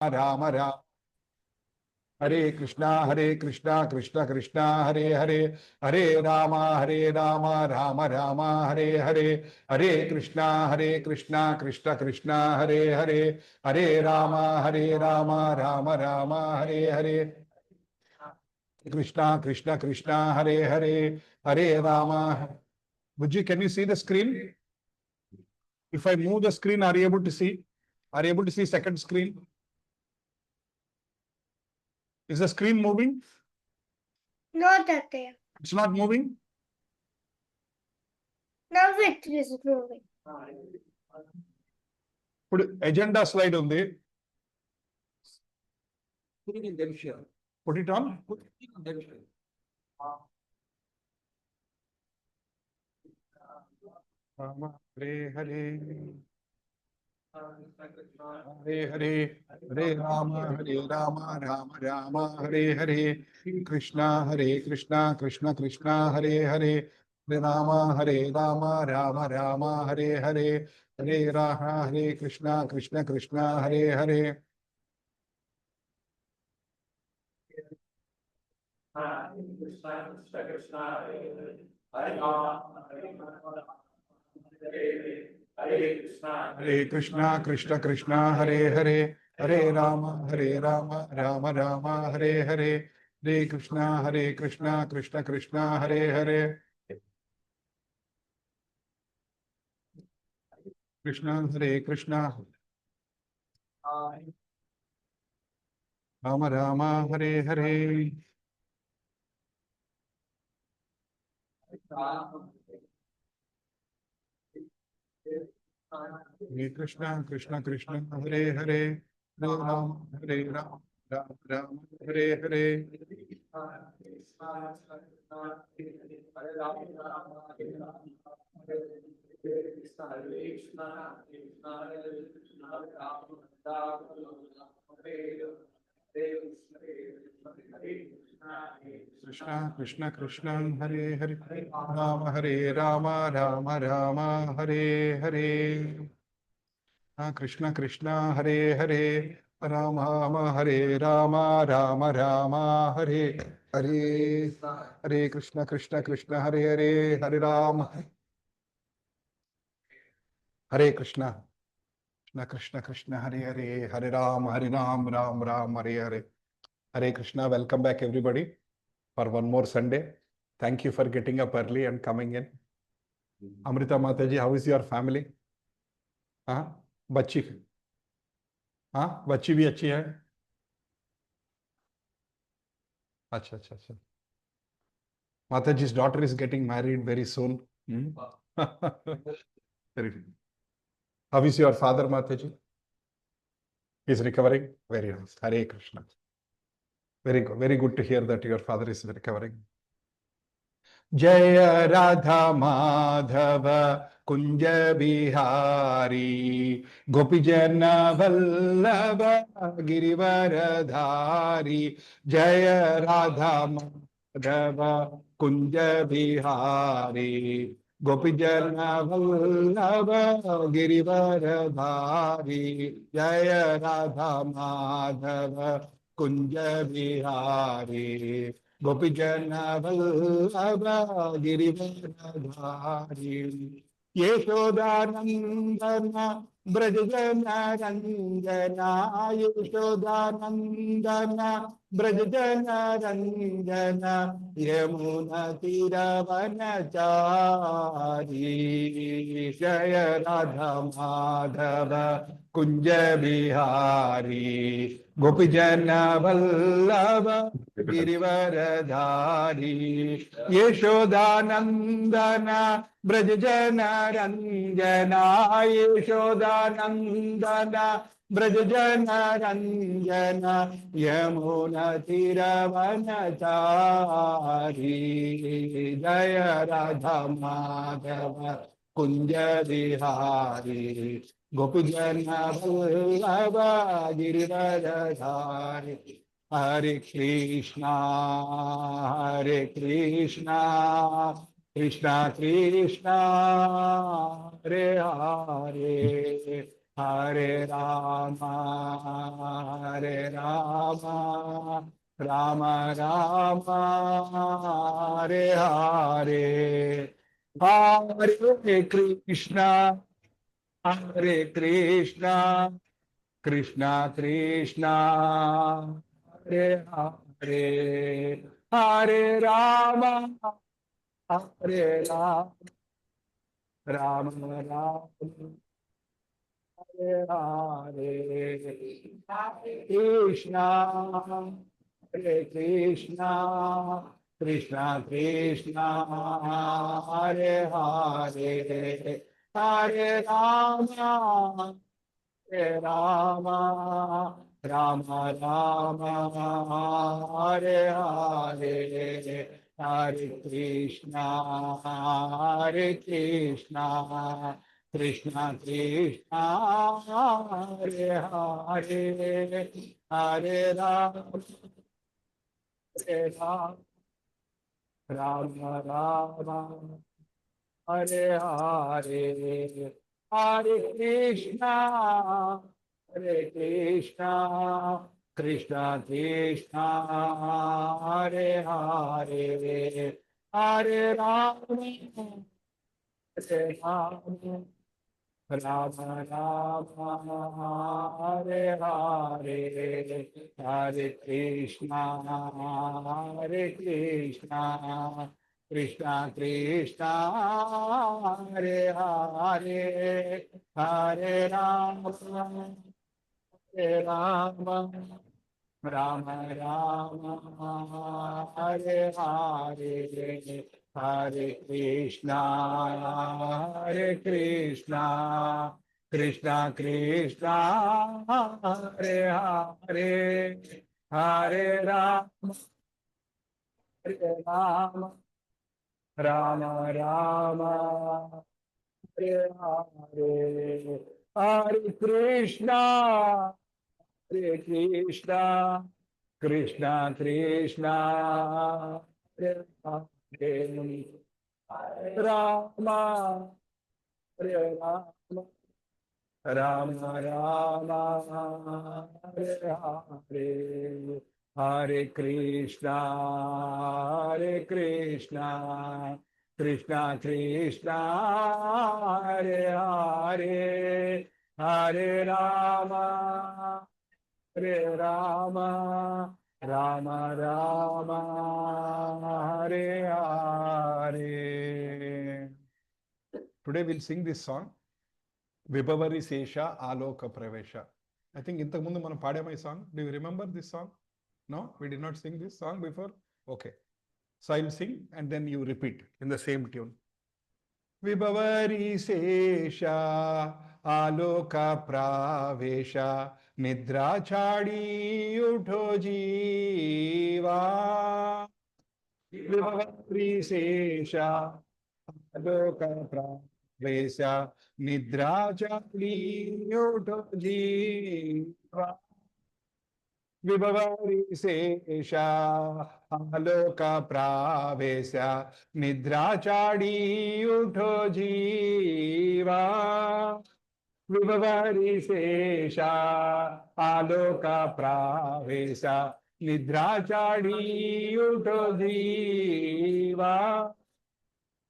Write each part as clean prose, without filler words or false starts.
राम राम हरे कृष्णा कृष्णा कृष्णा हरे हरे हरे राम राम राम हरे हरे हरे कृष्णा कृष्णा कृष्णा हरे हरे हरे राम राम राम हरे हरे कृष्णा कृष्णा हरे हरे हरे Ram. Buji, can you see the screen? If I move the screen, are you able to see? Are you able to see second screen? Is the screen moving? Not that there. It's not moving? Now it is moving. Put agenda slide on there. Put it in them share. Put it on. Put it on them share. Hare Hare. Hare Hare. Hare Rama Rama Rama Hare Hare. Krishna Krishna Krishna Hare Hare. Hare Rama Rama Rama Hare Hare. Hare Rama Hare Krishna Krishna Hare Hare. Hare Krishna Krishna Hare Hare. Hare Rama Rama Rama Hare Hare. Hare Krishna Krishna Hare Hare. Krishna Krishna Rama Rama Hare Hare. Hare Krishna Krishna Hare Hare. Hare Rama Rama Rama Hare Hare. Krishna Hare Hare. Rama Rama Hare Hare. Krishna Hare Hare. Rama Rama Hare Hare. Hare Krishna Hare Hare. Hare Rama Hare Krishna Krishna Hare Hare. Hare Ram Ram Hare Hare. Hare Krishna. Welcome back everybody for one more Sunday. Thank you for getting up early and coming in. Amrita Mataji, how is your family? हाँ बच्ची हाँ बच्ची भी अच्छी है. अच्छा. Mataji's daughter is getting married very soon. Very good. How is your father, Mataji? He's recovering? Very nice. Hare Krishna. Very good to hear that your father is recovering. Jaya Radha Madhava Kunja Bihari Gopijana Vallabha Girivaradhari Jaya Radha Madhava Kunja Bihari Gopijana Vallabha Girivaradhari Jaya Radha Madhava Kunja Bihari Gopijana Vallabha Girivaradhari Yeshodanandana Brajajana Ranjana Yeshodanandana Brajajana Ranjana Yamuna Tiravanachari Jaya Radha Madhava Kunja Bihari Gopijana Vallabha Girivaradhari Yeshodanandana Brajajana Ranjana Yeshodanandana Brajajana Ranjana Yamuna Tiravanachari Jaya Radha Madhava Kunja Bihari Gopijana Vallabha Girivaradhari Hare Krishna Krishna Krishna Hare Hare Hare Rama, Hare Rama, Rama Rama, Hare Hare, Hare Krishna, Hare Krishna, Krishna Krishna, Hare Hare, Hare Rama, Hare Rama, Rama Rama, Hare Hare, Krishna, Hare Krishna, Krishna Krishna, Hare Hare, Hare Rama, Hare Rama, Rama Rama, Hare Hare, Hare Krishna, Hare Krishna, Krishna Krishna, Hare Hare, Hare Rama, Hare Rama, Rama Rama, Hare Hare, Hare Krishna, Hare Krishna, Krishna Krishna, Hare Hare, Hare Rama, Hare Rama, Rama Rama, Hare Hare, Hare Krishna, Hare Krishna, Krishna Krishna, Hare Hare, Hare Rama, Hare Rama, Rama Rama, Hare Hare, Hare Krishna, Hare Krishna, Krishna Krishna, Hare Hare, Hare Rama, Hare Rama, Rama Rama, Hare Hare, Hare Krishna, Hare Krishna, Krishna Krishna, Hare Hare, Hare Rama, Hare Rama, Rama Rama, Hare Hare, Hare Krishna, Hare Krishna, Krishna Krishna, Hare Hare, Hare Rama, Hare Rama, Rama Rama, Hare Hare. Today we'll sing this song, Vibhavari Sesha Aloka Pravesha. I think ఇంతకు ముందు మనం పాడామా ఈ song? Do you remember this song? No, we did not sing this song before. Okay, so I'll sing and then you repeat in the same tune. Vibhavari Sesha Aloka Pravesha Nidra Chadi Utho Jiva. Vibhavari Sesha Aloka Pravesha Nidra Chadi Utho Jiva. Vibhavari Sesha Aloka Pravesha Nidra Chadi Utho Jiva. Vibhavari Sesha Aloka Pravesha Nidra Chadi Utho Jiva.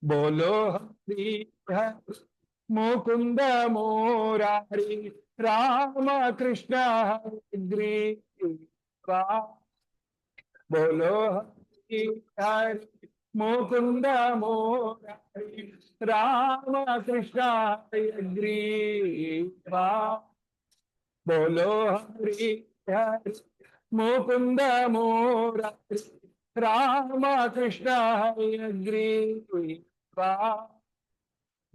Bolo Hari Hari Mukunda Murari Rama Krishna Griva. Bolo Hari Hari Mukunda Murari Rama Krishna Griva. Bolo Hari Hari Mukunda Murari Rama Krishna Griva.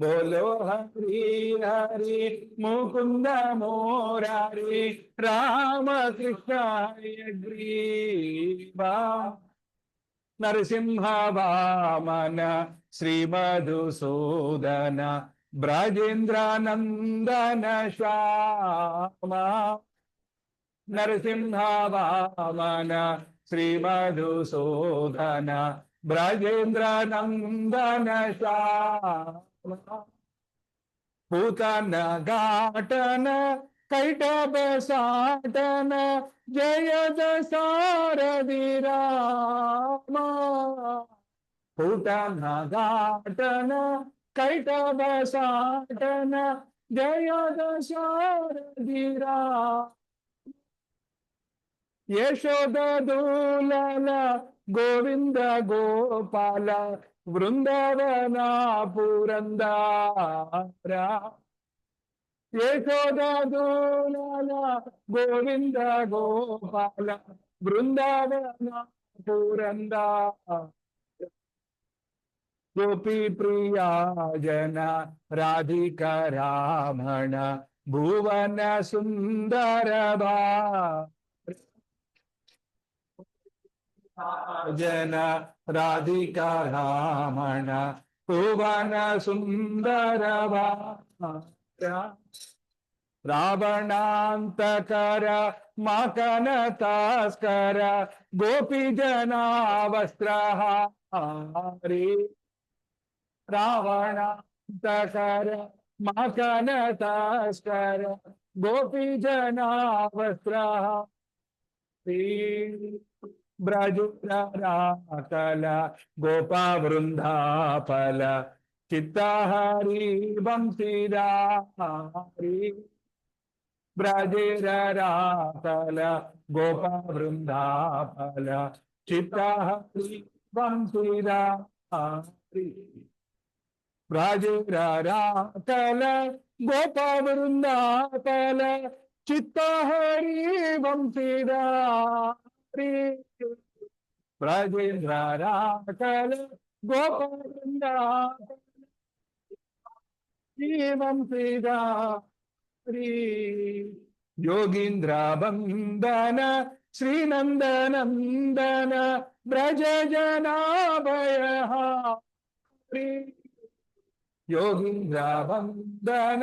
Bolo Hari Hari Mukunda Murari Rama Krishna Griva. Narasimha Vamana Sri Madhusudana Brajendra Nandana Shama. Narasimha Vamana Sri Madhusudana Brajendra Nandana Shama. Putana घाटन कैटभ साटन जय दशरथि राम पूतन घाटन कैटभ साटन जय दशरथि राम यशोद दूलन गोविंद गोपाल वृंदावना पुरंदरा यशोद दूलन गोविंद गोपाल वृंदावना पुरंदरा गोपी प्रिया जन राधिका रामण भुवन सुंदर जन राधिका रामण भुवन सुंदर रावणांतकर मकन तस्कर गोपी जना वस्त्रहारी रावणांतकर मकन तस्कर गोपी जना वस्त्रहारी ब्रजुराकल गोपा वृंदापल चित्तहरि बंशीधारी ब्रजुराकल गोपा वृंदापल चित्तहरि बंशीधारी ब्रजुराकल गोपा वृंदापल चित्तहरि बंशीधारी ब्रजेन्द्राकल गोपवृंदा जीवं श्री योगींद्र बंदन श्रीनंदनंदन ब्रज जनाभयहारी योगींद्र बंदन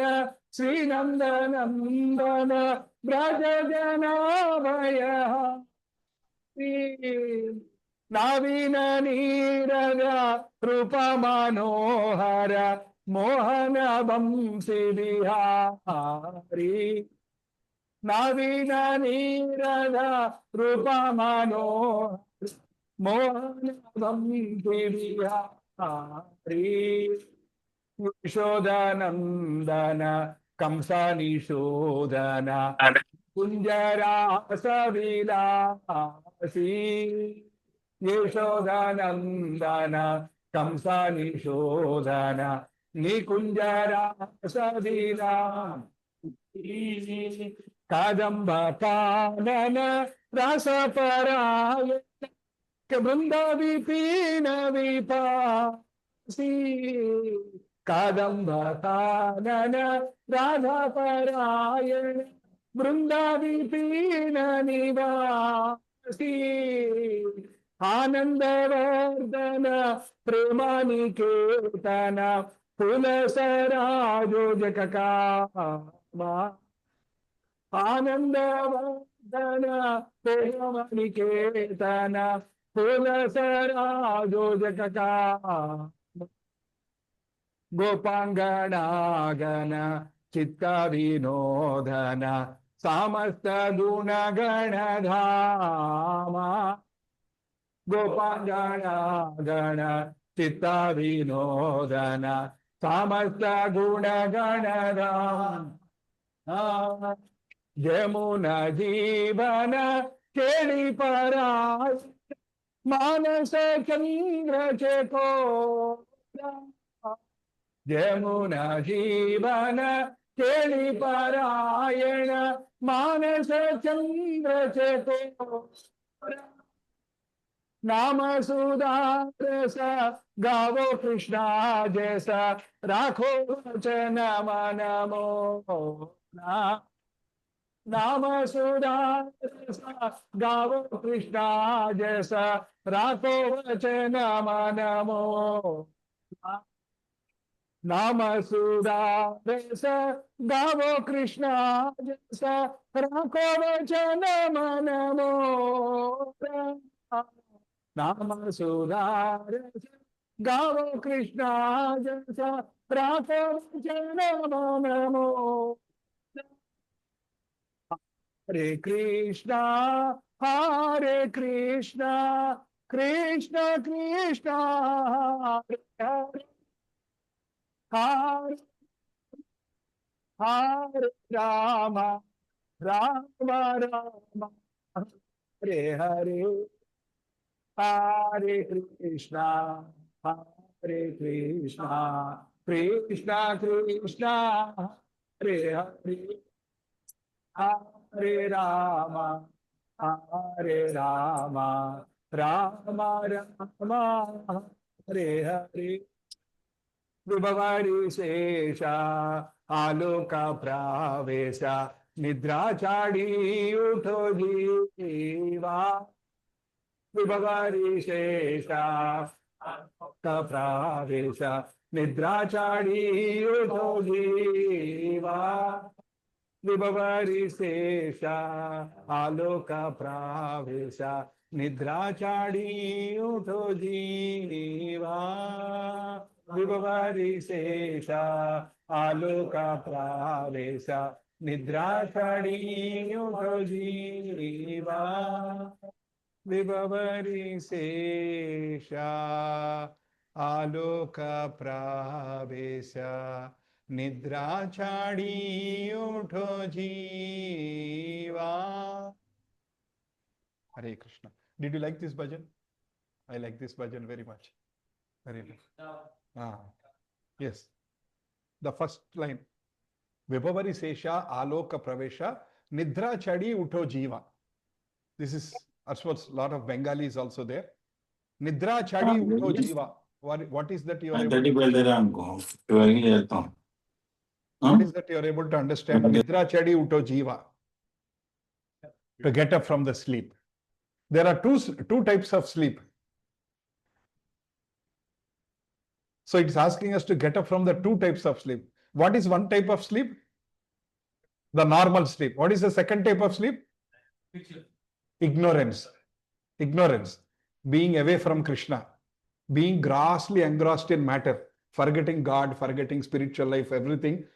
श्रीनंदनंदन ब्रज जनाभयहारी नवीन नीरद रूप मनोहर मोहन बंशी बिहारी नवीन नीरद रूप मनोहर मोहन बंशी बिहारी यशोदानंदन कंसनिशोदन कुंजरास विलासी यशोदानंदन कंसनिशोदन निकुंजरास विलासी कदंब कानन रसपराय वृंद विपिन विपासी कदंब कानन राधापरायण वृंद विपिन निवासी आनंदवर्धन प्रेमानिकेतन पुलसराजो जगकामा आनंदवर्धन प्रेमानिकेतन पुलसराजो जगकामा गोपांगनागन चित्त विनोदन समस्त गुणगण धामा गोपांगनागन चित्त विनोदन समस्त गुणगण धामा जमुना जीवन केली पराय मानस चंद्र चेको जमुना जीवन केली परायण मानस चंद्र चेतो नाम सुधारस गावो कृष्णा जैसा राखो वचन मन मोहना नाम सुधारस गावो कृष्णा जैसा राखो वचन मन मोहना नाम सुधारस गावो कृष्णा जैसा राखो वचन मन मोहना नाम सुधारस गावो कृष्णा जैसा namo namo. Hare Krishna, Hare Krishna, Krishna Krishna, Hare Hare, Hare Rama, Rama Rama, Hare Hare, Hare Krishna, Hare Krishna, Krishna Krishna, Hare Hare, Hare Rama, Hare Rama, Rama Rama, Hare Hare. Vibhavari Sesha, Aloka Pravesa, Nidrachadi Utho Jiva. Vibhavari Sesha, Aloka Pravesa, Nidrachadi Utho Jiva. Vibhavari Sesha, Aloka Pravesa, Nidrachadi Utho Jiva. Vibhavari Sesha, Aloka Pravesa, Nidrachadi Utho Jiva. Vibhavari Sesha, Aloka Pravesa, Nidrachadi Utho Jiva. Hare Krishna. Did you like this bhajan? I like this bhajan very much. Very nice. Yes. The first line. Vibhavari Sesha, Aloka Pravesha, Nidrachadi Utho Jiva. This is, of course, a lot of Bengalis also there. Nidrachadi Utho Jiva. What is that you are able to understand? What is that you are able to understand? Nidrachadi Utho Jiva. To get up from the sleep. There are two types of sleep. So it's asking us to get up from the two types of sleep. What is one type of sleep? The normal sleep. What is the second type of sleep? Ignorance. Ignorance. Being away from Krishna. Being grossly engrossed in matter. Forgetting God, forgetting spiritual life, everything.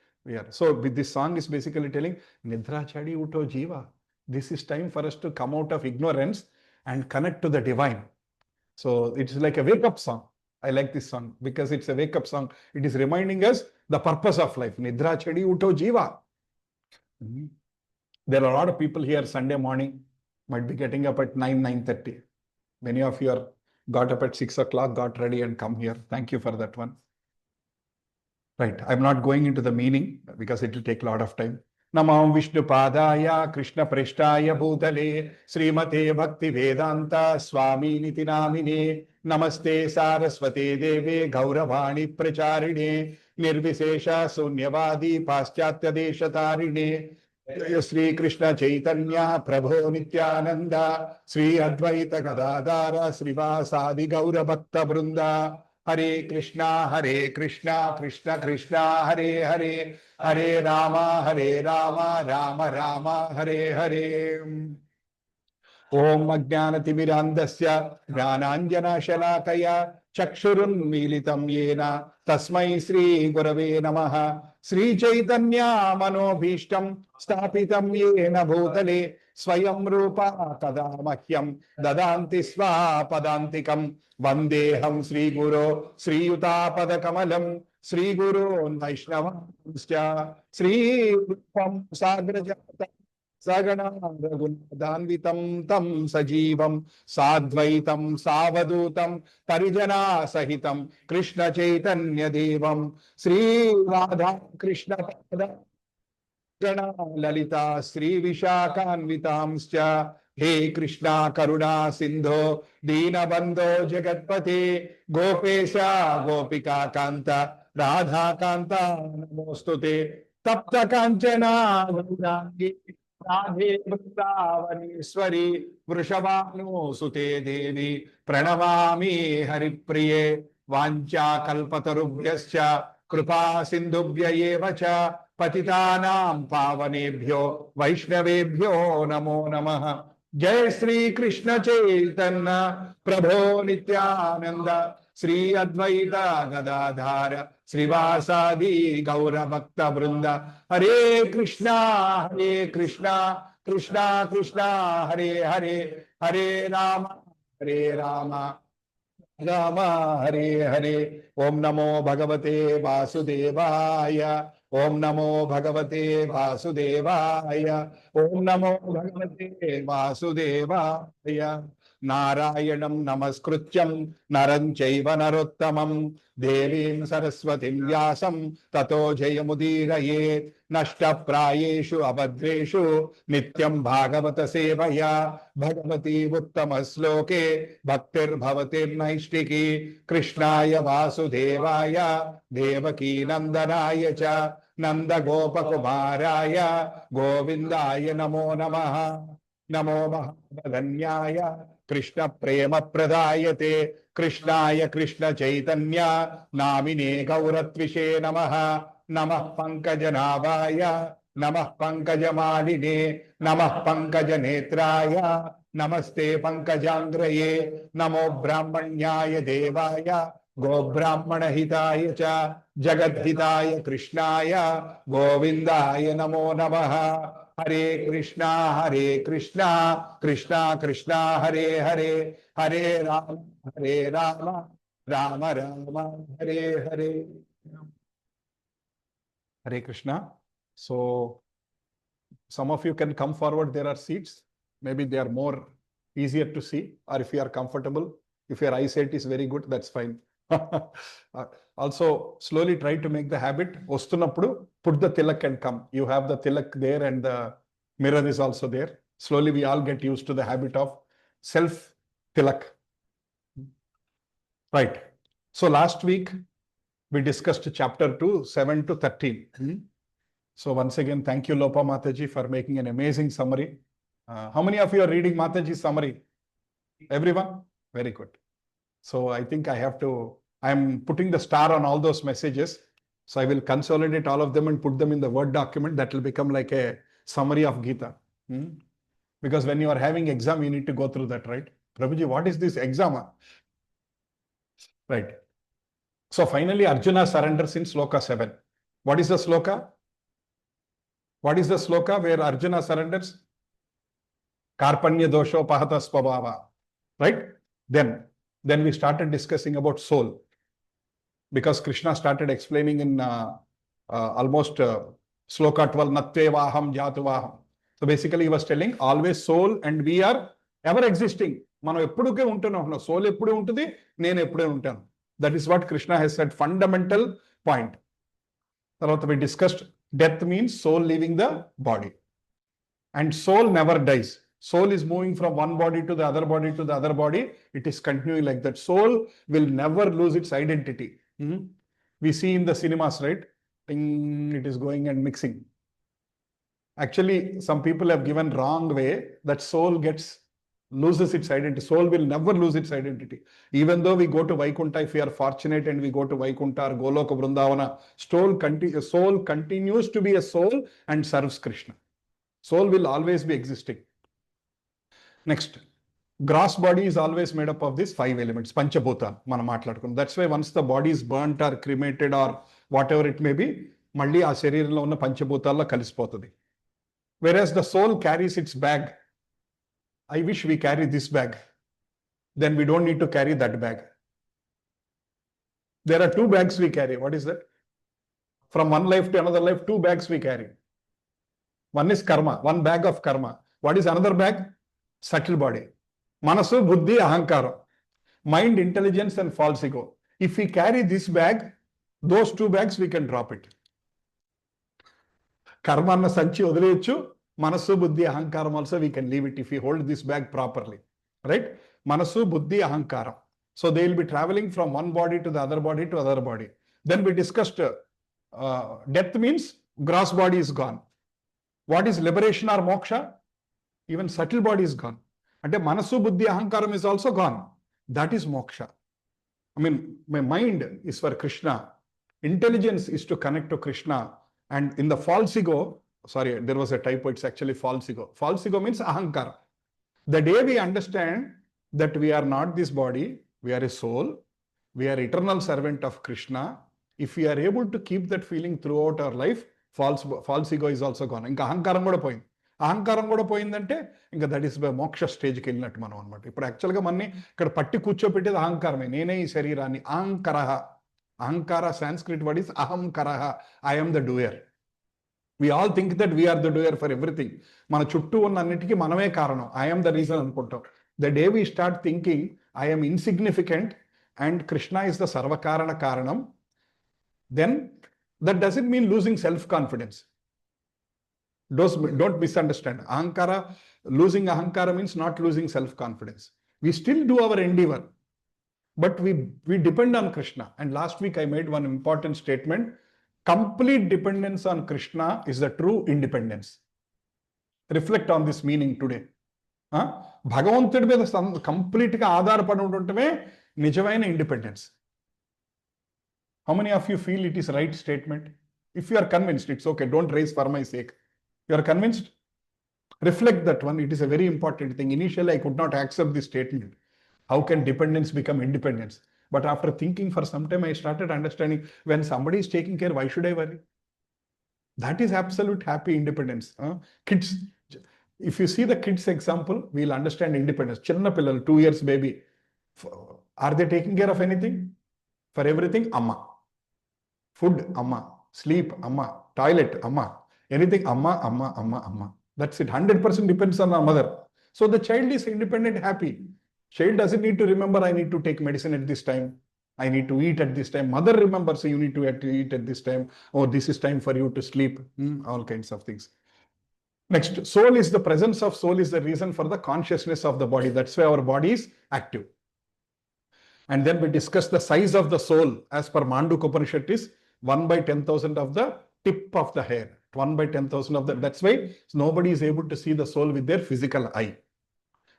So this song is basically telling, Nidra Chadi Utho Jiva. This is time for us to come out of ignorance and connect to the divine. So it's like a wake-up song. I like this song because it's a wake-up song. It is reminding us the purpose of life. Nidra Chadi Utho Jiva. There are a lot of people here Sunday morning, might be getting up at 9:30. Many of you are got up at 6 o'clock, got ready and come here. Thank you for that one. Right. I'm not going into the meaning because it will take a lot of time. Namam Vishnu Padaya Krishna Preshtaya Bhutale Srimate Bhakti Vedanta Swami Niti Namine Namaste Saraswate Deve Gauravani Pracharine Nirvisesha Sunyavadi Paschatya Deshatarine Sri Krishna Chaitanya Prabhu Nityananda Sri Advaita Gadadara Srivasadi Gaura Bhakta Brunda Hare Krishna, Krishna Krishna, Hare Hare, Hare Rama, Rama Rama, Hare Hare. Om Ajnanatimirandasya Jnananjana Shalakaya Chakshurunmilitam Yena Tasmai Sri Gurave Namaha Sri Chaitanya Manobhishtam Stapitam Yena Bhutale Swayam Rupa Kadamahyam Dadanti Swapadantikam Vandeham Sri Guru Sri Yutapada Kamalam Sri Guru Vaishnavamscha Sri Rupam Sagrajata Sagana Raghunathanvitam tam sajivam sadvaitam savadutam parijana sahitam Krishna Chaitanya Devam Sri Radha Krishna Pada Gana Lalita Sri Vishakhanvitamscha He Krishna Karuna Sindho Dina Bandho Jagatpate Gopesha Gopika Kanta Radha Kanta Namostute Tapta Kanchana Gaurangi Radhe Vrindavaneshwari Vrishabhanu Sute Devi Pranamami Haripriye Vancha Kalpatarubhyascha Kripa Sindhubhya Evacha Patitanam Pavanebhyo Vaishnavebhyo Namo Namaha Jai Sri Krishna Chaitanya Prabhu Nityananda Sri Advaita Gadadhara Srivasadi Gaura Bhakta Vrinda. Hare Krishna, Krishna Krishna, Hare Hare, Hare Rama, Rama Hare Hare. Om Namo Bhagavate Vasudevaya. Om Namo Bhagavate Vasudevaya. Om Namo Bhagavate Vasudevaya. Narayanam Namaskrutyam Naram Chaiva Narottamam Devim Saraswatim Vyasam Tato Jayamudiraye Nashta Prayeshu Abhadreshu Nityam Bhagavata Sevaya Bhagavati Uttama Sloke Bhaktir Bhavatir Naishtiki Krishnaya Vasudevaya Devaki Nandanaya Cha Nanda Gopakumaraya Govindaya Namo Namaha Namo Mahadanyaya Krishna Prema Pradayate Krishnaya Krishna Chaitanya Namine Gauratvishe Namaha Namah Pankajanavaya Namah Pankajamaline Namah Pankajanetraya Namaste Pankajangraye Namo Brahmanyaya Devaya Go Brahmana Hitaya Cha Jagadhitaya Krishnaya Govindaya Namo Namaha Hare Krishna, Krishna Krishna, Hare Hare, Hare Rama, Rama Rama, Hare Hare. Hare Krishna. So, some of you can come forward. There are seats. Maybe they are more easier to see, or if you are comfortable, if your eyesight is very good, that's fine. Also, slowly try to make the habit. Ostunappudu, put the tilak and come. You have the tilak there and the mirror is also there. Slowly we all get used to the habit of self tilak. Right. So last week we discussed chapter 2, 7 to 13. So once again, thank you Lopa Mataji for making an amazing summary. How many of you are reading Mataji's summary? Everyone? Very good. So I think I'm putting the star on all those messages. So I will consolidate all of them and put them in the Word document. That will become like a summary of Gita. Because when you are having exam, you need to go through that, right? Prabhuji, what is this exam? Right. So finally, Arjuna surrenders in Sloka 7. What is the Sloka? What is the Sloka where Arjuna surrenders? Karpanya dosho pahata svabhava. Right? Then we started discussing about soul. Because Krishna started explaining in almost Sloka 12, Natvevaham Jatuvaham. So basically he was telling always soul and we are ever existing. Mano eppuduke untunam. Soul eppudu untudi, nenu eppudu untanu. That is what Krishna has said, fundamental point. We discussed death means soul leaving the body. And soul never dies. Soul is moving from one body to the other body to the other body. It is continuing like that. Soul will never lose its identity. We see in the cinemas, right? It is going and mixing. Actually, some people have given wrong way that soul loses its identity. Soul will never lose its identity. Even though we go to Vaikuntha, if we are fortunate and we go to Vaikuntha or Goloka Vrindavana, soul continues to be a soul and serves Krishna. Soul will always be existing. Next, gross body is always made up of these 5 elements, Panchabhuta. That's why once the body is burnt or cremated or whatever it may be, malli aa shariranlo unna Panchabhutalla kalisipotadi. Whereas the soul carries its bag. I wish we carry this bag. Then we don't need to carry that bag. There are 2 bags we carry. What is that? From one life to another life, 2 bags we carry. One is karma, one bag of karma. What is another bag? Subtle body. Manasu, Buddhi, Ahankara. Mind, intelligence and false ego. If we carry this bag, those 2 bags we can drop it. Karma anna sanchi odalechu. Manasu, Buddhi, Ahankaram also we can leave it if we hold this bag properly. Right? Manasu, Buddhi, Ahankaram. So they will be traveling from one body to the other body to other body. Then we discussed death means gross body is gone. What is liberation or moksha? Even subtle body is gone. And Manasu, Buddhi, Ahankaram is also gone. That is moksha. I mean, my mind is for Krishna. Intelligence is to connect to Krishna. And in the false ego, sorry, there was a typo, it's actually false ego. False ego means Ahankara. The day we understand that we are not this body, we are a soul, we are eternal servant of Krishna. If we are able to keep that feeling throughout our life, false ego is also gone. ఇంకా అహంకారం కూడా పోయింది. అహంకారం కూడా పోయిందంటే ఇంకా that is మోక్ష స్టేజ్కి వెళ్ళినట్టు మనం అనమాట. ఇప్పుడు యాక్చువల్గా మనని ఇక్కడ పట్టి కూర్చోపెట్టేది అహంకారమే. నేనే ఈ శరీరాన్ని. Ahankara Sanskrit word is ahankara. I'm the doer. We all think that we're the doer for everything. మన చుట్టూ ఉన్న అన్నిటికీ మనమే కారణం. ఐఎమ్ ద రీజన్ అనుకుంటాం. The day we start thinking I'm insignificant and Krishna is the Sarvakarana Karanam, then that doesn't mean losing self-confidence. Don't misunderstand. Losing ahankara means not losing self-confidence. We still do our endeavor, but we depend on Krishna. And last week I made one important statement. Complete dependence on Krishna is the true independence. Reflect on this meaning today. భగవంతుడి మీద కంప్లీట్గా ఆధారపడి ఉండటమే నిజమైన independence. How many of you feel it is right statement? If you are convinced, it's okay. Don't raise for my sake. You are convinced? Reflect that one. It is a very important thing. Initially, I could not accept this statement. How can dependence become independence? But after thinking for some time, I started understanding when somebody is taking care, why should I worry? That is absolute happy independence. Kids, if you see the kids example, we'll understand independence. Chinna pillal, 2 years baby. Are they taking care of anything? For everything, amma. Food, amma. Sleep, amma. Toilet, amma. Anything, amma. That's it. 100% depends on our mother. So the child is independent, happy. Child doesn't need to remember, I need to take medicine at this time. I need to eat at this time. Mother remembers, so you need to eat at this time. Oh, this is time for you to sleep. All kinds of things. Next, soul is the presence of soul is the reason for the consciousness of the body. That's why our body is active. And then we discuss the size of the soul as per Mandukya Upanishad is 1/10,000 of the tip of the hair. 1/10,000 of the. That's why nobody is able to see the soul with their physical eye.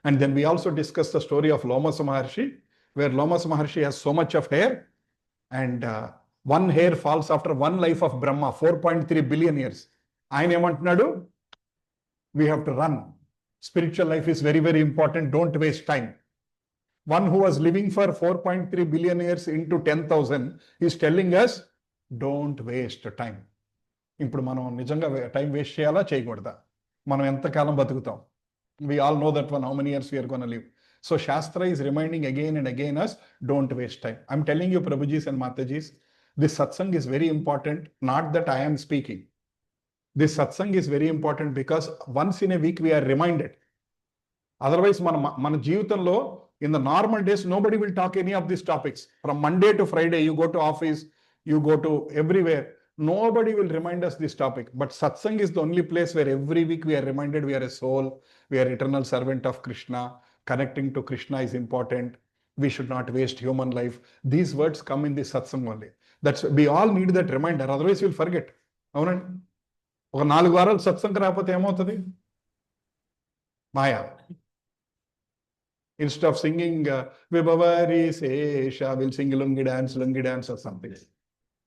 And then we also discuss the story of Lomasa Maharshi, where Lomasa Maharshi has so much of hair, and one hair falls after one life of Brahma, 4.3 billion years. ఆయన ఏమంటున్నాడు? We have to run. Spiritual life is very, very important. Don't waste time. One who was living for 4.3 billion years into 10,000 is telling us, don't waste time. ఇప్పుడు మనం నిజంగా time waste చేయాలా చేయకూడదా? మనం ఎంతకాలం బతుకుతాం? We all know that one, how many years we are going to live. So Shastra is reminding again and again us, don't waste time. I'm telling you, Prabhujis and Matajis, this satsang is very important. Not that I am speaking. This satsang is very important because once in a week we are reminded. Otherwise, మన జీవితంలో in the normal days, nobody will talk any of these topics. From Monday to Friday, you go to office, you go to everywhere. Nobody will remind us this topic. But satsang is the only place where every week we are reminded we are a soul, we are eternal servant of Krishna. Connecting to Krishna is important. We should not waste human life. These words come in this satsang only. We all need that reminder. Otherwise, we'll forget. అవునండి, ఒక 4 వారాలు సత్సంగం రాకపోతే ఏమవుతుంది? మాయా. Instead of singing Vibhavari Sesha, we'll sing lungi dance or something.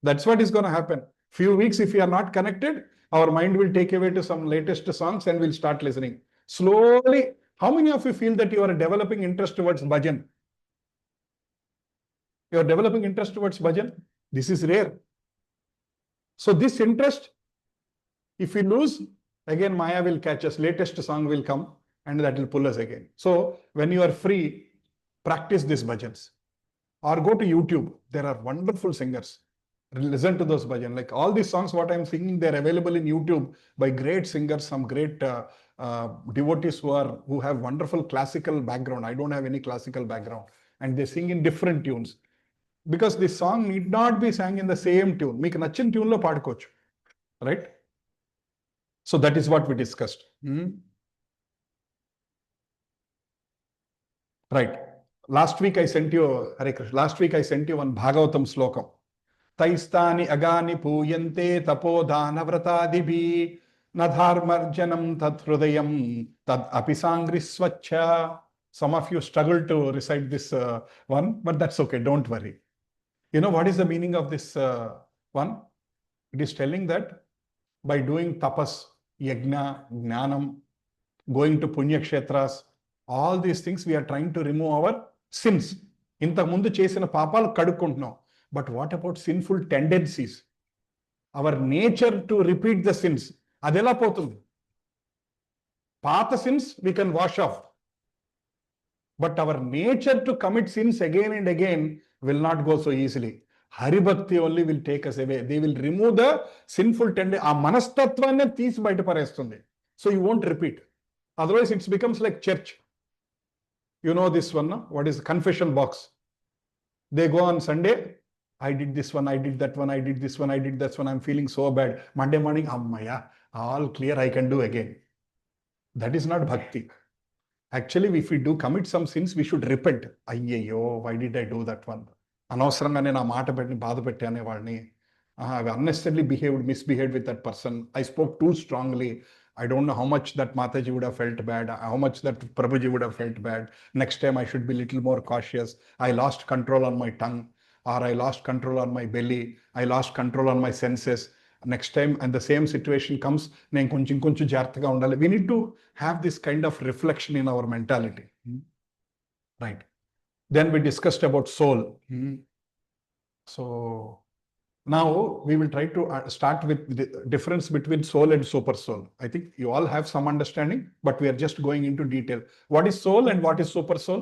That's what is going to happen. Few weeks, if we are not connected, our mind will take away to some latest songs and we'll start listening. Slowly, how many of you feel that you are developing interest towards bhajan? You are developing interest towards bhajan? This is rare. So this interest, if we lose, again Maya will catch us, latest song will come, and that will pull us again. So when you are free, practice these bhajans. Or go to YouTube. There are wonderful singers. Listen to those bhajan. Like all these songs, what I'm singing, they're available in YouTube by great singers, some great devotees who have wonderful classical background. I don't have any classical background. And they sing in different tunes. Because this song need not be sang in the same tune. Meeku nachin tune lo padukochu. Right? So that is what we discussed. Right. Last week I sent you, Hare Krishna, last week I sent you one Bhagavatam slokam. Taistani agani puyante tapodhana vratadibhi nadharmarjanam tad hrudayam tad apisangri swachha. Some of you struggle to recite this one, but that's okay, don't worry. You know what is the meaning of this one? It is telling that by doing tapas, yajna, jnanam, going to punya kshetras, all these things we are trying to remove our sins. ఇంతకుముందు చేసిన పాపాలు కడుక్కుంటున్నాం. But what about sinful tendencies, our nature to repeat the sins, అది ఎలా పోతుంది? పాత sins we can wash off, but our nature to commit sins again and again will not go so easily. Haribhakti only will take us away. They will remove the sinful tendency. ఆ మనస్తత్వాన్ని తీసి బయటపడేస్తుంది. So you won't repeat. Otherwise it's becomes like church. You know this one, no? What is confession box? They go on Sunday, I did this one, I did that one, I did this one, I did that one, I'm feeling so bad. Monday morning, Ammaya, all clear, I can do again. That is not bhakti. Actually, if we do commit some sins, we should repent. Ayyo, why did I do that one? అనవసరంగా నేను ఆ మాట పెట్టి బాధ పెట్టానే వాడిని. I unnecessarily misbehaved with that person. I spoke too strongly. I don't know how much that Mataji would have felt bad, how much that Prabhuji would have felt bad. Next time I should be a little more cautious. I lost control on my tongue, or I lost control on my belly. I lost control on my senses. Next time, and the same situation comes, నేను కొంచెం జాగ్రత్తగా ఉండాలి. We need to have this kind of reflection in our mentality. Right. Then we discussed about soul. So now we will try to start with the difference between soul and super soul. I think you all have some understanding, but we are just going into detail. What is soul and what is super soul?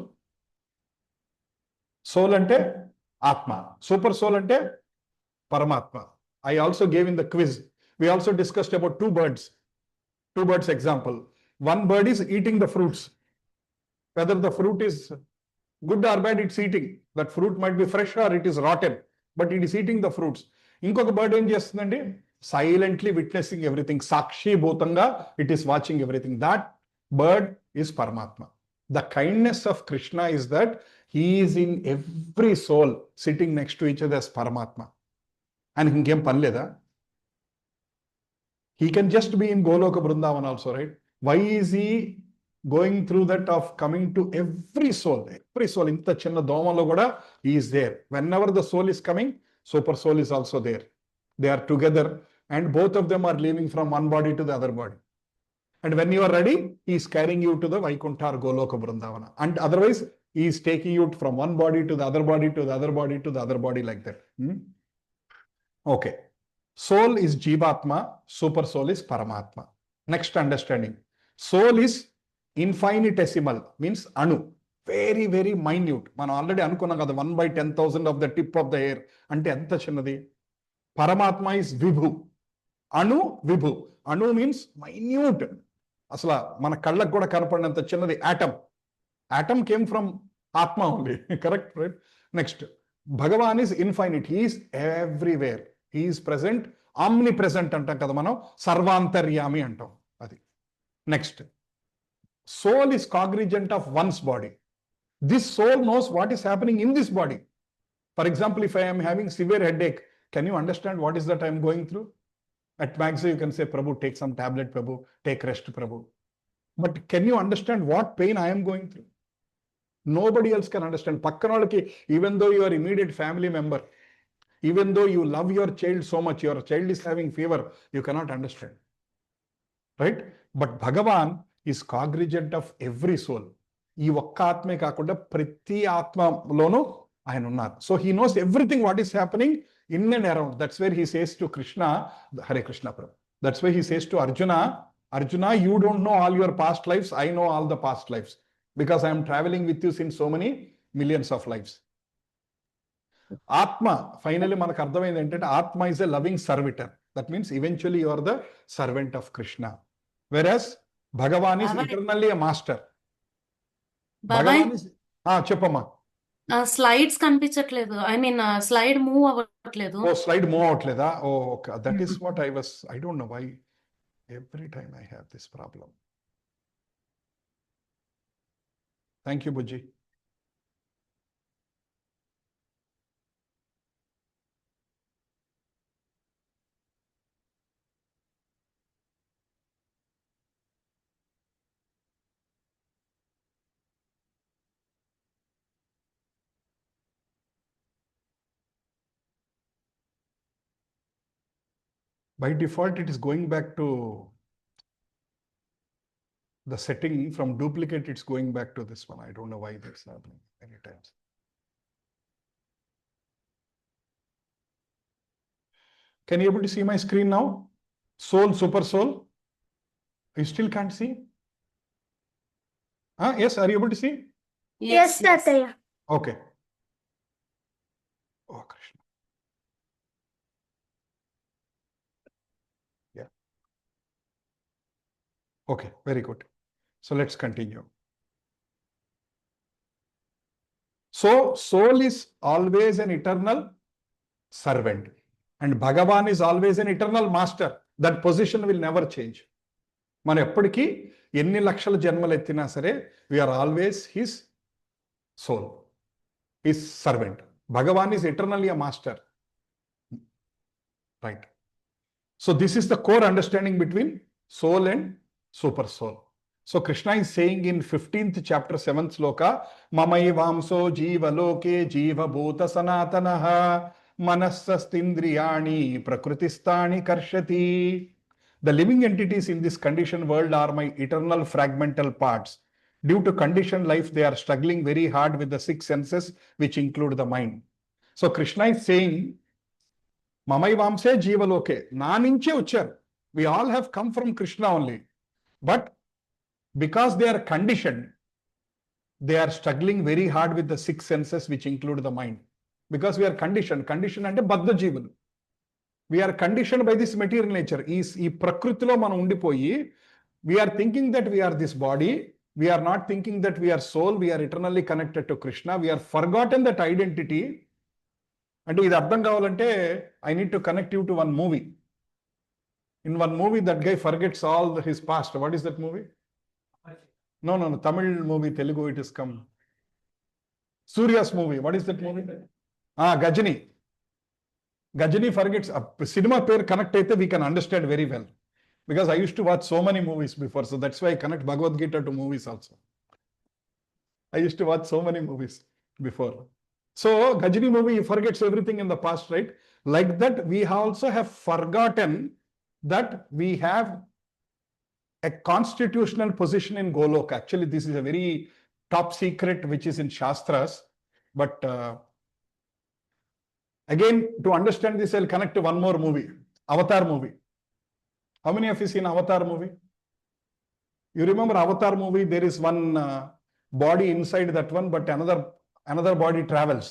Soul ante Atma. Super soul ante Paramatma. I also gave in the quiz. We also discussed about two birds. Two birds example. One bird is eating the fruits. Whether the fruit is good or bad, it's eating. That fruit might be fresh or it is rotten, but it is eating the fruits. ఇంకొక bird ఏం చేస్తుందండి? Silently witnessing everything. సాక్షిభూతంగా it is watching everything. That bird is Paramatma. The kindness of Krishna is that he is in every soul sitting next to each other as Paramatma. ఆయనకి ఇంకేం పని లేదా? He can just be in Goloka Brindavan also, right? Why is he going through that of coming to every soul? Every soul, inta chinna domalo kuda, he is there. Whenever the soul is coming, super soul is also there. They are together and both of them are leaving from one body to the other body. And when you are ready, he is carrying you to the Vaikuntha or Goloka Brindavana. And otherwise, he is taking you from one body to the other body to the other body to the other body like that. Okay. Soul is Jivatma, super soul is Paramatma. Next understanding. Soul is infinitesimal, means Anu. Very, very minute. మనం already అనుకున్నాం కదా, 1/10,000 of the tip of the hair. అంటే ఎంత చిన్నది? Paramatma is Vibhu. Anu, Vibhu. Anu means minute. అసలు మన కళ్ళకు కూడా కనపడినంత చిన్నది atom. Atom came from Atma only. Correct, right? Next. Bhagavan is infinite. He is everywhere. He is present, omnipresent అంటాం కదా మనం, సర్వాంతర్యామి అంటాం అది. Next, soul is cognizant of one's body. This soul knows what is happening in this body. For example, if I am having severe headache, can you understand what is that I am going through? At max you can say, Prabhu, take some tablet, Prabhu, take rest, Prabhu. But can you understand what pain I am going through? Nobody else can understand. పక్కన వాళ్ళకి, even though you are immediate family member, even though you love your child so much, your child is having fever, you cannot understand. Right? But Bhagavan is cognizant of every soul. ఈ ఒక్క ఆత్మే కాకుండా ప్రతి ఆత్మలోనూ ఆయన ఉన్నారు. So he knows everything what is happening in and around. That's where he says to Krishna, Hare Krishna Prabhu. That's why he says to Arjuna, Arjuna, you don't know all your past lives, I know all the past lives. Because I am traveling with you since so many millions of lives. Atma, finally మనకు అర్థమైంది ఏంటంటే, Atma is a loving servitor. That means eventually you are the servant of Krishna. Whereas Bhagavan is eternally a master. Bhagavan is, చెప్పమ్మా. Slides కనిపించట్లేదు. I mean slide move అవ్వట్లేదు. Oh slide move అవట్లేదా? Oh okay. That is what I don't know why every time I have this problem. Thank you బుజ్జి. By default, it is going back to the setting from duplicate, it's going back to this one. I don't know why that's happening many times. Can you able to see my screen now? Soul, super soul. You still can't see? Yes, are you able to see? Yes, Tataya. Okay. Oh, Krishna. Yeah. Okay, very good. So let's continue. So soul is always an eternal servant, and Bhagavan is always an eternal master. That position will never change. మన ఎప్పటికీ ఎన్ని లక్షల జన్మలు ఎత్తినా సరే we are always his soul, his servant. Bhagavan is eternally a master. Right. So this is the core understanding between soul and super soul. So Krishna is saying in 15th chapter 7th sloka, Mamayvamso jiva loke jiva bhuta sanatanaha manasastindriyani prakrutistani karshati. The living entities in this conditioned world are my eternal fragmental parts. Due to conditioned life, they are struggling very hard with the six senses, which include the mind. So Krishna is saying, Mamayvamse Jivaloke, na ninche uchar. We all have come from Krishna only. But because they are conditioned, they are struggling very hard with the six senses, which include the mind. Because we are conditioned. Conditioned ante Baddha Jivan. We are conditioned by this material nature. Ee prakrutilo మనం ఉండిపోయి, we are thinking that we are this body. We are not thinking that we are soul. We are eternally connected to Krishna. We are forgotten that identity. అంటే ఇది అర్థం కావాలంటే I need to connect you to one movie. In one movie, that guy forgets all his past. What is that movie? No. Tamil movie, Telugu, it is come. Surya's movie. What is that movie? Gajini. Gajini forgets. Cinema pair connect aithe we can understand very well. Because I used to watch so many movies before. So that's why I connect Bhagavad Gita to movies also. I used to watch so many movies before. So Gajini movie, he forgets everything in the past, right? Like that, we also have forgotten that we have a constitutional position in Golok. Actually, this is a very top secret which is in Shastras. But again, to understand this, I'll connect to one more movie, Avatar movie. How many of you seen Avatar movie? You remember Avatar movie? There is one body inside that one, but another body travels,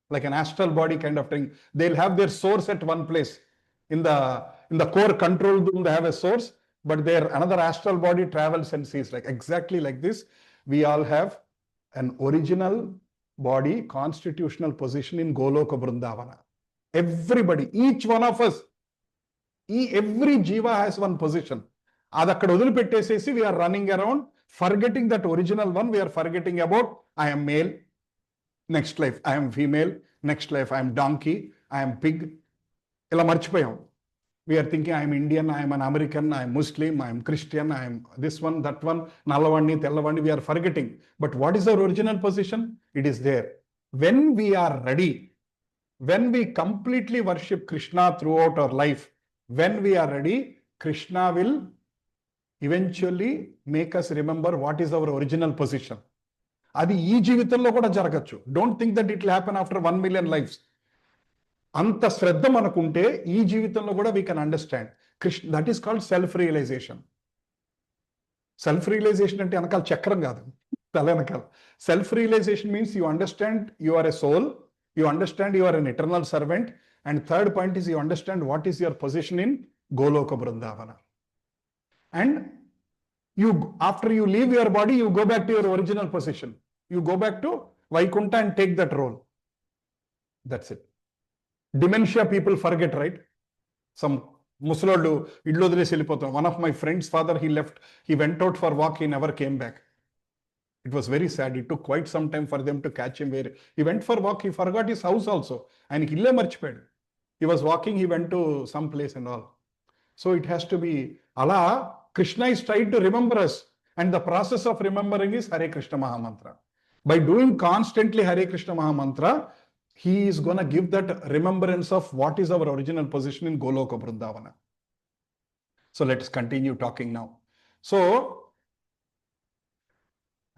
like an astral body kind of thing. They'll have their source at one place. In the core control room, they have a source, but their another astral body travels and sees. Like exactly like this, we all have an original body, constitutional position in Goloka Vrindavana. Everybody, each one of us, every jiva has one position. అది అక్కడ వదిలిపెట్టేసేసి we are running around forgetting that original one. We are forgetting about I am male, next life I am female, next life I am donkey, I am pig. ఇలా మర్చిపోయాం. We are thinking I am Indian, I am an American, I am Muslim, I am Christian, I am this one, that one, నల్లవాణ్ణి తెల్లవాణ్ణి. We are forgetting. But what is our original position? It is there. When we are ready, when we completely worship Krishna throughout our life, when we are ready, Krishna will eventually make us remember what is our original position. అది ఈ జీవితంలో కూడా జరగచ్చు. Don't think that it will happen after 1 million lives. అంత శ్రద్ధ మనకుంటే ఈ జీవితంలో కూడా we can understand. That is called self-realization. Self-realization అంటే వెనకాల చక్రం కాదు, తల వెనకాల. Self-realization means you understand you are a soul, you understand you are an eternal servant, and third point is you understand what is your position in Goloka Vrindavana. And you, after you leave your body, you go back to your original position. You go back to Vaikunta and take that role. That's it. Dementia people forget, right? Some ముసలోళ్ళు ఇల్లు వదిలేసి వెళ్ళిపోతాం. One of my friend's father, he left, he went out for walk, he never came back. It was very sad. It took quite some time for them to catch him. Where he went for walk, he forgot his house also. ఆయనకి ఇల్లే మర్చిపోయాడు. He was walking, he went to some place and all. So it has to be అలా. Krishna is trying to remember us, and the process of remembering is Hare Krishna Mahamantra. By doing constantly Hare Krishna Mahamantra, he is going to give that remembrance of what is our original position in Goloka Vrindavana. So let's continue talking now. So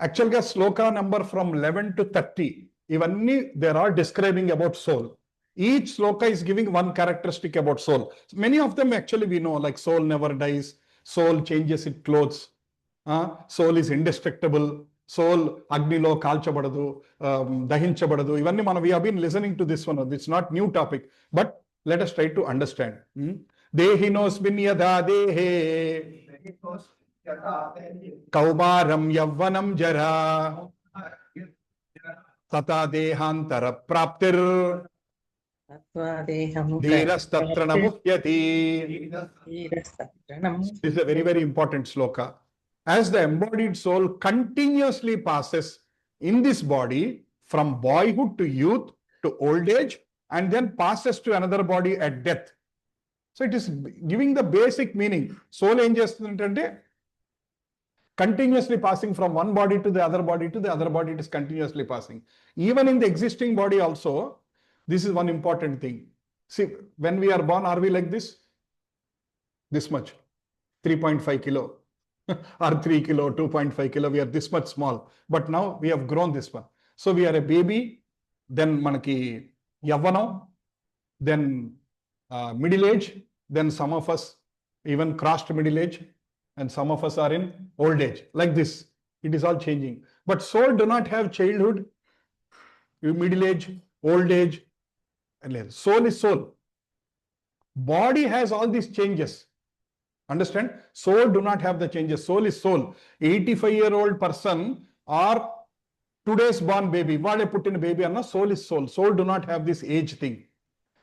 actually, sloka number from 11 to 30, ఇవన్నీ they are all describing about soul. Each sloka is giving one characteristic about soul. Many of them actually we know, like soul never dies, soul changes its clothes, soul is indestructible, soul agnilo kalchabadadu, dahinchabadadu. Ivanni mana we have been listening to this one. It's not new topic, but let us try to understand. Dehinosmin yada dehe kaumaram yavvanam jara tata dehantara praptir Attvadeham dhirastatra namuhyati. Dhirasthatranam. This is a very, very important sloka. As the embodied soul continuously passes in this body from boyhood to youth to old age and then passes to another body at death. So it is giving the basic meaning. Soul angels continuously passing from one body to the other body to the other body, it is continuously passing. Even in the existing body also, this is one important thing. See, when we are born, are we like this? This much, 3.5 kilo or 3 kilo, 2.5 kilo, we are this much small. But now we have grown this one. So we are a baby, then manaki yavvanam, then middle age, then some of us even crossed middle age, and some of us are in old age. Like this, it is all changing. But soul do not have childhood, middle age, old age. Soul is soul. Body has all these changes. Understand? Soul do not have the changes. Soul is soul. 85-year-old person or today's born baby, what I put in a baby, soul is soul. Soul do not have this age thing.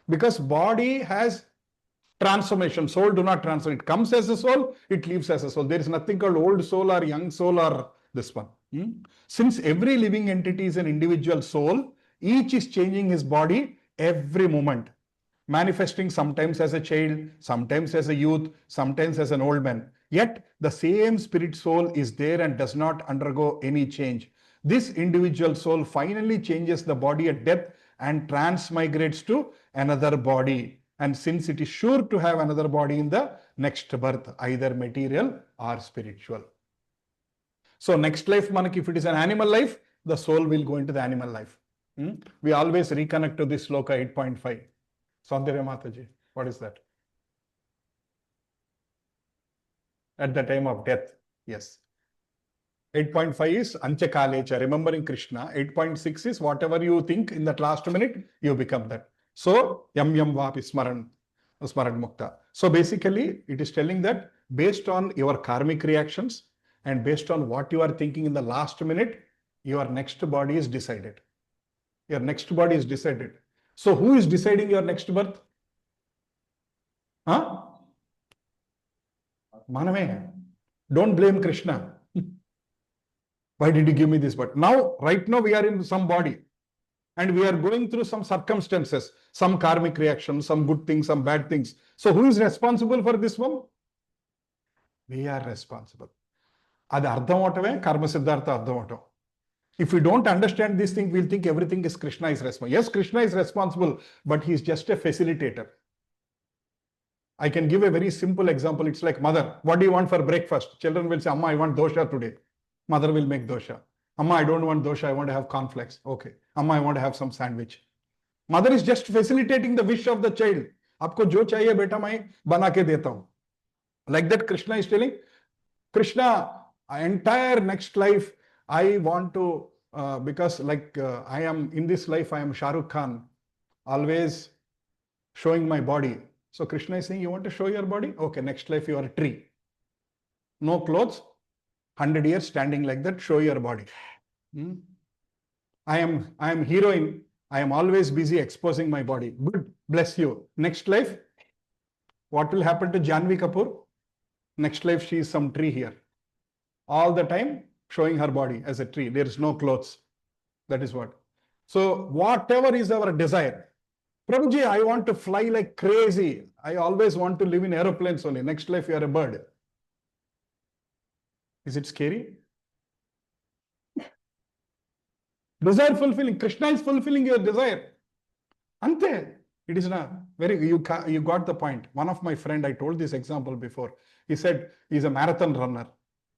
Because body has transformation. Soul do not transform. It comes as a soul, it leaves as a soul. There is nothing called old soul or young soul or this one. Since every living entity is an individual soul, each is changing his body every moment, manifesting sometimes as a child, sometimes as a youth, sometimes as an old man. Yet the same spirit soul is there and does not undergo any change. This individual soul finally changes the body at death and transmigrates to another body. And since it is sure to have another body in the next birth, either material or spiritual. So next life, if it is an animal life, the soul will go into the animal life. We always reconnect to this sloka 8.5. Saundarya Mataji, what is that? At the time of death, yes. 8.5 is Anchakalecha, remembering Krishna. 8.6 is whatever you think in that last minute, you become that. So, yam vapi smaran mukta. So basically, it is telling that based on your karmic reactions and based on what you are thinking in the last minute, your next body is decided. Your next body is decided. So who is deciding your next birth? Manave. Don't blame Krishna. Why did you give me this birth? Now, right now we are in some body and we are going through some circumstances, some karmic reactions, some good things, some bad things. So who is responsible for this one? We are responsible. Adi ardham avutave, karma siddhartha ardham avutav. If we don't understand this thing, we'll think everything is Krishna is responsible. Yes, Krishna is responsible, but he is just a facilitator. I can give a very simple example. It's like mother, what do you want for breakfast? Children will say, Amma, I want dosha today. Mother will make dosha. Amma, I don't want dosha, I want to have cornflakes. Okay. Amma, I want to have some sandwich. Mother is just facilitating the wish of the child. Aapko jo chahiye beta, main bana ke deta hu. Like that, Krishna is telling, Krishna, entire next life, I want to, because like I am in this life, I am Shah Rukh Khan, always showing my body. So Krishna is saying, you want to show your body? Okay, next life you are a tree. No clothes, 100 years standing like that, show your body. I am heroine. I am always busy exposing my body. Good, bless you. Next life, what will happen to Janvi Kapoor? Next life, she is some tree here. All the time, showing her body as a tree. There is no clothes. That is what. So whatever is our desire. Prabhuji, I want to fly like crazy. I always want to live in aeroplanes only. Next life, you are a bird. Is it scary? Desire fulfilling. Krishna is fulfilling your desire. Ante. It is not very, you got the point. One of my friend, I told this example before. He said he's a marathon runner.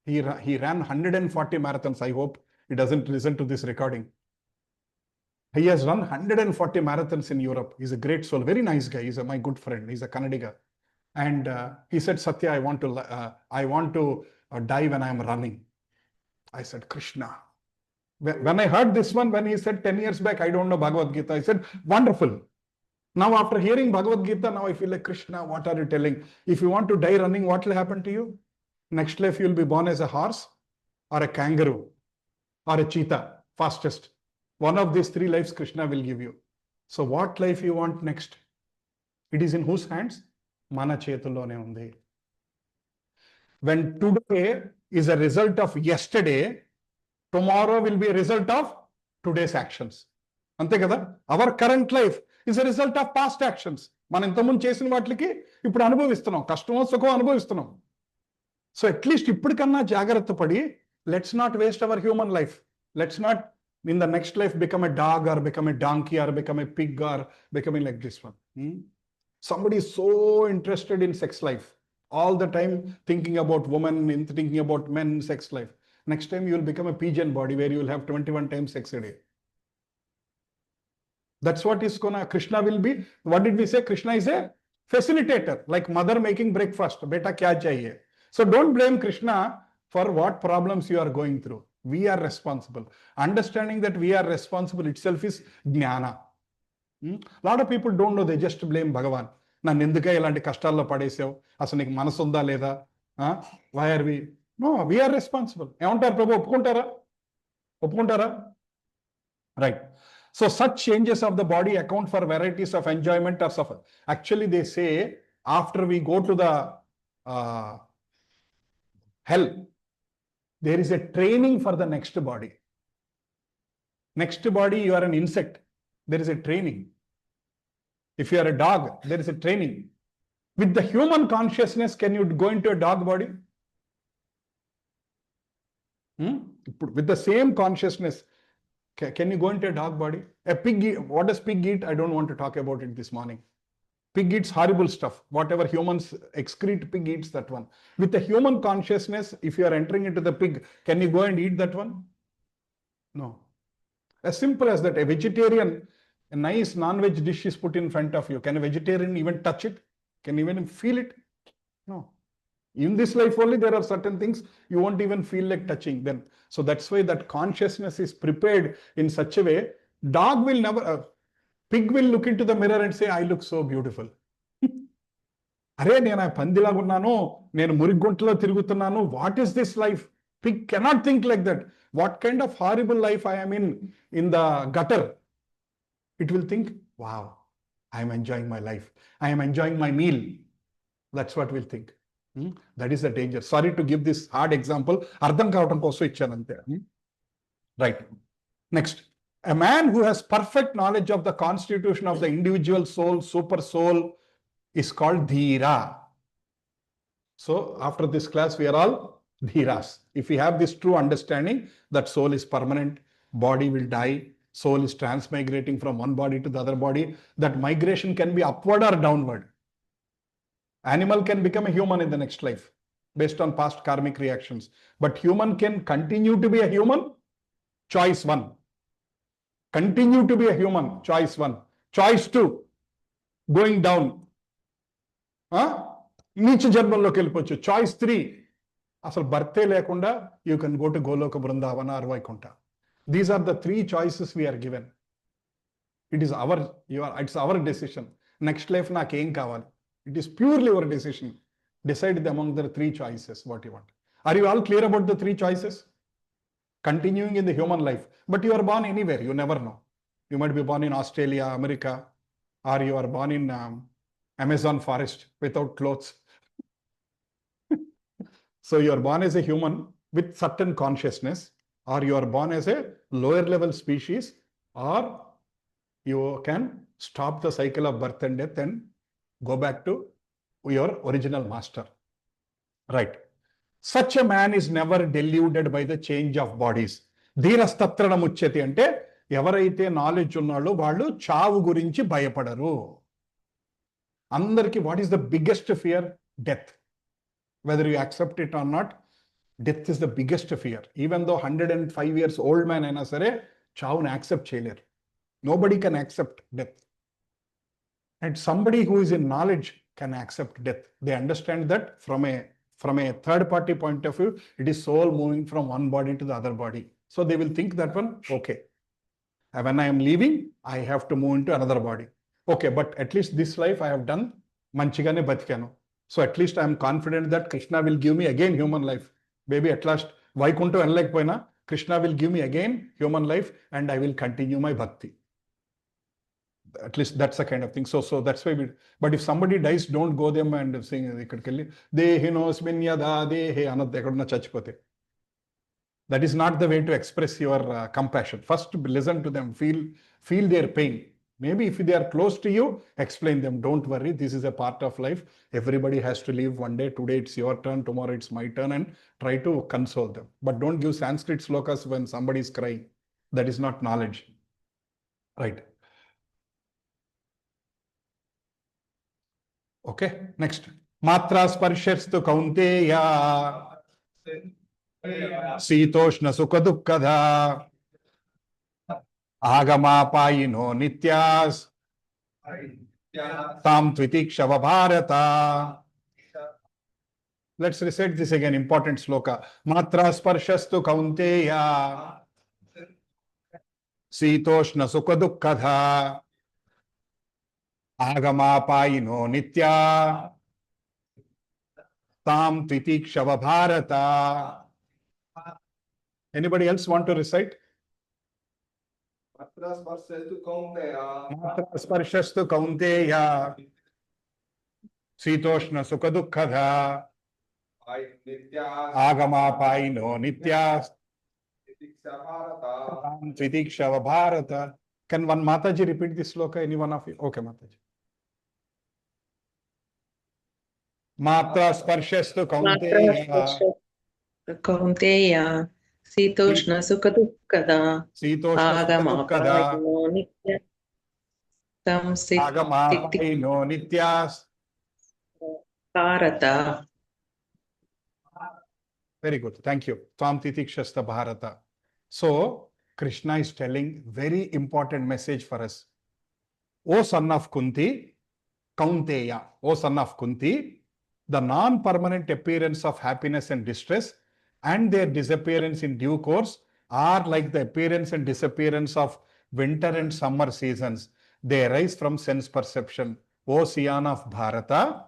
He ran 140 marathons. I hope he doesn't listen to this recording. He has run 140 marathons in Europe. He's a great soul, very nice guy. He's my good friend. He's a Kannadiga. And he said, Satya, I want to die when I'm running. I said, Krishna. When I heard this one, when he said 10 years back, I don't know Bhagavad Gita, I said, wonderful. Now, after hearing Bhagavad Gita, now I feel like, Krishna, what are you telling? If you want to die running, what will happen to you? Next life, you'll be born as a horse or a kangaroo or a cheetah, fastest. One of these three lives Krishna will give you. So what life you want next? It is in whose hands? Mana chetulone undi. When today is a result of yesterday, tomorrow will be a result of today's actions. Ante kada? Our current life is a result of past actions. మనం ఇంతకుముందు చేసిన వాటికి ఇప్పుడు అనుభవిస్తున్నాం, కష్టమో సుఖం అనుభవిస్తున్నాం. So at least ఇప్పటికన్నా జాగ్రత్త పడి, let's not waste our human life. Let's not in the next life become a dog or become a donkey or become a pig or becoming like this one. Somebody is so interested in sex life, all the time thinking about women, thinking about men, sex life. Next time you will become a pigeon body where you will have 21 times sex a day. That's what is gonna, Krishna will be. What did we say? Krishna is a facilitator, like mother making breakfast. Beta kya chahiye? So don't blame Krishna for what problems you are going through. We are responsible. Understanding that we are responsible itself is jnana. A lot of people don't know, they just blame Bhagavan. నన్ను ఎందుకే ఇలాంటి కష్టాల్లో పడేసావు, అసలు నీకు మనసు ఉందా లేదా, why are we? No, we are responsible. ఏమంటారు ప్రభు, ఒప్పుకుంటారా? Right. So such changes of the body account for varieties of enjoyment or suffer. Actually, they say after we go to the hell, there is a training for the next body. Next body, you are an insect. There is a training. If you are a dog, there is a training. With the human consciousness, can you go into a dog body? With the same consciousness, can you go into a dog body? A pig, what does pig eat? I don't want to talk about it this morning. Pig eats horrible stuff. Whatever humans excrete, pig eats that one. With the human consciousness, if you are entering into the pig, can you go and eat that one? No. As simple as that. A vegetarian, a nice non-veg dish is put in front of you. Can a vegetarian even touch it? Can you even feel it? No. In this life only, there are certain things you won't even feel like touching them. So that's why that consciousness is prepared in such a way. Dog will never... Pig will look into the mirror and say, I look so beautiful. అరే నేను పందిలాగా ఉన్నాను, నేను మురిగుంటలో తిరుగుతున్నాను, what is this life? Pig cannot think like that. What kind of horrible life I am in the gutter? It will think, wow, I am enjoying my life. I am enjoying my meal. That's what we'll think. That is the danger. Sorry to give this hard example. అర్థం కావటం కోసం ఇచ్చాను అంతే. Right. Next. A man who has perfect knowledge of the constitution of the individual soul, super soul, is called Dhira. So after this class, we are all Dhiras. If we have this true understanding that soul is permanent, body will die, soul is transmigrating from one body to the other body, that migration can be upward or downward. Animal can become a human in the next life based on past karmic reactions. But human can continue to be a human, choice one. Continue to be a human, choice one. Choice two, going down. నీచ జన్మల్లోకి వెళ్ళిపోవచ్చు. Choice 3, అసలు బర్తే లేకుండా you can go to Goloka Vrindavana or Vaikuntha. These are the 3 choices we are given. It's our decision. Next life నాకేం కావాలి? It is purely your decision. Decide among the 3 choices what you want. Are you all clear about the 3 choices? Continuing in the human life, but you are born anywhere, you never know. You might be born in Australia, America, or you are born in Amazon forest without clothes. So you are born as a human with certain consciousness, or you are born as a lower level species, or you can stop the cycle of birth and death and go back to your original master. Right. Such a man is never deluded by the change of bodies. ధీరస్తత్రణ ముచ్యతి అంటే ఎవరైతే knowledge ఉన్నాడో వాళ్ళు చావు గురించి భయపడరు. అందరికీ what is the biggest fear? Death. Whether you accept it or not, death is the biggest fear. Even though 105 years old man అయినా సరే చావుని యాక్సెప్ట్ చేయలేరు. Nobody can accept death. And somebody who is in knowledge can accept death. They understand that from a third party point of view, it is soul moving from one body to the other body. So they will think that one, okay. And when I am leaving, I have to move into another body. Okay, but at least this life I have done manchigane batikano. So at least I am confident that Krishna will give me again human life. Maybe at last, Vaikunta enlekpoina, Krishna will give me again human life and I will continue my bhakti. At least that's the kind of thing. So that's why but if somebody dies, don't go them and sing Dehinosmin yada dehe anad ekaduna chachipote. That is not the way to express your compassion. First, listen to them, feel their pain. Maybe if they are close to you, explain them. Don't worry, this is a part of life. Everybody has to leave one day. Today it's your turn, tomorrow it's my turn, and try to console them. But don't give Sanskrit slokas when somebody is crying. That is not knowledge. Right. Okay, next. Matra sparshasthu kaunteya Sitoshna sukha dukkadha Agamapayino nityas Tam tvitikshava bharata. Let's recite this again, important sloka. Matra sparshasthu kaunteya Sitoshna sukha dukkadha Agamapayino nitya Tam tvitikshava bharata. Anybody else want to recite? Matra sparshasthu kaunteya. Matra sparshasthu kaunteya Sitoshna sukha dukkadha Nityas. Agamapayino nityas Diksha Bharata. Tam tvitikshava bharata. Can one Mataji repeat this sloka? Any one of you? Okay, Mataji. Matra sparshasthu kaunteya Kaunteya Sitoshna Sukha-dukkada Sitoshna sukha dukkadha Agama-apayino Nitya Tam Agamapayino nityas. Bharata. Very good. Thank you. Tvam titikshasta bharata. So, Krishna is telling very important message for us. O son of Kunti, Kaunteya, O son of Kunti, the non-permanent appearance of happiness and distress and their disappearance in due course are like the appearance and disappearance of winter and summer seasons. They arise from sense perception. O Siyan of Bharata,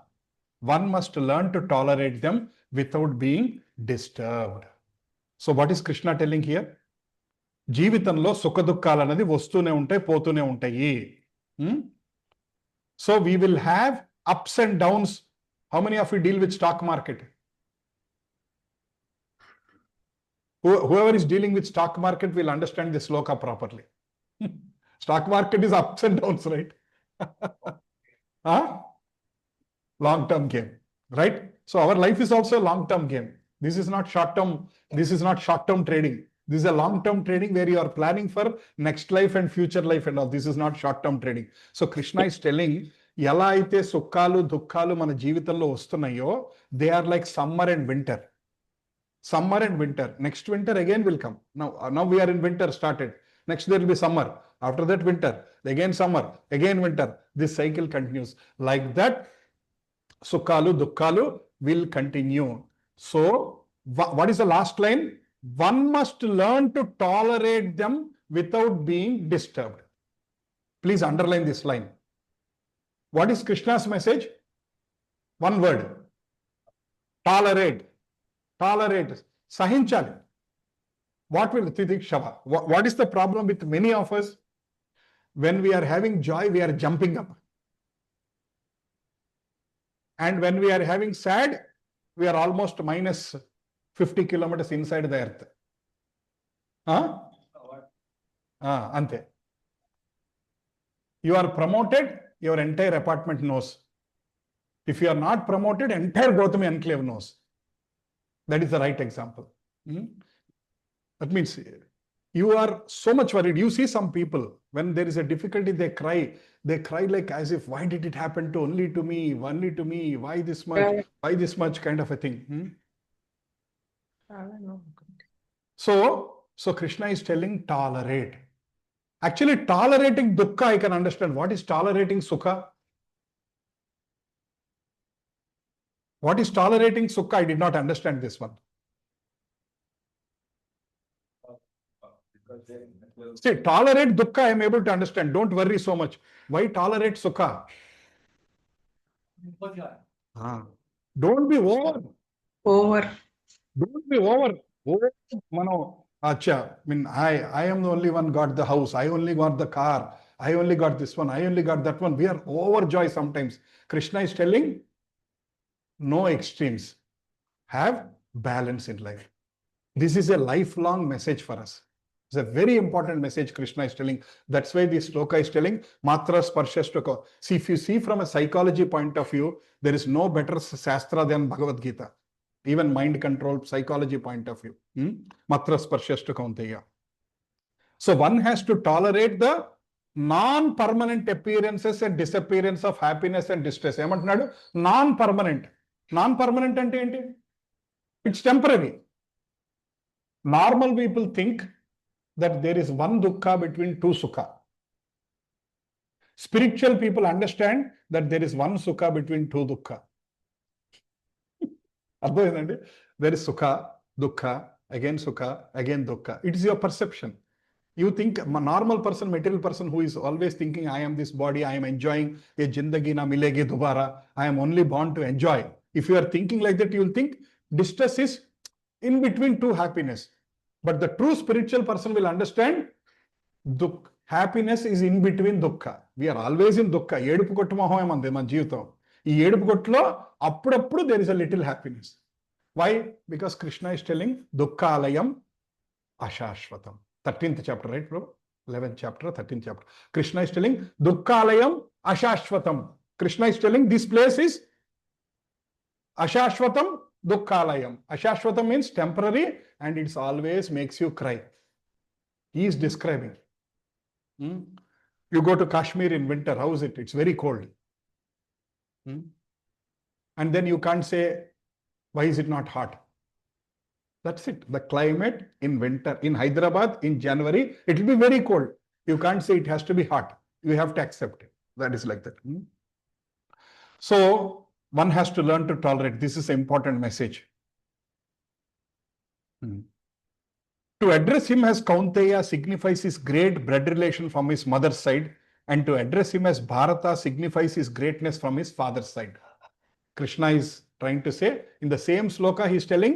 one must learn to tolerate them without being disturbed. So what is Krishna telling here? జీవితంలో సుఖ దుఃఖాలు అనేది వస్తూనే ఉంటాయి, పోతూనే ఉంటాయి. So we will have ups and downs. How many of you deal with stock market? Whoever is dealing with stock market will understand this sloka properly. Stock market is ups and downs, right? Huh? Long-term game, right? So our life is also a long-term game. This is not short-term. This is not short-term trading. This is a long-term trading where you are planning for next life and future life and all. This is not short-term trading. So Krishna is telling, ఎలా అయితే సుఖాలు దుఃఖాలు మన జీవితంలో వస్తున్నాయో, they are like summer and winter. Summer and winter. Next winter again will come. Now we are in winter started. Next there will be summer. After that winter. Again summer. Again winter. This cycle continues. Like that, sukhalu dukkhalu will continue. So what is the last line? One must learn to tolerate them without being disturbed. Please underline this line. What is Krishna's message? One word. Tolerate. Tolerate. Sahinchali. What will titikshava? What is the problem with many of us? When we are having joy, we are jumping up. And when we are having sad, we are almost minus 50 kilometers inside the earth. Ante. You are promoted, your entire apartment knows. If you are not promoted, entire Gautami enclave knows. That is the right example. That means you are so much worried. You see some people, when there is a difficulty, they cry. They cry like as if, why did it happen to only to me? Only to me? Why this much? Why this much kind of a thing? So Krishna is telling tolerate. Actually, tolerating dukkha, I can understand. What is tolerating sukha? What is tolerating sukha? I did not understand this one. Because then it will See, tolerate dukkha, I am able to understand. Don't worry so much. Why tolerate sukha? Ah. Don't be over. over. Don't be over. Over, mano. Acha, I am the only one got the house. I only got the car. I only got this one. I only got that one. We are overjoyed sometimes. Krishna is telling, no extremes. Have balance in life. This is a lifelong message for us. It's a very important message Krishna is telling. That's why this sloka is telling, Matra Sparshashtaka. See, if you see from a psychology point of view, there is no better Shastra than Bhagavad Gita. Even mind control, psychology point of view. Matra Sparshashtaka Kaunteya. So one has to tolerate the non-permanent appearances and disappearance of happiness and distress. ఏమంటున్నాడు? Non-permanent. Non-permanent అంటే ఏంటి? It's temporary. Normal people think that there is one dukkha between two sukha. Spiritual people understand that there is one sukha between two dukkha. అర్థమైందండి? There is sukha, dukkha, again sukha, again dukkha. It is your perception. You think a normal person, material person who is always thinking, I am this body, I am enjoying, ye jindagi na milegi dobara, I am only born to enjoy. If you are thinking like that, you will think distress is in between two happiness. But the true spiritual person will understand happiness is in between dukkha. We are always in dukkha. ఏడుపు కొట్టు మొహమే మన జీవితం. ఈ ఏడుపు కొట్టులో అప్పుడప్పుడు there is a little happiness. Why? Because Krishna is telling dukkhalayam ashashvatam. 13th chapter, right, bro? 11th chapter, 13th chapter. Krishna is telling dukkhalayam ashashvatam. Krishna is telling this place is ashashvatam dukkhalayam. Ashashvatam means temporary and it always makes you cry. He is describing. You go to Kashmir in winter, how is it? It's very cold. And then you can't say, why is it not hot? That's it. The climate in winter, in Hyderabad, in January, it will be very cold. You can't say it has to be hot. You have to accept it. That is like that. So, one has to learn to tolerate. This is an important message. To address him as Kaunteya signifies his great blood relation from his mother's side, and to address him as Bharata signifies his greatness from his father's side. Krishna is trying to say, in the same sloka, he is telling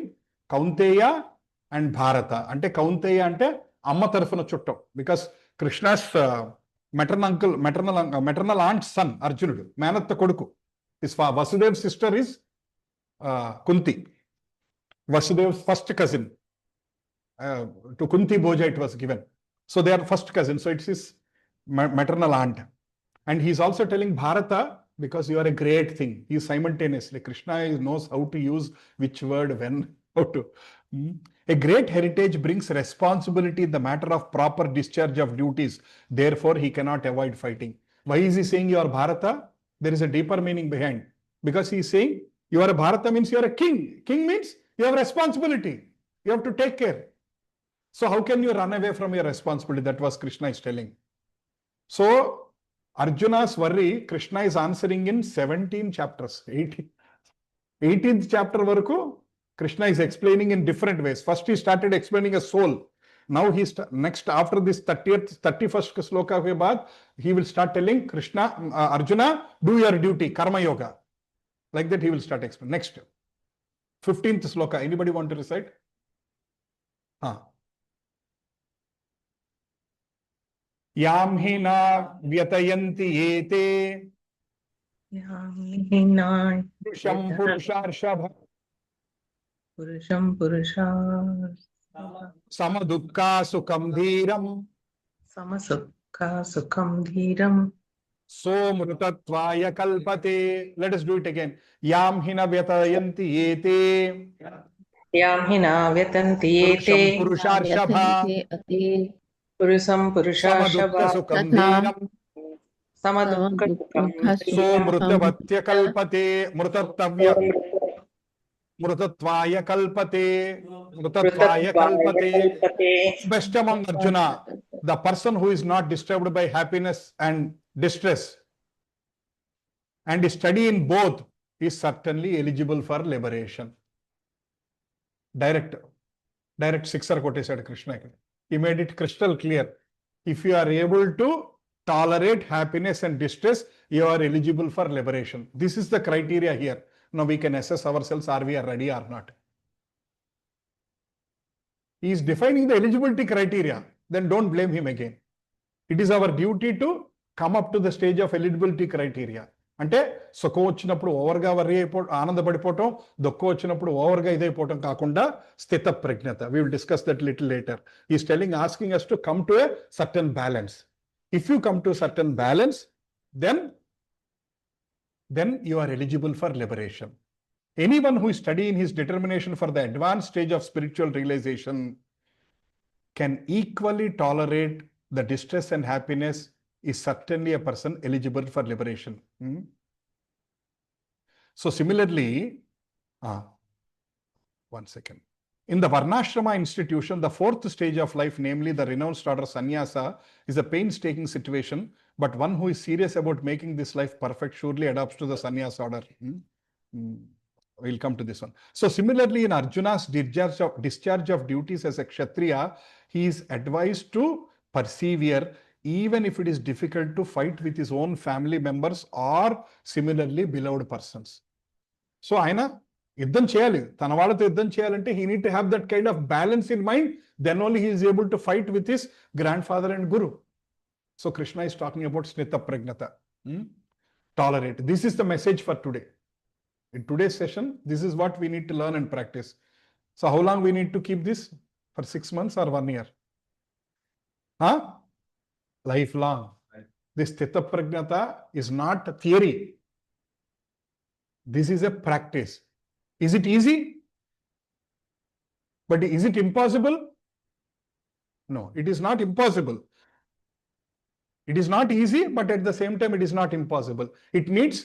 Kaunteya and Bharata. Ante Kaunteya ante amma tarafuna chuttam. Because Krishna's maternal aunt's son, Arjunudu, Manatta Koduku. His Vasudev's sister is Kunti. Vasudev's first cousin. To Kunti Bhoja it was given. So they are first cousins. So it's his maternal aunt. And he's also telling Bharata, because you are a great thing. He simultaneously, Krishna knows how to use which word, when, how to. A great heritage brings responsibility in the matter of proper discharge of duties. Therefore, he cannot avoid fighting. Why is he saying you are Bharata? There is a deeper meaning behind. Because he is saying you are a Bharata means you are a king. King means you have responsibility. You have to take care. So how can you run away from your responsibility? That was Krishna is telling. So Arjuna's worry, Krishna is answering in 17 chapters. 18th chapter varaku, Krishna is explaining in different ways. First he started explaining a soul. Now next after this 31st sloka ke baad, he will start telling Krishna, Arjuna, do your duty, karma yoga. Like that he will start explaining. Next, 15th sloka. Anybody want to recite? याम ही ना व्यतयन्ति एते पुरुषं पुरुषार्षभ पुरुषं पुरुषा समदुःखा सुखं धीरं समसुखा सुखं धीरं सोमृतत्वाय कल्पते. Let us do it again. याम ही न व्यतयन्ति एते यां हि न व्यतन्ति एते पुरुषं पुरुषार्षभ पुरुषं पुरुषार्षभ समदुःख सुखं धीरं समदुःखसुखं सोमृतवत्य कल्पते मृतत्वय मृतत्वाय कल्पते मृतत्वाय कल्पते Best among Arjuna. the person who is not disturbed by happiness and distress and study in both is certainly eligible for liberation. Direct sixer quoted Krishna. He made it crystal clear. If you are able to tolerate happiness and distress, you are eligible for liberation. This is the criteria here. Now we can assess ourselves, are we ready or not. He is defining the eligibility criteria. Then don't blame him again. It is our duty to come up to the stage of eligibility criteria. అంటే సుఖం వచ్చినప్పుడు ఓవర్గా worry ఆనందపడిపోవటం, దుఃఖం వచ్చినప్పుడు ఓవర్గా ఇదైపోవటం కాకుండా స్థిత ప్రజ్ఞత. We will discuss that little later. He is asking us to come to a certain balance. If you come to a certain balance, then you are eligible for liberation. Anyone who is studying his determination for the advanced stage of spiritual realization can equally tolerate the distress and happiness is certainly a person eligible for liberation. So similarly, one second. In the Varnashrama institution, the fourth stage of life, namely the renounced order sannyasa, is a painstaking situation, but one who is serious about making this life perfect surely adopts to the sannyasa order. We'll come to this one. So similarly, in Arjuna's discharge of duties as a Kshatriya, he is advised to persevere even if it is difficult to fight with his own family members or similarly beloved persons. So Aina, యుద్ధం చేయాలి, తన వాళ్ళతో యుద్ధం చేయాలంటే he need to have that kind of balance in mind. Then only he is able to fight with his grandfather and guru. So Krishna is talking about snita pragnata. Tolerate. This is the message for today. In today's session, this is what we need to learn and practice. So how long we need to keep this? For 6 months or 1 year? Lifelong. This Stita Pragnata is not a theory. This is a practice. Is it easy? But is it impossible? No, it is not impossible. It is not easy, but at the same time, it is not impossible. It needs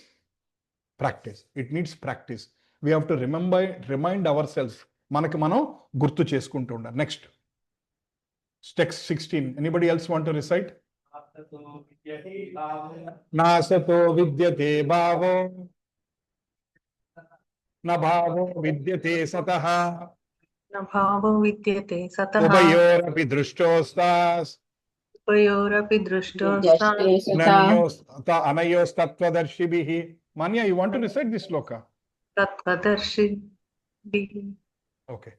practice. It needs practice. We have to remind ourselves. మనకి మనం గుర్తు చేసుకుంటూ ఉండాలి. Next. Text 16. Anybody else want to recite? నాసతో విద్యతే భావో న భావో విద్యతే సతః न भावो विद्यते सतः ఉభయోరపి దృష్టోస్తాస్ उभयोरपि दृष्टो అనయోస్తత్వదర్శిభిః. Manya, you want to recite this sloka? तत्त्वदर्शिभिः. Okay.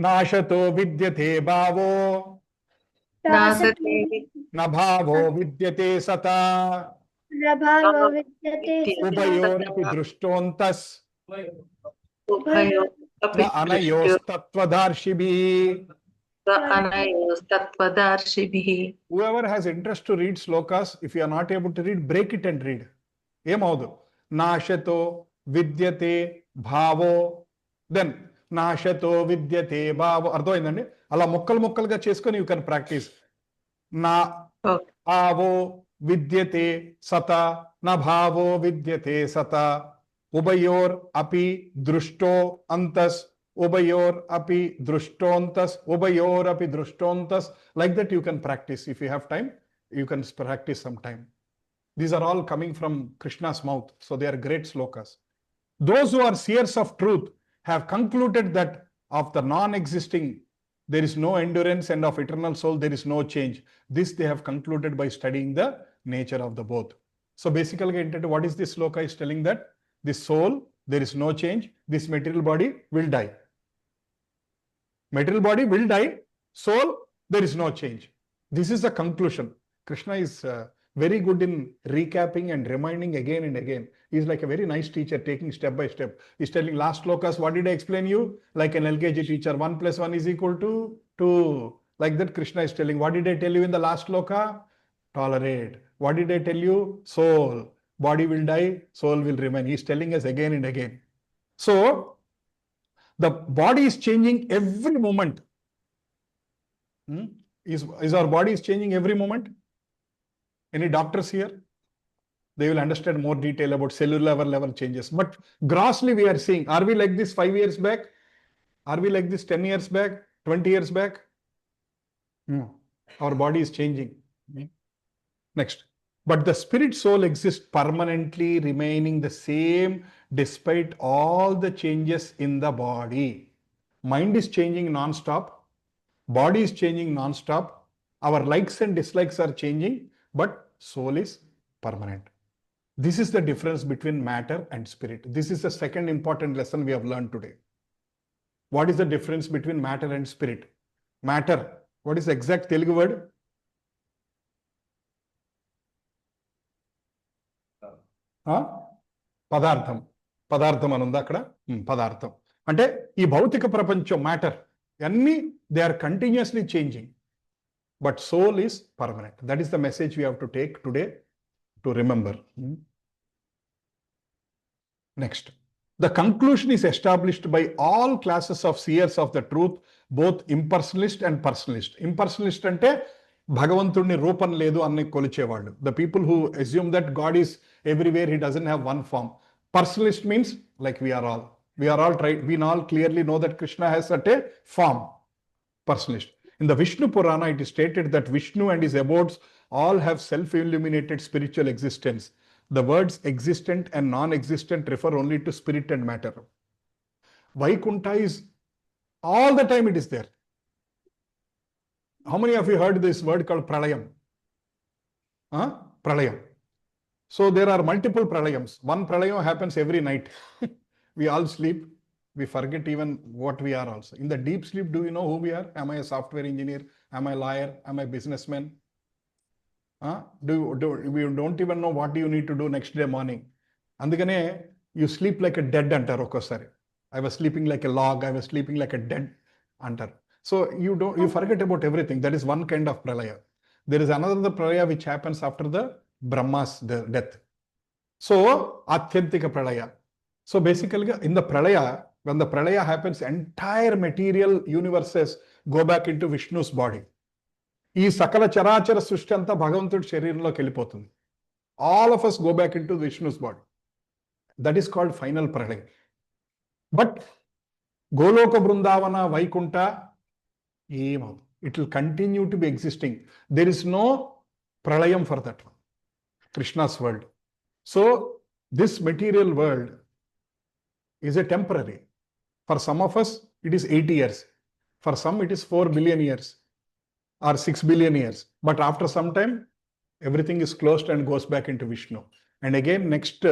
నాశతో విద్యతే భావో नासते న భావో విద్యతే సతా Prabhava vidyate ఉభయోరపి దృష్టోంతస్ उभयोरपि दृष्टो అనయోస్తత్వదర్శిభిః. अनयोस्तत्त्वदर्शिभिः. Whoever has interest to read slokas, if you are not able to read, break it and read. ఏమవుదు? నాశతో విద్యతే భావో, దెన్ నాశతో విద్యతే భావో. అర్థమైందండి? అలా ముక్కలుగా చేసుకొని యూ కెన్ ప్రాక్టీస్. నా భావో విద్యతే సత న భావో విద్యతే సత ఉభయోర్ అపి దృష్టో అంతస్ ఉభయోర్ అపి దృష్టోంతస్ ఉభయోర్ అపి దృష్టోంతస్. Like that you can practice. If you have time, you can practice some time. These are all coming from Krishna's mouth, so they are great slokas. Those who are seers of truth have concluded that of the non-existing there is no endurance, and of eternal soul there is no change. This they have concluded by studying the nature of the both. So basically, what is this sloka is telling? That this soul, there is no change. This material body will die. Material body will die. Soul, there is no change. This is the conclusion. Krishna is very good in recapping and reminding again and again. He is like a very nice teacher, taking step by step. He's telling last slokas, what did I explain you? Like an LKG teacher, 1 + 1 is equal to 2. Like that Krishna is telling, what did I tell you in the last sloka? Tolerate. What did I tell you? Soul. Body will die, soul will remain. He's telling us again and again. So, the body is changing every moment. Is our body is changing every moment? Any doctors here? They will understand more detail about cellular level changes. But grossly we are seeing, are we like this 5 years back? Are we like this 10 years back? 20 years back? No. Our body is changing. Next. But the spirit soul exists permanently, remaining the same despite all the changes in the body. Mind is changing non-stop. Body is changing non-stop. Our likes and dislikes are changing, but soul is permanent. This is the difference between matter and spirit. This is the second important lesson we have learned today. What is the difference between matter and spirit? Matter. What is the exact Telugu word? పదార్థం పదార్థం అని ఉంది అక్కడ పదార్థం అంటే ఈ భౌతిక ప్రపంచం మ్యాటర్ అన్ని they are continuously changing but soul is permanent. That is the message we have to take today to remember. Next, the conclusion is established by all classes of seers of the truth, both impersonalist and personalist. Impersonalist ante భగవంతుడిని రూపం లేదు అని కొలిచేవాళ్ళు. The people who assume that God is everywhere, he doesn't have one form. Personalist means like we are all we all clearly know that Krishna has such a form. Personalist. In the Vishnu Purana, it is stated that Vishnu and his abodes all have self-illuminated spiritual existence. The words existent and non-existent refer only to spirit and matter. Vaikuntha is all the time, it is there. How many of you heard this word called pralayam? Pralayam. So there are multiple pralayams. One pralayam happens every night. We all sleep. We forget even what we are also. In the deep sleep, do you know who we are? Am I a software engineer? Am I a lawyer? Am I a businessman? We don't even know what do you need to do next day morning. Andukane you sleep like a dead antaru okosari. I was sleeping like a log. I was sleeping like a dead antaru. So you forget about everything. That is one kind of pralaya. There is another pralaya which happens after the Brahma's death. So Atyantika pralaya. So basically in the pralaya, when the pralaya happens, entire material universes go back into Vishnu's body. ఈ సకల చరాచర సృష్టి అంతా భగవంతుడి శరీరంలోకి వెళ్ళిపోతుంది. All of us go back in to Vishnu's body. That is called final pralaya. But Goloka Vrindavana Vaikuntha ఏమవుతుంది? It will continue to be existing. There is no pralaya for that one. Krishna's world. So this material world is a temporary. For some of us it is 80 years. For some it is 4 billion years. Or 6 billion years. But after some time, everything is closed and goes back into Vishnu. And again, next,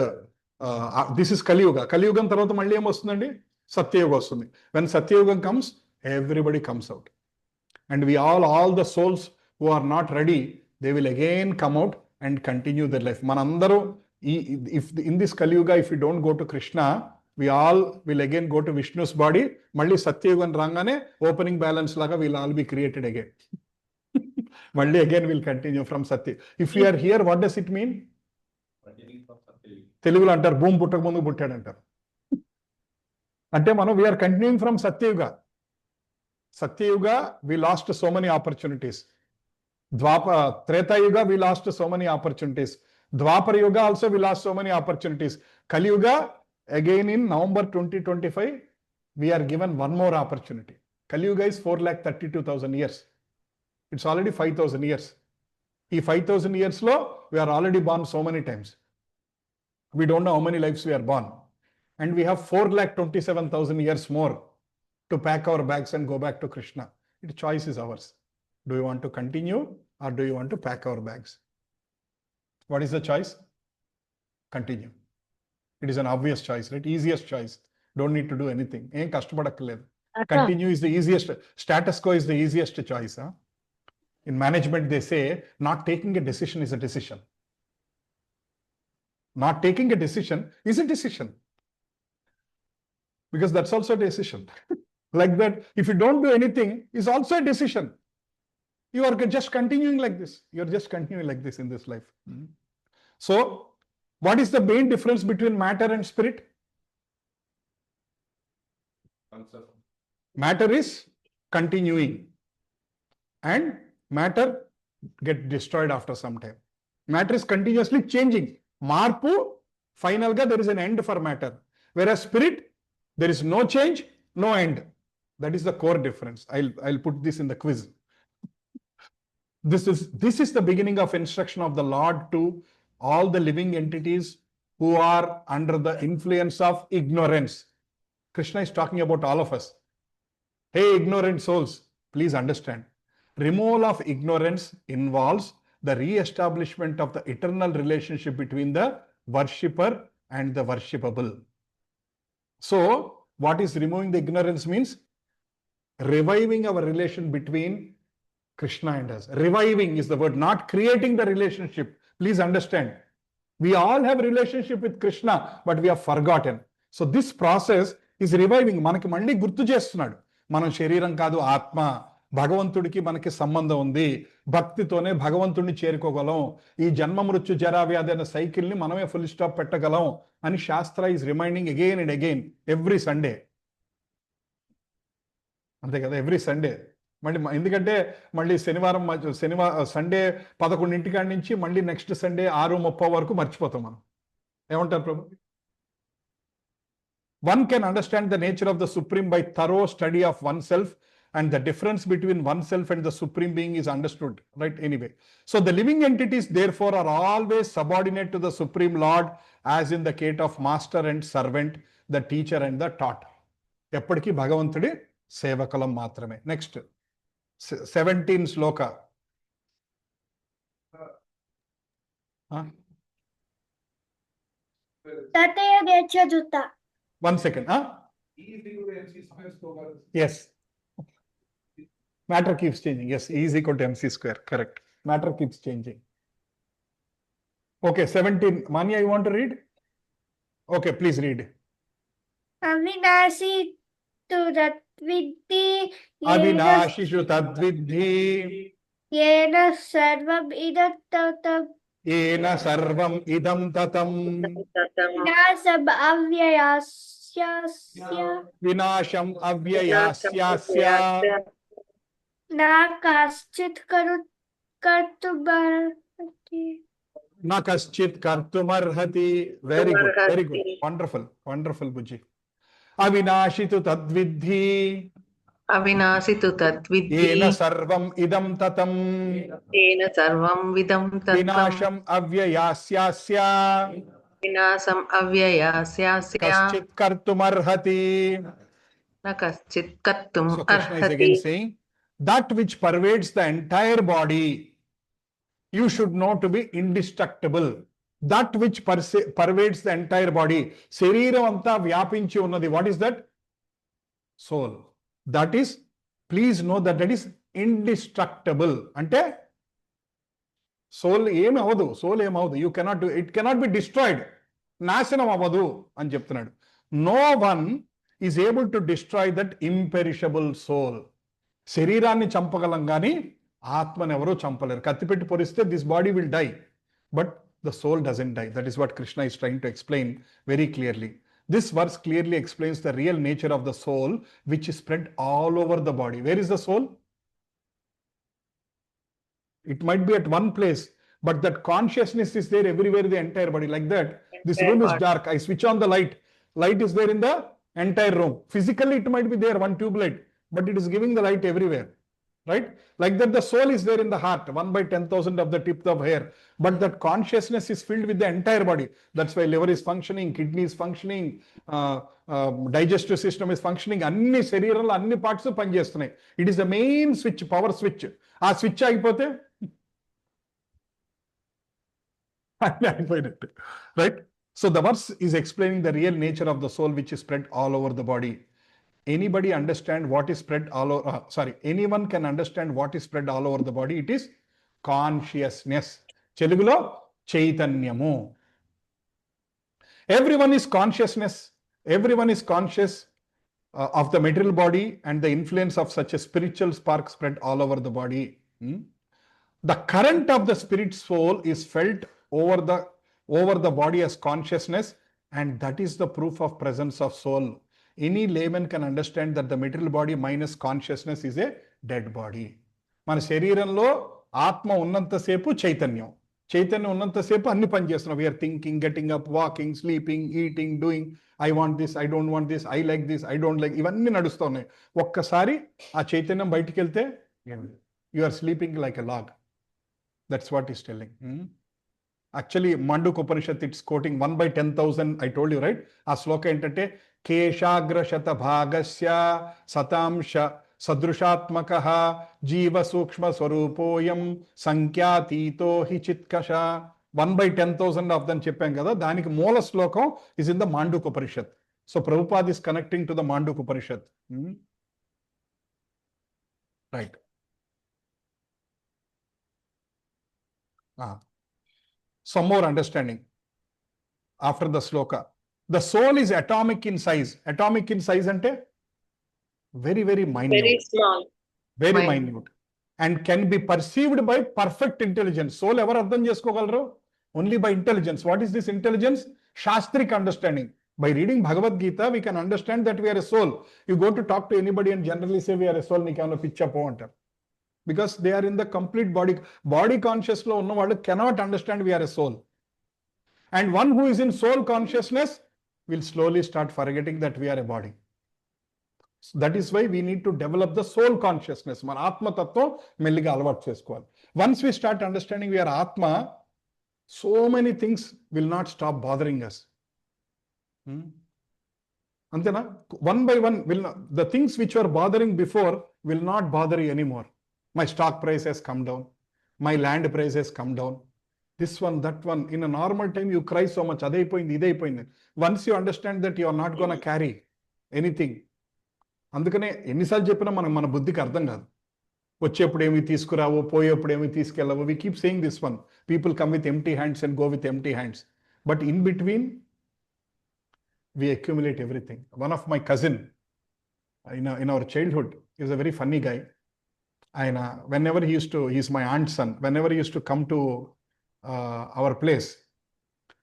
this is Kali Yuga. Kali Yuga tarvata malli em vastundandi? Satya Yuga vastundi. When Satya Yuga comes, everybody comes out. And we all the souls who are not ready, they will again come out and continue their life. Manandaru, if in this Kali Yuga, if we don't go to Krishna, we all will again go to Vishnu's body. Malli Satya Yuga rangane opening balance laga will all be created again. Malli again will continue from Satya. If we are here, what does it mean? Telugulo antaru boom puttaka mundu puttadu antaru. Ante manu we are continuing from Satya Yuga. Satya Yuga we lost so many opportunities. Treta Yuga we lost so many opportunities. Dwapara Yuga also we lost so many opportunities. Kali Yuga again in November 2025 we are given one more opportunity. Kali Yuga is 4,32,000 years. It's already 5,000 years. In 5,000 years lo, we are already born so many times. We don't know how many lives we are born. And we have 4,27,000 years more to pack our bags and go back to Krishna. The choice is ours. Do you want to continue or do you want to pack our bags? What is the choice? Continue. It is an obvious choice, right? Easiest choice. Don't need to do anything. Em kashtapadakaledu. Continue is the easiest. Status quo is the easiest choice. In management, they say not taking a decision is a decision. Not taking a decision is a decision. Because that's also a decision. Like that, if you don't do anything, is also a decision. You are just continuing like this. You are just continuing like this in this life. So, what is the main difference between matter and spirit? Matter is continuing. And matter get destroyed after some time. Matter is continuously changing. Marpu, final ga there is an end for matter. Whereas spirit, there is no change, no end. That is the core difference. I'll put this in the quiz. This is the beginning of instruction of the Lord to all the living entities who are under the influence of ignorance. Krishna is talking about all of us. Hey, ignorant souls, please understand. Removal of ignorance involves the re-establishment of the eternal relationship between the worshipper and the worshipable. So, what is removing the ignorance means? Reviving our relation between Krishna and us. Reviving is the word, not creating the relationship. Please understand. We all have relationship with Krishna, but we have forgotten. So this process is reviving. మనకి మళ్ళీ గుర్తు చేస్తున్నాడు. మనం శరీరం కాదు, ఆత్మ. భగవంతుడికి మనకి సంబంధం ఉంది. భక్తితోనే భగవంతుడిని చేరుకోగలం. ఈ జన్మ మృత్యు జరా వ్యాధి అనే సైకిల్ ని మనమే ఫుల్ స్టాప్ పెట్టగలం అని శాస్త్ర is reminding again and again every Sunday. అంతే కదా, ఎవ్రీ సండే. మళ్ళీ ఎందుకంటే మళ్ళీ శనివారం సండే 11 నుంచి మళ్ళీ నెక్స్ట్ సండే 6:30 వరకు మర్చిపోతాం మనం. ఏమంటారు ప్రభు? One can understand the nature of the Supreme by thorough study of oneself, and the difference between oneself and the Supreme Being is understood, right? Anyway, so the living entities therefore are always subordinate to the Supreme Lord, as in the case of master and servant, the teacher and the taught. ఎప్పటికీ భగవంతుడి సేవకులం మాత్రమే. Next 17 Sloka. Tataya Gachadutta. 1 second. Yes. Matter keeps changing. Yes, E is equal to MC square. Correct. Matter keeps changing. Okay, 17. Manya, you want to read? Okay, please read. Avinashi tu Ratvidhi. Avinashishu tadvidhi. Yena sarvam idattatam. Yena sarvam idam tatam. Vinasam avyayasyasya. Vinasham avyayasyasya. Na kaschit kartumarhati. Na kaschit kartumarhati. Very good, very good. Wonderful, wonderful, Buji. Avinashitu tadvidhi. అవినాశితు తద్విద్ధి ఏన సర్వం ఇదం తతం. ఏన సర్వం విదం తతం వినాశం అవ్యయాస్యాస్య. వినాశం అవ్యయాస్యాస్య కశ్చిత్ కర్తుమర్హతి. న కశ్చిత్ కర్తుం So Krishna is అర్హతి. again saying, that which pervades the entire body, you should know to be indestructible. That which pervades the entire body. శరీరం అంతా వ్యాపించి ఉన్నది. What is that? Soul. That is, please know that that is indestructible. అంటే soul ఏమి అవ్వదు. Soul ఏమవదు. You cannot do, it cannot be destroyed. నాశనం అవ్వదు అని చెప్తున్నాడు. No one is able to destroy that imperishable soul. శరీరాన్ని చంపగలం కానీ ఆత్మను ఎవరూ చంపలేరు. కత్తిపెట్టి పొరిస్తే this body will die, but the soul doesn't die. That is what Krishna is trying to explain very clearly. This verse clearly explains the real nature of the soul, which is spread all over the body. Where is the soul? It might be at one place, but that consciousness is there everywhere in the entire body. Like that, this room is dark. I switch on the light. Light is there in the entire room. Physically, it might be there, one tube light, but it is giving the light everywhere. Right? Like that, the soul is there in the heart, 1/10,000 of the tip of hair. But that consciousness is filled with the entire body. That's why liver is functioning, kidney is functioning, digestive system is functioning. Anni శరీరంలో అన్ని parts పనిచేస్తున్నాయి. It is the main switch, power switch. ఆ switch ఆగిపోతే అయిపోయినట్టు. Right? So the verse is explaining the real nature of the soul, which is spread all over the body. Anybody understand what is spread all over? Anyone can understand what is spread all over the body. It is consciousness. Telugulo చైతన్యము. Everyone is consciousness. Everyone is conscious of the material body, and the influence of such a spiritual spark spread all over the body. The current of the spirit soul is felt over the body as consciousness, and that is the proof of presence of soul. Any layman can understand that the material body minus consciousness is a dead body. మన శరీరంలో ఆత్మ ఉన్నంతసేపు చైతన్యం. చైతన్యం ఉన్నంతసేపు అన్ని పని చేస్తున్నాం. We are thinking, getting up, walking, sleeping, eating, doing. I want this, I don't want this, I like this, I don't like, ఇవన్నీ నడుస్తున్నాయి. ఒక్కసారి ఆ చైతన్యం బయటికి వెళ్తే you are sleeping like a log. That's what he's telling. Actually, Manduk Upanishad, it's quoting 1 by 10,000. I told you, right? ఆ శ్లోక ఏంటంటే కేశాగ్ర శత భాగస్య సతాంశ సదృశాత్మక జీవ సూక్ష్మ స్వరూపోయం సంఖ్యాతీతో హి చిత్కష 1 by 10,000 ఆఫ్ దన్ చెప్పాం కదా, దానికి మూల శ్లోకం is in the Mandukya Upanishad. So Prabhupada is connecting to the Mandukya Upanishad. Right. Some more understanding after the sloka. The soul is atomic in size. Atomic in size ante very, very minute. Very small. Very minute. minute. And can be perceived by perfect intelligence. Soul ever ardham chesukogalro? Only by intelligence. What is this intelligence? Shastric understanding. By reading Bhagavad Gita, we can understand that we are a soul. You go to talk to anybody and generally say we are a soul, nikano picha po antaru. Because they are in the complete body conscious lo unna vallu cannot understand we are a soul. And one who is in soul consciousness will slowly start forgetting that we are a body. So that is why we need to develop the soul consciousness. Mana Atma Tattvam melliga alvat chesukovali. Once we start understanding we are Atma, so many things will not stop bothering us. Antena? One by one, the things which were bothering before will not bother you anymore. My stock price has come down. My land price has come down. This one, that one. In a normal time, you cry so much. Once you understand that you are not going to carry anything. అందుకనే ఎన్నిసార్లు చెప్పినా మన బుద్ధికి అర్థం కాదు. వచ్చేప్పుడు ఏమి తీసుకురావు, పోయేప్పుడు ఏమి తీసుకెళ్ళవు. We keep saying this one. People come with empty hands and go with empty hands. But in between, we accumulate everything. One of my cousin, in our childhood, he was a very funny guy. And whenever he's my aunt's son, whenever he used to come to our place,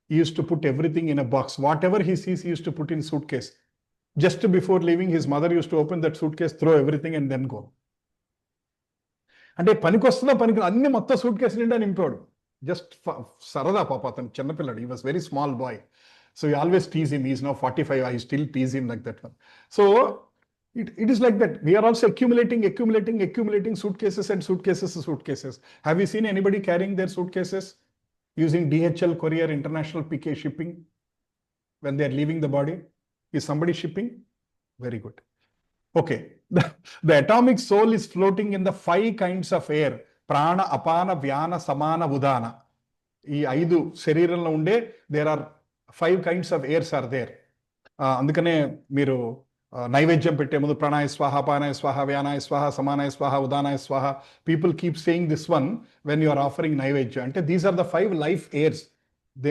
he used to put everything in a box. Whatever he sees, he used to put in suitcase. Just before leaving, his mother used to open that suitcase, throw everything and then go. అంటే పనికొస్తుందో పనికి అన్ని మొత్తం suit case నిండా నింపాడు. Just సరదా పాప, అతను చిన్నపిల్లడు. He was very small boy. So we always tease him. He's now 45. I still tease him like that one. So it is like that. We are also accumulating suitcases and suitcases. Have you seen anybody carrying their suitcases using DHL courier, international PK shipping when they are leaving the body? Is somebody shipping? Very good. Okay. The atomic soul is floating in the 5 kinds of air. Prana, apana, vyana, samana, udana. ఈ 5 శరీరంలో ఉండే there are 5 kinds of airs are there. అందుకనే మీరు నైవేద్యం పెట్టే ముందు ప్రాణాయ స్వాహ, పానాయ స్వాహ, వ్యానాయ స్వాహ, సమానాయ స్వాహ, ఉదానాయ స్వాహ. People keep saying this one when you are offering నైవేద్యం. అంటే these are the 5 life airs.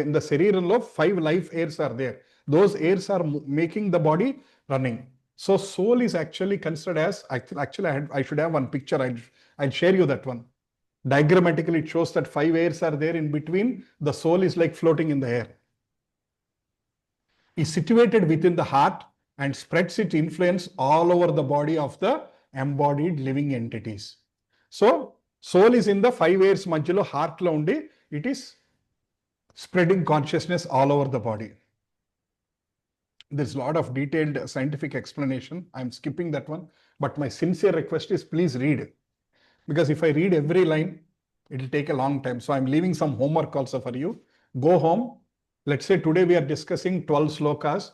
In the శరీరంలో 5 life airs are there. Those airs are making the body running. So soul is actually considered as, actually I should have one picture. I'll share you that one. Diagrammatically it shows that 5 airs are there in between. The soul is like floating in the air. Is situated within the heart and spreads its influence all over the body of the embodied living entities. So soul is in the 5 airs madhyalo heart lo undi, it is spreading consciousness all over the body. There's a lot of detailed scientific explanation. I'm skipping that one, but my sincere request is please read. Because if I read every line, it'll take a long time. So I'm leaving some homework also for you. Go home. Let's say today we are discussing 12 slokas.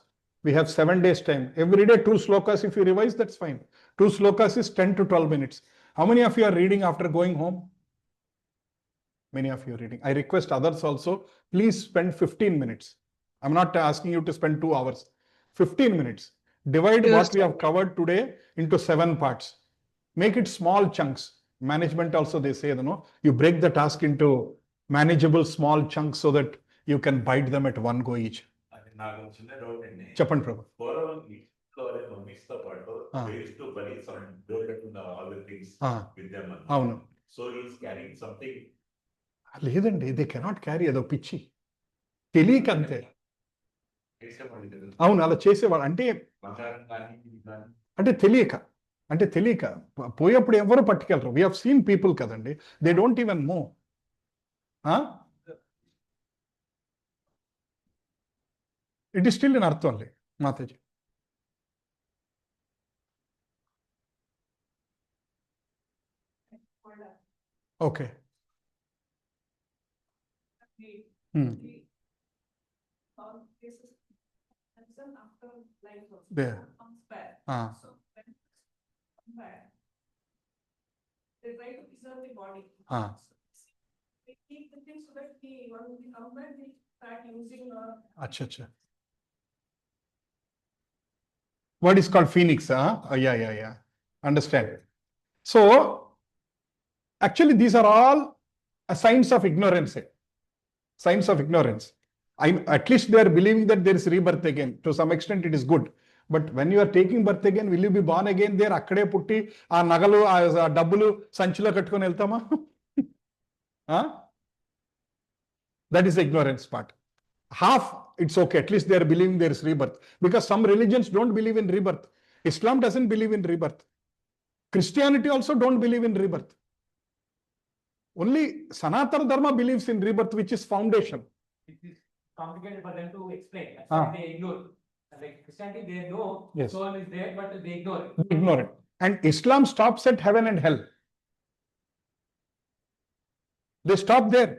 We have 7 days time. Every day 2 slokas. If you revise, that's fine. 2 slokas is 10 to 12 minutes. How many of you are reading after going home? Many of you are reading. I request others also, please spend 15 minutes. I'm not asking you to spend 2 hours. 15 minutes. Divide what we have covered today into 7 parts. Make it small chunks. Management also, they say, you break the task into manageable small chunks so that you can bite them at one go each. నాకు చిన్న doubt అండి. చెప్పండి ప్రభు. పూర్వం ఇంట్లో mummies తో పాటు ways to buy some developing all the things with them. అవును. So he is carrying something. లేదండి, దే కెనాట్ క్యారీ, అదో పిచ్చి, తెలియక అంతే. చేసేవాళ్ళు కదా. అవును, అలా చేసేవాడు. అంటే బంగారం కానీ ఇది కానీ. అంటే తెలియక పోయేప్పుడు ఎవరు పట్టుకెళ్ళరు. వీ హావ్ సీన్ పీపుల్ కదండి, they don't even move. It is still in అర్థం ఓన్లీ, మాతాజీ. Okay. Hmm. There. Ah. They try to preserve the body. Ah. They keep the things so that when we come back, they start using Acha, acha. What is called phoenix? Huh? Yeah. Understand. So, actually, these are all signs of ignorance. Signs of ignorance. At least they are believing that there is rebirth again. To some extent, it is good. But when you are taking birth again, will you be born again there? Akkade putti, aa nagalu, aa dabbulu, sanchilo kattukoni veltama? Huh? That is the ignorance part. Half, it's okay. At least they are believing there is rebirth. Because some religions don't believe in rebirth. Islam doesn't believe in rebirth. Christianity also don't believe in rebirth. Only Sanatana Dharma believes in rebirth, which is foundation. It is complicated for them to explain. That's Ah. why they ignore. Like Christianity, they know Yes. soul is there, but they ignore it. They ignore it. And Islam stops at heaven and hell. They stop there.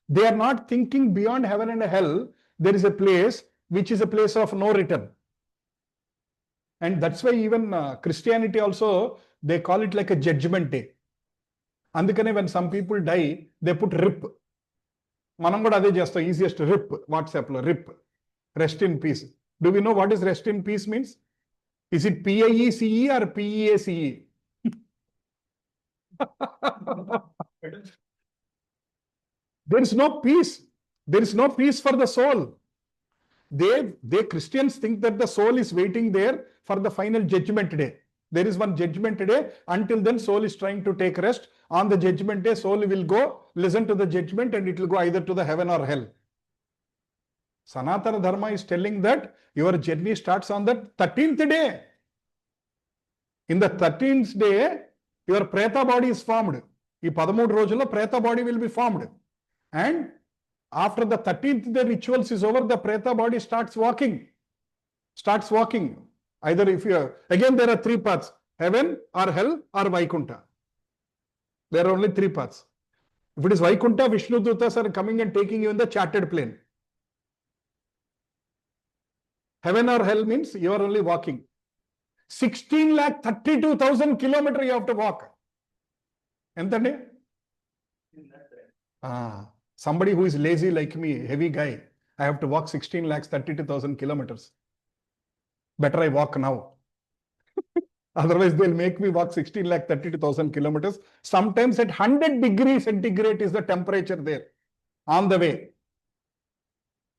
They are not thinking beyond heaven and hell. There is a place which is a place of no return. And that's why even Christianity also, they call it like a judgment day. Andukane when some people die, they put RIP. Manam kuda ade chestam, easiest RIP, WhatsApp lo RIP. Rest in peace. Do we know what is rest in peace means? Is it PIECE or PEACE? There is no peace. There is no peace for the soul. They Christians think that the soul is waiting there for the final judgment day. There is one judgment day. Until then, soul is trying to take rest. On the judgment day, soul will go, listen to the judgment, and it will go either to the heaven or hell. Sanatana Dharma is telling that your journey starts on the 13th day. In the 13th day, your preta body is formed. ఈ 13 రోజుల్లో preta body will be formed. And after the 13th day rituals is over, the preta body starts walking. Either if you are, again there are three paths, heaven or hell or Vaikuntha. There are only three paths. If it is Vaikuntha, Vishnu Dutas are coming and taking you in the chartered plane. Heaven or hell means you are only walking. 16,32,000 kilometers you have to walk. Entandi? Somebody who is lazy like me, heavy guy, I have to walk 16,32,000 kilometers. Better I walk now. Otherwise, they'll make me walk 16,32,000 kilometers. Sometimes at 100 degrees centigrade is the temperature there on the way.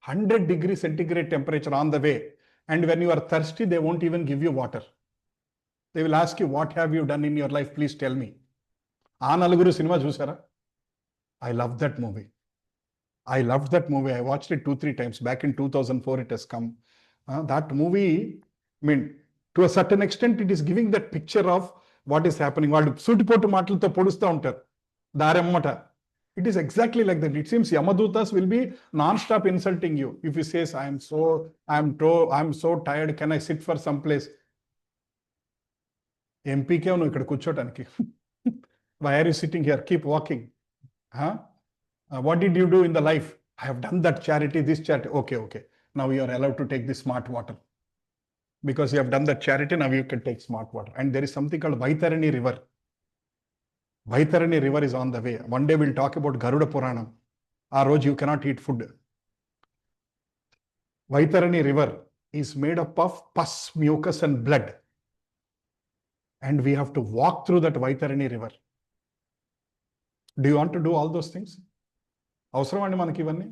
100 degrees centigrade temperature on the way. And when you are thirsty, they won't even give you water. They will ask you, what have you done in your life? Please tell me. Aa Naluguru cinema chusara? I love that movie. I watched it 2-3 times. Back in 2004, it has come. That movie, I mean, to a certain extent, it is giving that picture of what is happening. It is exactly like that. It seems Yamadutas will be non-stop insulting you. If he says, I'm so tired, can I sit for some place? MP kya nu ikkada kuchotaniki? Why are you sitting here? Keep walking. What did you do in the life? I have done that charity, this charity. Okay. Now you are allowed to take the smart water. Because you have done that charity, now you can take smart water. And there is something called Vaitarani River. Vaitarani River is on the way. One day we'll talk about Garuda Puranam. Roj, you cannot eat food. Vaitarani River is made up of pus, mucus and blood. And we have to walk through that Vaitarani River. Do you want to do all those things? అవసరం అండి మనకి ఇవన్నీ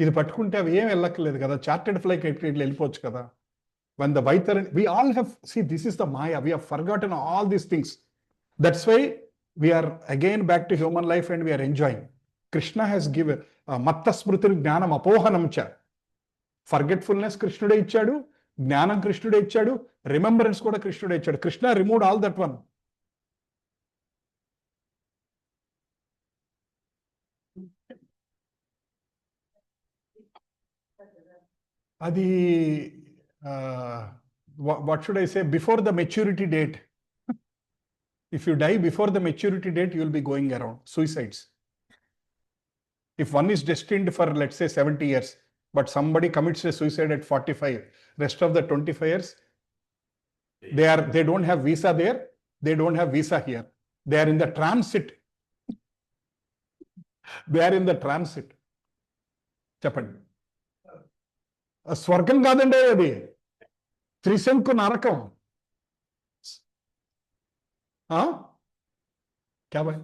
ఇది పట్టుకుంటే అవి ఏం వెళ్ళక్కర్లేదు కదా చార్టెడ్ ఫ్లైట్ ఇట్లా వెళ్ళిపోవచ్చు కదా when the Vaitarani, we all have, see, this is the Maya, we have forgotten all these things. That's why we are again back to human life and we are enjoying. Krishna has given matta smrutir జ్ఞానం అపోహనం చ. Forgetfulness కృష్ణుడే ఇచ్చాడు, జ్ఞానం కృష్ణుడే ఇచ్చాడు, remembrance కూడా కృష్ణుడే ఇచ్చాడు. Krishna removed all that one. అది what should I say? Before the maturity date. If you die before the maturity date, you will be going around. Suicides. If one is destined for, let's say, 70 years, but somebody commits a suicide at 45, rest of the 25 years, they don't have visa there, they don't have visa here. They are in the transit. They are in the transit. చెప్పండి. స్వర్గం కాదండి అది, త్రిశంకు నరకం. क्या भाई?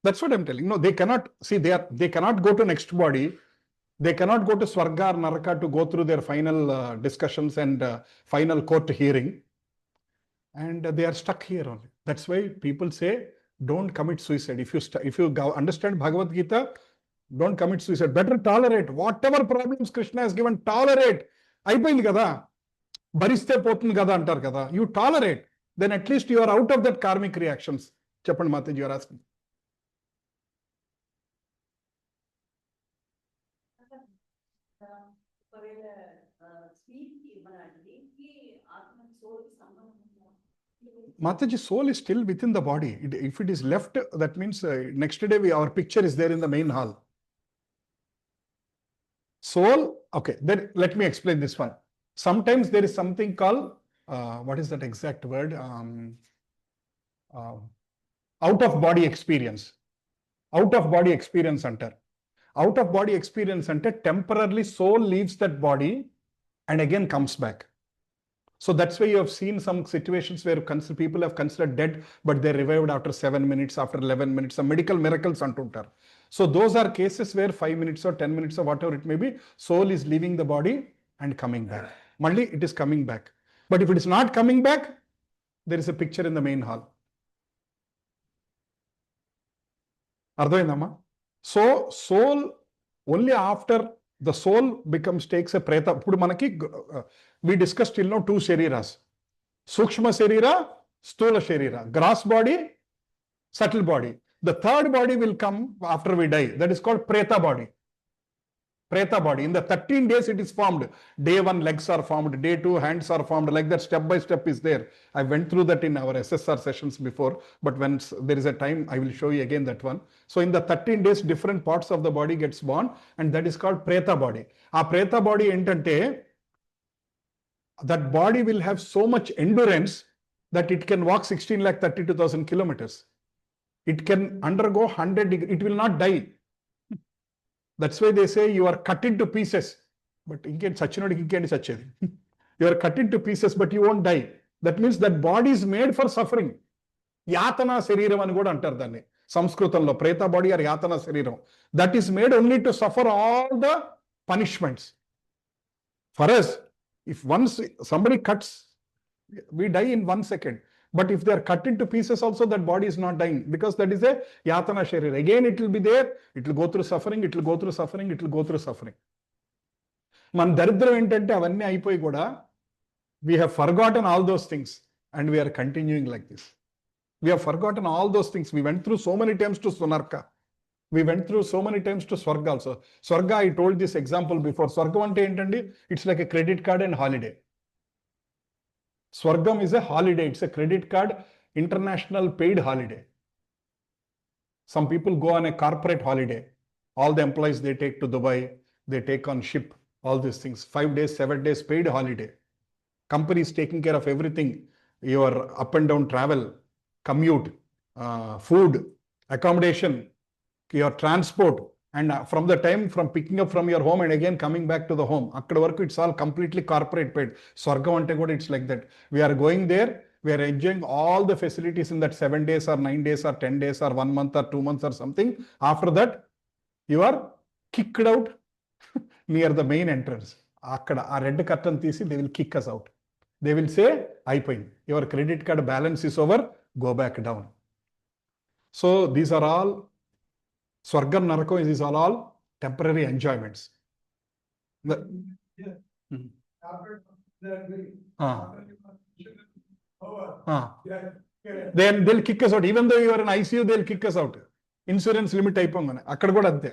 That's what I'm telling. No, they cannot see. They cannot go to next body. They cannot go to Swarga or Naraka to go through their final discussions and final court hearing. And they are stuck here only. That's why people say, don't commit suicide. If you understand Bhagavad Gita, don't commit suicide. Better tolerate whatever problems Krishna has given. Tolerate. అయిపోయింది కదా, భరిస్తే పోతుంది కదా అంటారు కదా. You tolerate. Then at least you are out of that karmic reactions. చెప్పండి Mataji, you are asking. Mataji, soul is still within the body. If it is left, that means next day our picture is there in the main hall. Soul, okay, then let me explain this one. Sometimes there is something called, what is that exact word? Out of body experience. Out of body experience center. Out of body experience center, temporarily soul leaves that body and again comes back. So that's why you have seen some situations where people have considered dead, but they revived after 7 minutes, after 11 minutes, some medical miracles antuntar. So those are cases where 5 minutes or 10 minutes or whatever it may be, soul is leaving the body and coming back. Mali, it is coming back. But if it is not coming back, there is a picture in the main hall. Ardhaindamma? So soul, only after the soul takes a preta. Pudu manaki, we discussed till now 2 shariras. Sukshma sharira, stula sharira. Gross body, subtle body. The third body will come after we die. That is called preta body. Preta body. In the 13 days it is formed. Day 1 legs are formed. Day 2 hands are formed. Like that, step by step is there. I went through that in our SSR sessions before. But when there is a time, I will show you again that one. So in the 13 days, different parts of the body gets born. And that is called preta body. A preta body entante, that body will have so much endurance that it can walk 16,32,000 kilometers. It can undergo 100 degrees. It will not die. That's why they say you are cut into pieces. But you are cut into pieces, but you won't die. That means that body is made for suffering. Yatana Sariram అని కూడా అంటారు దాన్ని సంస్కృతంలో. Preta body or Yatana Sariram. That is made only to suffer all the punishments. For us, if once somebody cuts, we die in 1 second. But if they are cut into pieces also, that body is not dying, because that is a Yatana Sharira. Again, it will be there. It will go through suffering. It will go through suffering. It will go through suffering. Man daridram entante avanni ayipoyi kuda, we have forgotten all those things and we are continuing like this. We have forgotten all those things. We went through so many times to Sunarka. We went through so many times to Swarga also. Swarga, I told this example before. Swarga ante entandi, it's like a credit card and holiday. Swargam is a holiday. It's a credit card, international paid holiday. Some people go on a corporate holiday. All the employees, they take to Dubai, they take on ship, all these things. 5 days, 7 days paid holiday. Company is taking care of everything. Your up and down travel, commute, food, accommodation, your transport. And from the time from picking up from your home and again coming back to the home, akkada varaku it's all completely corporate paid. Swargam ante kuda it's like that. We are going there, we are enjoying all the facilities in that 7 days or 9 days or 10 days or 1 month or 2 months or something. After that, you are kicked out near the main entrance. Akkada a red curtain తీసి they will kick us out. They will say, అయిపోయింది, your credit card balance is over, go back down. So these are all Swargam, Narakam, these are all temporary enjoyments. Then they'll kick us out. Even though you are in ICU, they'll kick us out. Insurance limit అయిపోగానే అక్కడ కూడా అంతే.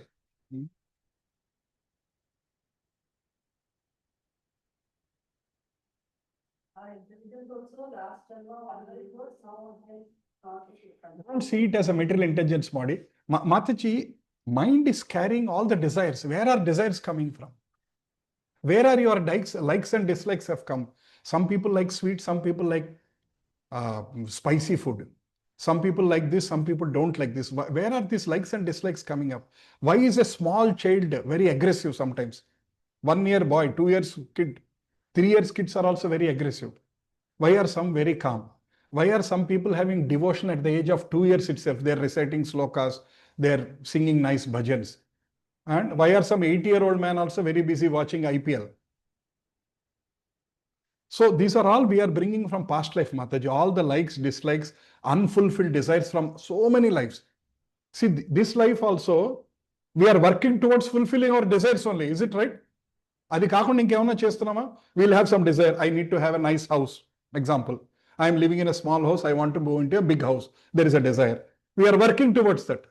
Don't see it as a material intelligence body. Mataji, Mind is carrying all the desires. Where are desires coming from? Where are your likes and dislikes have come? Some people like sweet, some people like spicy food. Some people like this, some people don't like this. Where are these likes and dislikes coming up? Why is a small child very aggressive sometimes? 1 year boy, 2 years kid, 3 years kids are also very aggressive. Why are some very calm? Why are some people having devotion at the age of 2 years itself? They're reciting slokas, they're singing nice bhajans. And why are some 80-year-old man also very busy watching IPL? So these are all we are bringing from past life, Mataji. All the likes, dislikes, unfulfilled desires from so many lives. See, this life also, we are working towards fulfilling our desires only. Is it right? అది కాకుండా ఇంకేమన్నా చేస్తున్నామా? We'll have some desire. I need to have a nice house. Example. I am living in a small house. I want to move into a big house. There is a desire. We are working towards that.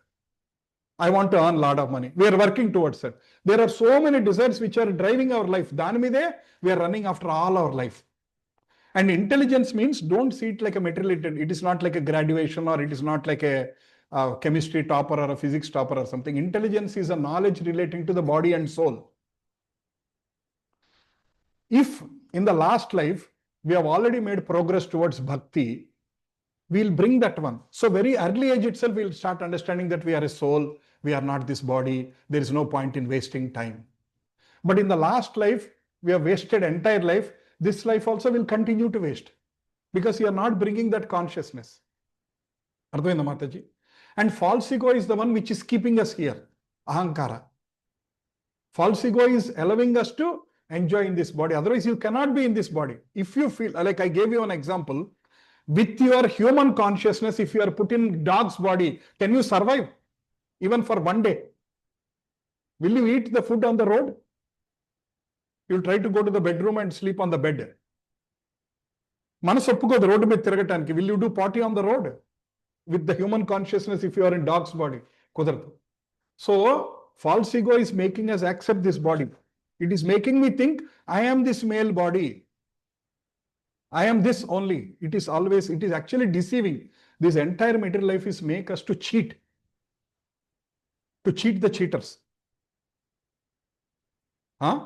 I want to earn a lot of money. We are working towards that. There are so many desires which are driving our life. దాని మీదే we are running after all our life. And intelligence means don't see it like a material. It is not like a graduation, or it is not like a chemistry topper or a physics topper or something. Intelligence is a knowledge relating to the body and soul. If in the last life we have already made progress towards bhakti, we'll bring that one. So very early age itself, we'll start understanding that we are a soul, we are not this body, there is no point in wasting time. But in the last life, we have wasted entire life. This life also will continue to waste because you are not bringing that consciousness. Ardhamayinda Mataji? And false ego is the one which is keeping us here. Ahankara. False ego is allowing us to enjoy in this body. Otherwise, you cannot be in this body. If you feel, like I gave you an example, with your human consciousness, if you are put in dog's body, can you survive? Even for 1 day? Will you eat the food on the road? You'll try to go to the bedroom and sleep on the bed. Manasu oppukodu road మీద తిరగటానికి. Will you do potty on the road? With the human consciousness, if you are in dog's body, కుదరదు. So, false ego is making us accept this body. It is making me think, I am this male body. I am this only. It is actually deceiving. This entire material life is make us to cheat the cheaters. Huh?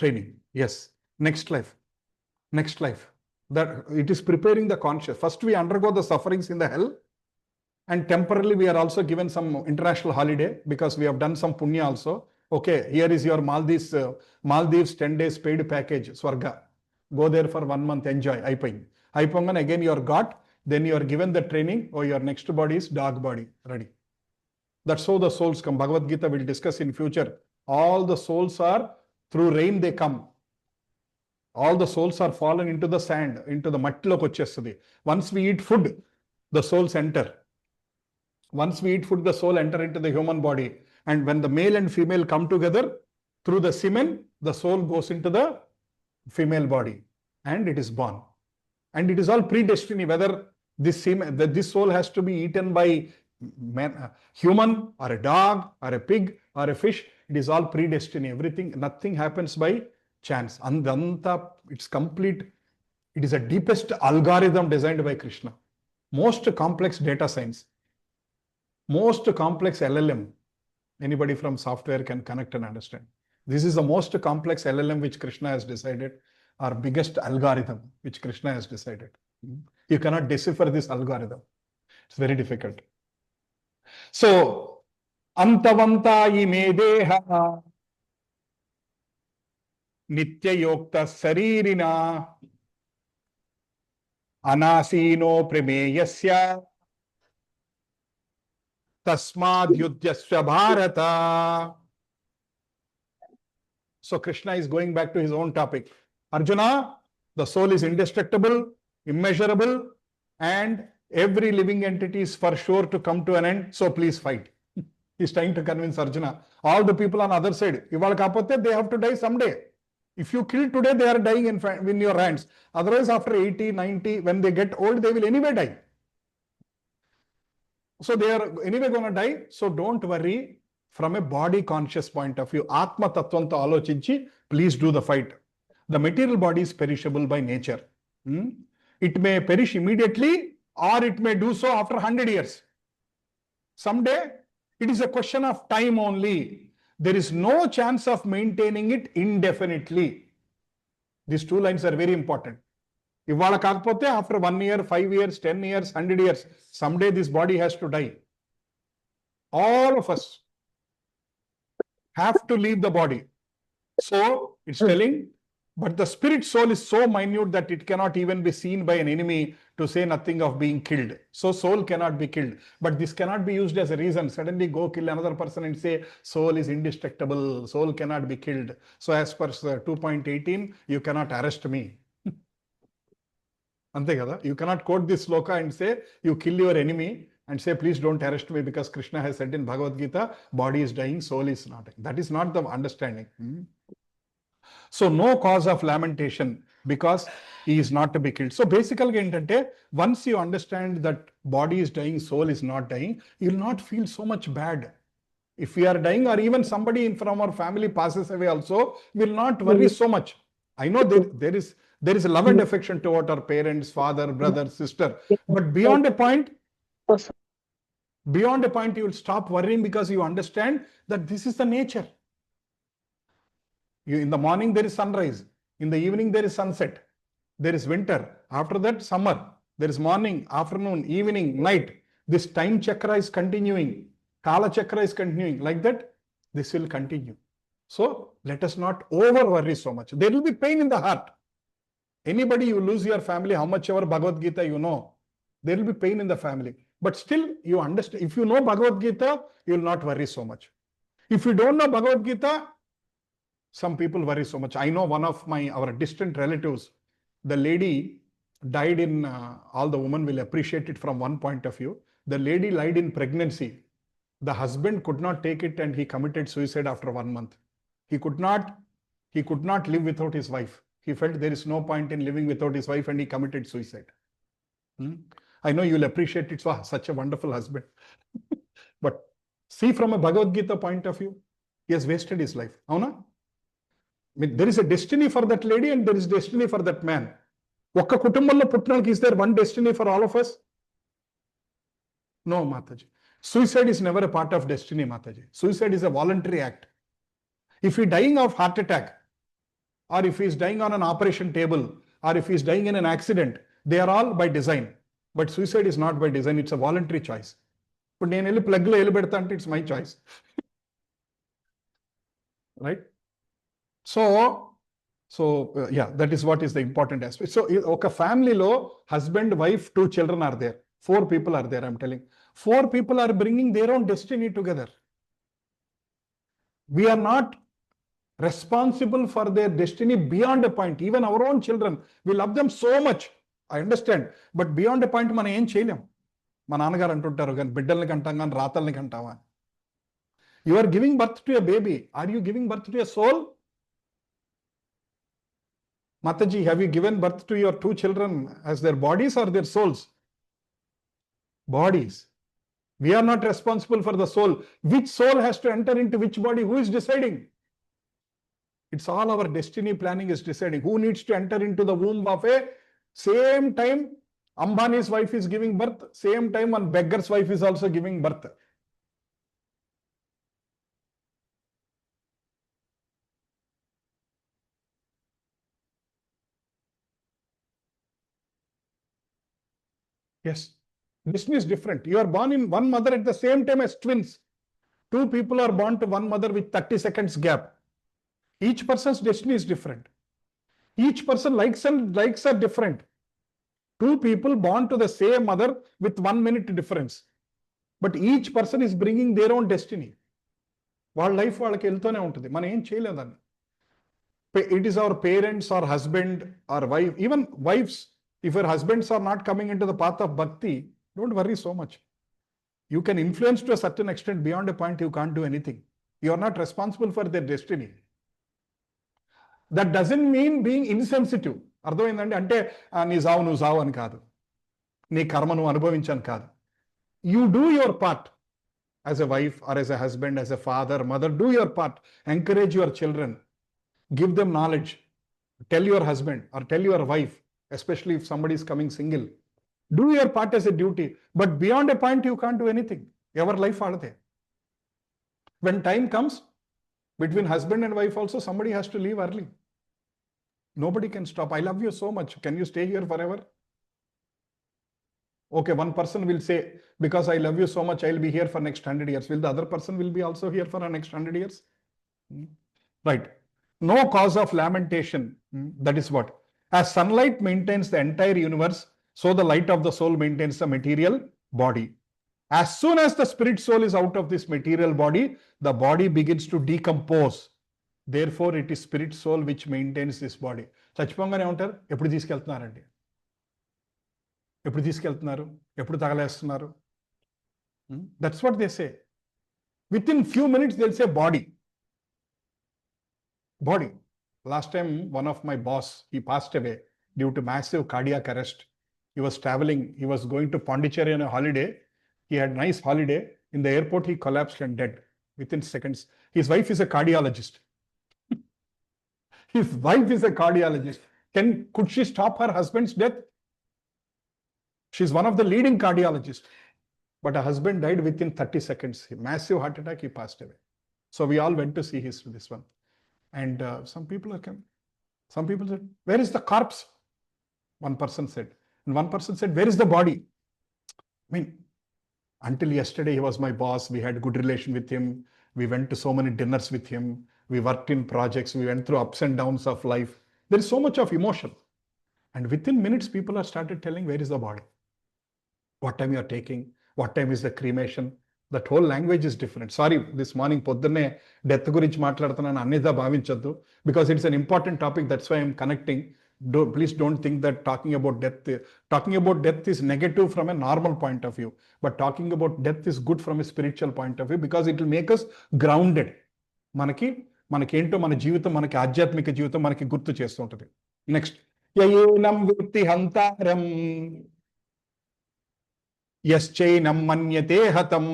Training. Yes. Next life. That it is preparing the conscious. First we undergo the sufferings in the hell, and temporarily we are also given some international holiday because we have done some punya also. Okay, here is your Maldives 10 days paid package, Swarga. Go there for 1 month, enjoy. Aipangan again you are got, then you are given the training, or your next body is dog body, ready. That's how the souls come. Bhagavad Gita will discuss in future. All the souls are, through rain they come. All the souls are fallen into the sand, into the mattiloki vachestadi. Once we eat food, the souls enter. Once we eat food, the soul enter into the human body. And when the male and female come together, through the semen, the soul goes into the female body and it is born. And it is all predestiny, whether this soul has to be eaten by human or a dog or a pig or a fish. It is all predestiny. Everything, nothing happens by chance. Andanta, it's complete. It is a deepest algorithm designed by Krishna. Most complex data science. Most complex LLM. Anybody from software can connect and understand. This is the most complex LLM which Krishna has decided, or biggest algorithm which Krishna has decided. You cannot decipher this algorithm. It's very difficult. So, antavanta ime deha nitya yokta saririna anasino premeyasya tasmad yudyasya bharata. So Krishna is going back to his own topic. Arjuna, the soul is indestructible, immeasurable, and every living entity is for sure to come to an end. So please fight. He's trying to convince Arjuna. All the people on the other side, they have to die someday. If you kill today, they are dying in your hands. Otherwise, after 80, 90, when they get old, they will anyway die. So they are anyway going to die. So don't worry. From a body conscious point of view, Atma Tattvanta Alochinchi, please do the fight. The material body is perishable by nature. It may perish immediately, or it may do so after 100 years. Someday, It is a question of time only. There is no chance of maintaining it indefinitely. These two lines are very important. ఇవాళ కాకపోతే after 1 year, 5 years, 10 years, 100 years, someday this body has to die. All of us have to leave the body. So it's telling, but the spirit soul is so minute that it cannot even be seen by an enemy, to say nothing of being killed. So soul cannot be killed. But this cannot be used as a reason. Suddenly go kill another person and say soul is indestructible, soul cannot be killed. So as per 2.18, you cannot arrest me. Ante kada? You cannot quote this sloka and say you kill your enemy and say please don't arrest me, because Krishna has said in Bhagavad Gita, body is dying, soul is not dying. That is not the understanding. So no cause of lamentation, because he is not to be killed. So basically ఏంటంటే, once you understand that body is dying, soul is not dying, you will not feel so much bad. If we are dying, or even somebody from our family passes away also, we will not worry so much. I know there is a love and affection toward our parents, father, brother, sister, but beyond a point you will stop worrying, because you understand that this is the nature. In the morning there is sunrise, in the evening there is sunset, there is winter, after that summer, there is morning, afternoon, evening, night. This time chakra is continuing, kala chakra is continuing, like that this will continue. So let us not over worry so much. There will be pain in the heart. Anybody, you lose your family, how much ever Bhagavad Gita you know, there will be pain in the family, but still you understand. If you know Bhagavad Gita, you will not worry so much. If you don't know Bhagavad Gita, some people worry so much. I know one of our distant relatives, the lady died in, all the women will appreciate it from one point of view. The lady died in pregnancy. The husband could not take it and he committed suicide after 1 month. He could not live without his wife. He felt there is no point in living without his wife and he committed suicide. I know you will appreciate it, such a wonderful husband. But see, from a Bhagavad Gita point of view, he has wasted his life. Avuna? I mean, there is a destiny for that lady and there is destiny for that man. Okka kutumbamlo puttanaliki, is there one destiny for all of us? No, Mataji. Suicide is never a part of destiny, Mataji. Suicide is a voluntary act. If he is dying of heart attack, or if he is dying on an operation table, or if he is dying in an accident, they are all by design. But suicide is not by design, it's a voluntary choice. But nenu elli plug lo elli pedta ante it's my choice. Right? So yeah, that is what is the important aspect. So oka family lo husband, wife, 2 children are there. 4 people are there, I'm telling. 4 people are bringing their own destiny together. We are not responsible for their destiny beyond a point. Even our own children, we love them so much, I understand, but beyond a point మనం ఏం చేయలేం. మా నాన్నగారు అంటుంటారు, కానీ బిడ్డల్ని కంటాం కానీ రాతల్ని కంటామా? You are giving birth to a baby. Are you giving birth to a soul? Mataji, have you given birth to your 2 children as their bodies or their souls? Bodies. We are not responsible for the soul. Which soul has to enter into which body? Who is deciding? It's all our destiny planning is deciding. Who needs to enter into the womb of a, same time Ambani's wife is giving birth, same time one beggar's wife is also giving birth. Yes, destiny is different. You are born in one mother at the same time as twins. 2 people are born to one mother with 30 seconds gap. Each person's destiny is different. Each person likes are different. 2 people born to the same mother with 1 minute difference. But each person is bringing their own destiny. వాళ్ళ life వాళ్ళకి వెళ్తూనే ఉంటుంది, మనం ఏం చేయలేదని. It is our parents or husband or wife, even wives, if your husbands are not coming into the path of bhakti, don't worry so much. You can influence to a certain extent. Beyond a point you can't do anything. You are not responsible for their destiny. That doesn't mean being insensitive. అర్థమైందండి? అంటే నీ జావు నువ్వు జావు అని కాదు, నీ కర్మ నువ్వు అనుభవించని కాదు. You do your part as a wife or as a husband, as a father, mother. Do your part. Encourage your children. Give them knowledge. Tell your husband or tell your wife, especially if somebody is coming single. Do your part as a duty. But beyond a point you can't do anything. Your life వాళ్ళదే. When time comes, between husband and wife also, somebody has to leave early. Nobody can stop. I love you so much. Can you stay here forever? Okay, one person will say, because I love you so much, I'll be here for next 100 years. Will the other person will be also here for the next 100 years? Right. No cause of lamentation. That is what. As sunlight maintains the entire universe, so the light of the soul maintains the material body. As soon as the spirit soul is out of this material body, the body begins to decompose. Therefore, it is spirit soul which maintains this body. చచ్చిపోగానే ఉంటారు, ఎప్పుడు తీసుకెళ్తున్నారండి, ఎప్పుడు తీసుకెళ్తున్నారు, ఎప్పుడు తగలేస్తున్నారు. That's what they say. Within few minutes, they'll say body. Body. Last time, one of my boss, he passed away due to massive cardiac arrest. He was traveling. He was going to Pondicherry on a holiday. He had nice holiday. In the airport, he collapsed and dead within seconds. His wife is a cardiologist. His wife is a cardiologist. Could she stop her husband's death? She's one of the leading cardiologists. But her husband died within 30 seconds. Massive heart attack, he passed away. So we all went to see this one. And some people are coming. Some people said, where is the corpse? One person said. And one person said, where is the body? I mean, until yesterday, he was my boss. We had good relation with him. We went to so many dinners with him. We worked in projects. We went through ups and downs of life. There is so much of emotion. And within minutes, people have started telling, where is the body? What time you are taking? What time is the cremation? That whole language is different. Sorry, this morning, పొద్దున్నే death గురించి మాట్లాడుతున్నాను, అన్నిదా భావించొద్దు. Because it's an important topic. That's why I'm connecting. Please don't think that talking about death is negative from a normal point of view. But talking about death is good from a spiritual point of view because it will make us grounded. మనకేంటో మన జీవితం, మనకి ఆధ్యాత్మిక జీవితం మనకి గుర్తు చేస్తుంటది. Next, యయేనం వృత్తి హంతారం యశ్చైనం మన్యతే హతం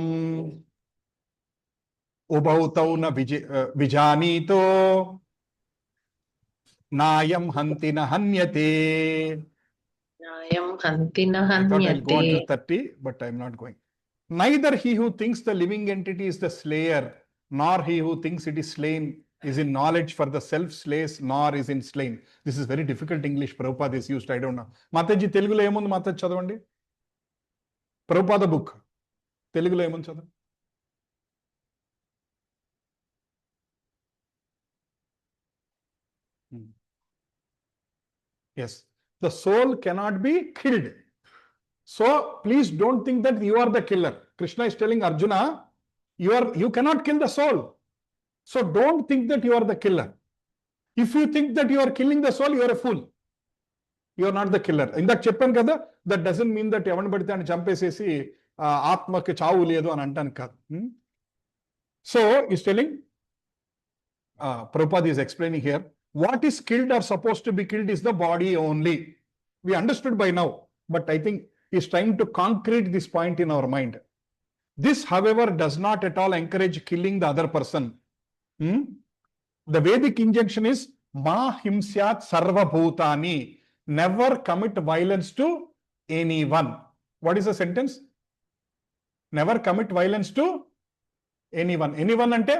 ఉభౌతౌ న విజానీతో నాయం హంతి న హన్యతే. న్యాయం హంతి న I thought I'll go హన్యతే. until 30, but I'm not going. Neither he who thinks the living entity is the slayer, nor he who thinks it is slain is in knowledge, for the self slays, nor is in slain. This is very difficult English Prabhupada is used. I don't know. Mataji, Telugulo ఏముంది మాతాజీ చదవండి. Prabhupada book. Telugulo ఏముంది చదవండి. Yes. The soul cannot be killed. So please don't think that you are the killer. Krishna is telling Arjuna, you cannot kill the soul. So don't think that you are the killer. If you think that you are killing the soul, you are a fool. You are not the killer. ఇందాక చెప్పాను కదా, that doesn't mean that ఎవరిని పడితే అని చంపేసేసి ఆత్మకి చావు లేదు అని అంటాను కాదు. So he's telling, Prabhupada is explaining here, what is killed or supposed to be killed is the body only. We understood by now, but I think he's trying to concrete this point in our mind. This, however, does not at all encourage killing the other person. The Vedic injunction is ma himsyat sarva bhutani. Never commit violence to anyone. What is the sentence? Never commit violence to anyone. Anyone ante?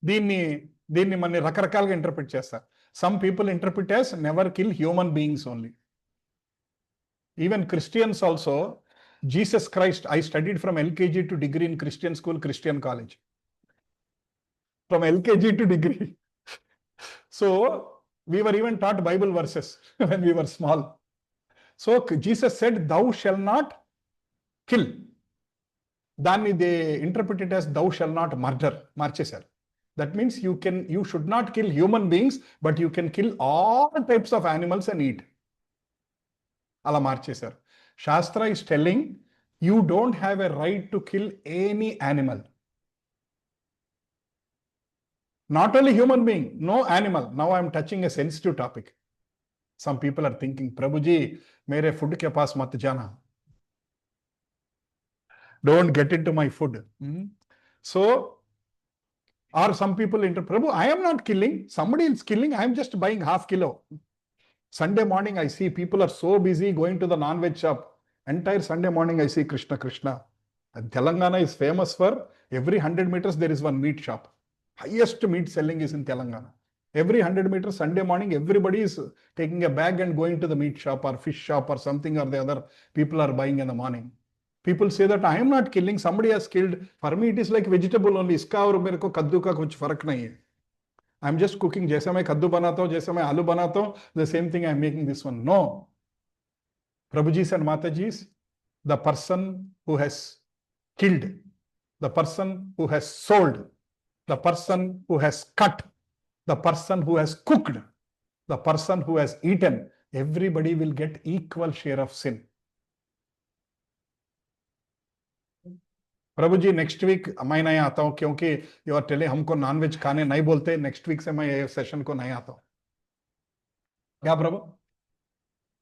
దీన్ని మన రకరకాలుగా interpret చేస్తారు. Some people interpret as never kill human beings only. Even Christians also, Jesus Christ, I studied from LKG to degree in Christian school, Christian college. From LKG to degree. So we were even taught Bible verses when we were small. So Jesus said, thou shall not kill. Then they interpret it as thou shall not murder. Marchesaru. That means you should not kill human beings, but you can kill all types of animals and eat. Ala marchesaru. Shastra is telling you don't have a right to kill any animal. Not only human being, no animal. Now I am touching a sensitive topic. Some people are thinking, Prabhuji, mere food ke paas mat jana. Don't get into my food. So, or some people interpret, Prabhu, I am not killing. Somebody is killing. I am just buying half kilo. Sunday morning, I see people are so busy going to the non-veg shop. Entire Sunday morning I see Krishna, Krishna. And Telangana is famous for every 100 meters there is one meat shop. Highest meat selling is in Telangana. Every 100 meters Sunday morning everybody is taking a bag and going to the meat shop or fish shop or something or the other. People are buying in the morning. People say that I am not killing, somebody has killed. For me it is like vegetable only. Iska aur mere ko kaddu ka kuch farak nahi hai. I am just cooking. जैसे मैं कद्दू बनाता हूँ, जैसे मैं आलू बनाता हूँ, the same thing I am making this one. No. Prabhuji's and Mataji's, the person who has killed, the person who has sold, the person who has cut, the person who has cooked, the person who has eaten, everybody will get equal share of sin. Prabhu ji next week मैं नहीं आता हूं क्योंकि you are telling हमको nonveg खाने नहीं बोलते, next week से मैं ये सेशन को नहीं आता हूं. क्या प्रभु?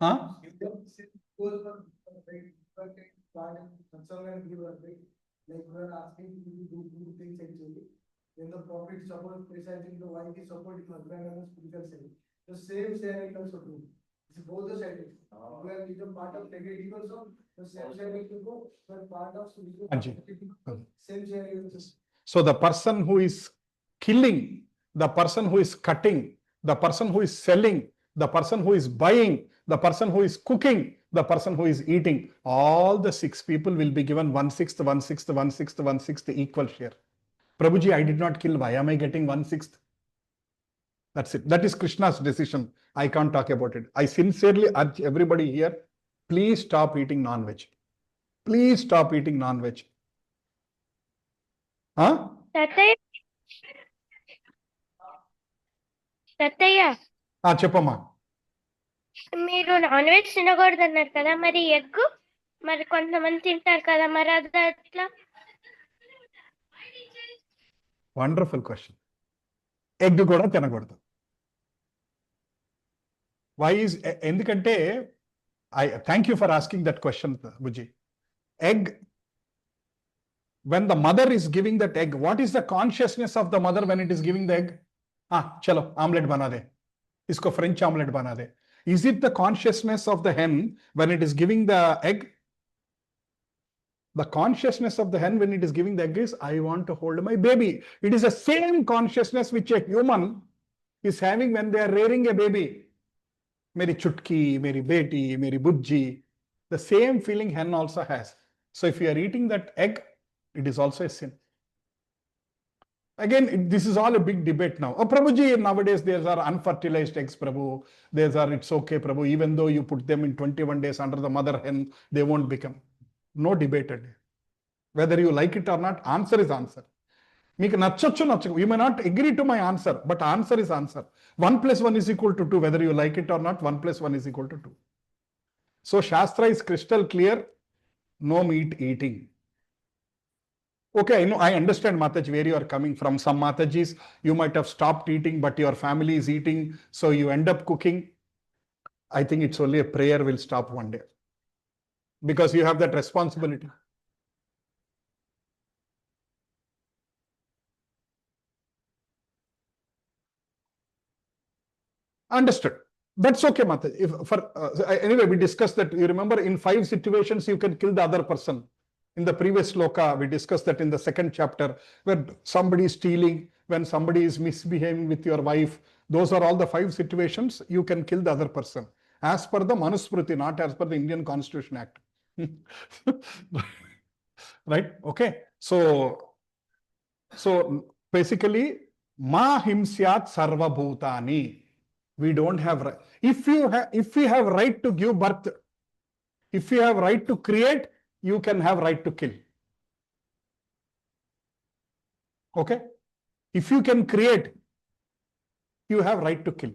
हाँ both the sides. Where is a part of negative also, the same side will go, but part of same side. So the person who is killing, the person who is cutting, the person who is selling, the person who is buying, the person who is cooking, the person who is eating, all the 6 people will be given 1/6, 1/6, 1/6, 1/6 equal share. Prabhuji, I did not kill. Why am I getting 1/6? That's it. That is Krishna's decision. I can't talk about it. I sincerely urge everybody here, please stop eating non-veg. Please stop eating non-veg. Huh? Tataya. Tataya. Chepama. మీరు non veg తినకూడదు అన్నారు కదా, మరి egg మరి కొంతమంది తింటారు కదా, మరి అది ఎట్లా? Wonderful question. Egg కూడా తినకూడదు. Why is ఎందుకంటే I thank you for asking that question, Buji. Egg, when the mother is giving that egg, what is the consciousness of the mother when it is giving the egg? Chalo omelette bana de, isko French omelette bana de. Is it the consciousness of the hen when it is giving the egg? The consciousness of the hen when it is giving the egg is, I want to hold my baby. It is the same consciousness which a human is having when they are rearing a baby. Meri chutki, meri beti, meri bujji. The same feeling hen also has. So if you are eating that egg, it is also a sin. Again, this is all a big debate now. Oh, Prabhuji, nowadays there are unfertilized eggs, Prabhu. It's okay, Prabhu. Even though you put them in 21 days under the mother hen, they won't become. No debated. Whether you like it or not, answer is answer. మీకు నచ్చొచ్చు నచ్చకు, you may not agree to my answer, but answer is answer. 1 + 1 = 2. Whether you like it or not, 1 + 1 = 2. So Shastra is crystal clear, no meat eating. Okay, I know, I understand, Mataji, where you are coming from. Some Matajis, you might have stopped eating, but your family is eating, so you end up cooking. I think it's only a prayer will stop one day. Because you have that responsibility. Understood. That's okay, Mataji. Anyway, we discussed that. You remember, in 5 situations, you can kill the other person. In the previous sloka, we discussed that in the 2nd chapter, where somebody is stealing, when somebody is misbehaving with your wife. Those are all the 5 situations you can kill the other person. As per the Manusmriti, not as per the Indian Constitution Act. Right? Okay. So basically, ma himsyat sarva bhutani. We don't have right. If we have right to give birth, if you have right to create, you can have right to kill. Okay? If you can create, you have right to kill.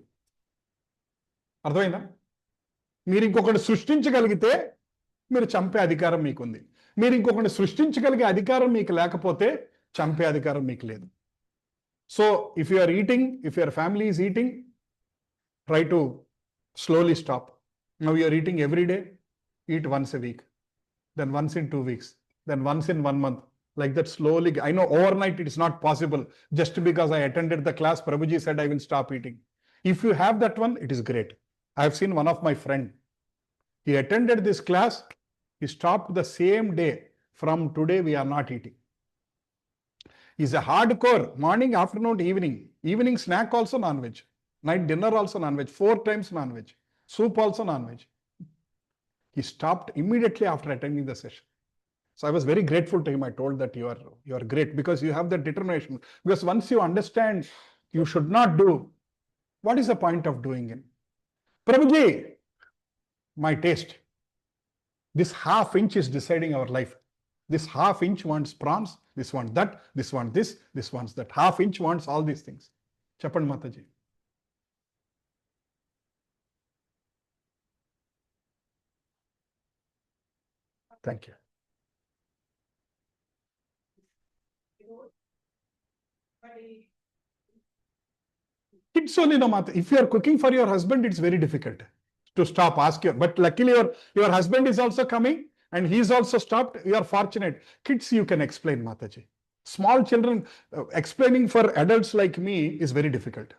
అర్థమైందా? మీరు ఇంకొకటి సృష్టించగలిగితే మీరు చంపే అధికారం మీకుంది. మీరు ఇంకొకటి సృష్టించగలిగే అధికారం మీకు లేకపోతే చంపే అధికారం మీకు లేదు. So if you are eating, if your family is eating, try to slowly stop. Now you are eating every day, eat once a week, then once in 2 weeks, then once in 1 month. Like that, slowly. I know overnight it is not possible. Just because I attended the class, Prabhuji said I will stop eating. If you have that one, it is great. I have seen one of my friend. He attended this class. He stopped the same day. From today, we are not eating. He's a hardcore morning, afternoon, evening. Evening snack also non-veg. Night dinner also non-veg. 4 times non-veg. Soup also non-veg. He stopped immediately after attending the session. So I was very grateful to him. I told that you are great because you have that determination. Because once you understand you should not do, what is the point of doing it? Prabhuji, my taste. This half inch is deciding our life. This half inch wants prawns, this wants that, this wants this wants that. Half inch wants all these things. Chappan Mataji. Thank you. Kids only no matter. If you are cooking for your husband, it's very difficult to stop. Ask you. But luckily, your husband is also coming and he's also stopped. You are fortunate. Kids, you can explain, Mataji. Small children, explaining for adults like me is very difficult.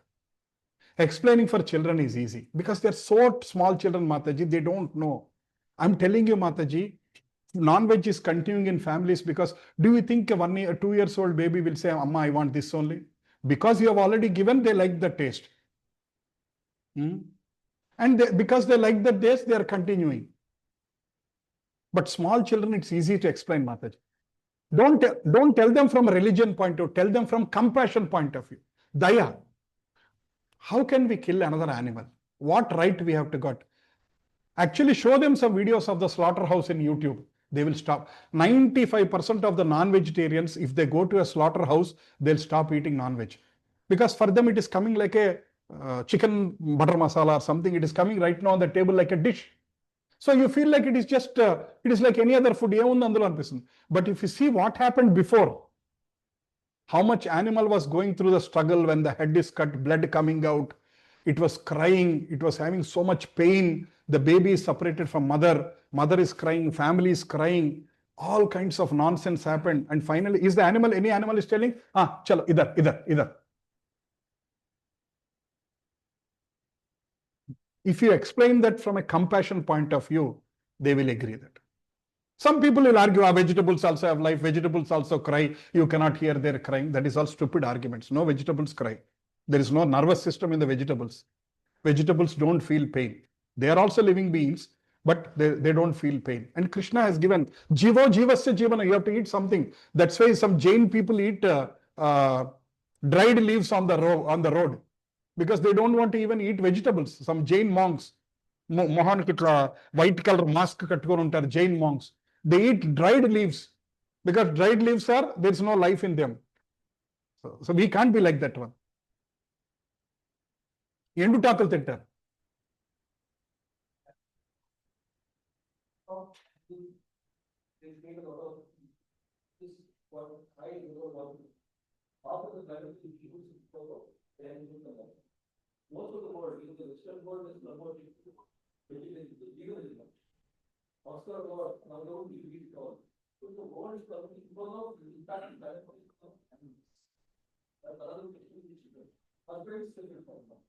Explaining for children is easy because they're so small children, Mataji, they don't know. I'm telling you, Mataji, non-veg is continuing in families because do you think a 2 years old baby will say, Amma, I want this only? Because you have already given, they like the taste. And because they like the taste, they are continuing. But small children, it's easy to explain, Mataji. Don't tell them from a religion point of view, tell them from compassion point of view. Daya. How can we kill another animal? What right we have to got? Actually, show them some videos of the slaughterhouse in YouTube. They will stop. 95% of the non-vegetarians, if they go to a slaughterhouse, they'll stop eating non-veg. Because for them, it is coming like a chicken butter masala or something. It is coming right now on the table like a dish. So you feel like it is just, it is like any other food. But if you see what happened before, how much animal was going through the struggle when the head is cut, blood coming out, it was crying, it was having so much pain, the baby is separated from mother, mother is crying, family is crying, all kinds of nonsense happened. And finally, is the animal, any animal is telling, chalo, idhar. If you explain that from a compassion point of view, they will agree that. Some people will argue, vegetables also have life, vegetables also cry, you cannot hear their crying. That is all stupid arguments. No vegetables cry. There is no nervous system in the vegetables. Vegetables don't feel pain. They are also living beings, but they don't feel pain. And Krishna has given, jivo jivasya jivana, you have to eat something. That's why some Jain people eat dried leaves on the road because they don't want to even eat vegetables. Some Jain monks, Mohan Kitla, white color mask kattukonuntaru, Jain monks. They eat dried leaves because dried leaves there's no life in them. So we can't be like that one. Endutakulu tintaru. Most of the world, the Western world is about vegetarianism. Oscar war, now don't eat it all. So the world is coming because of the impact and benefit of animals. That's another question which is a very simple problem.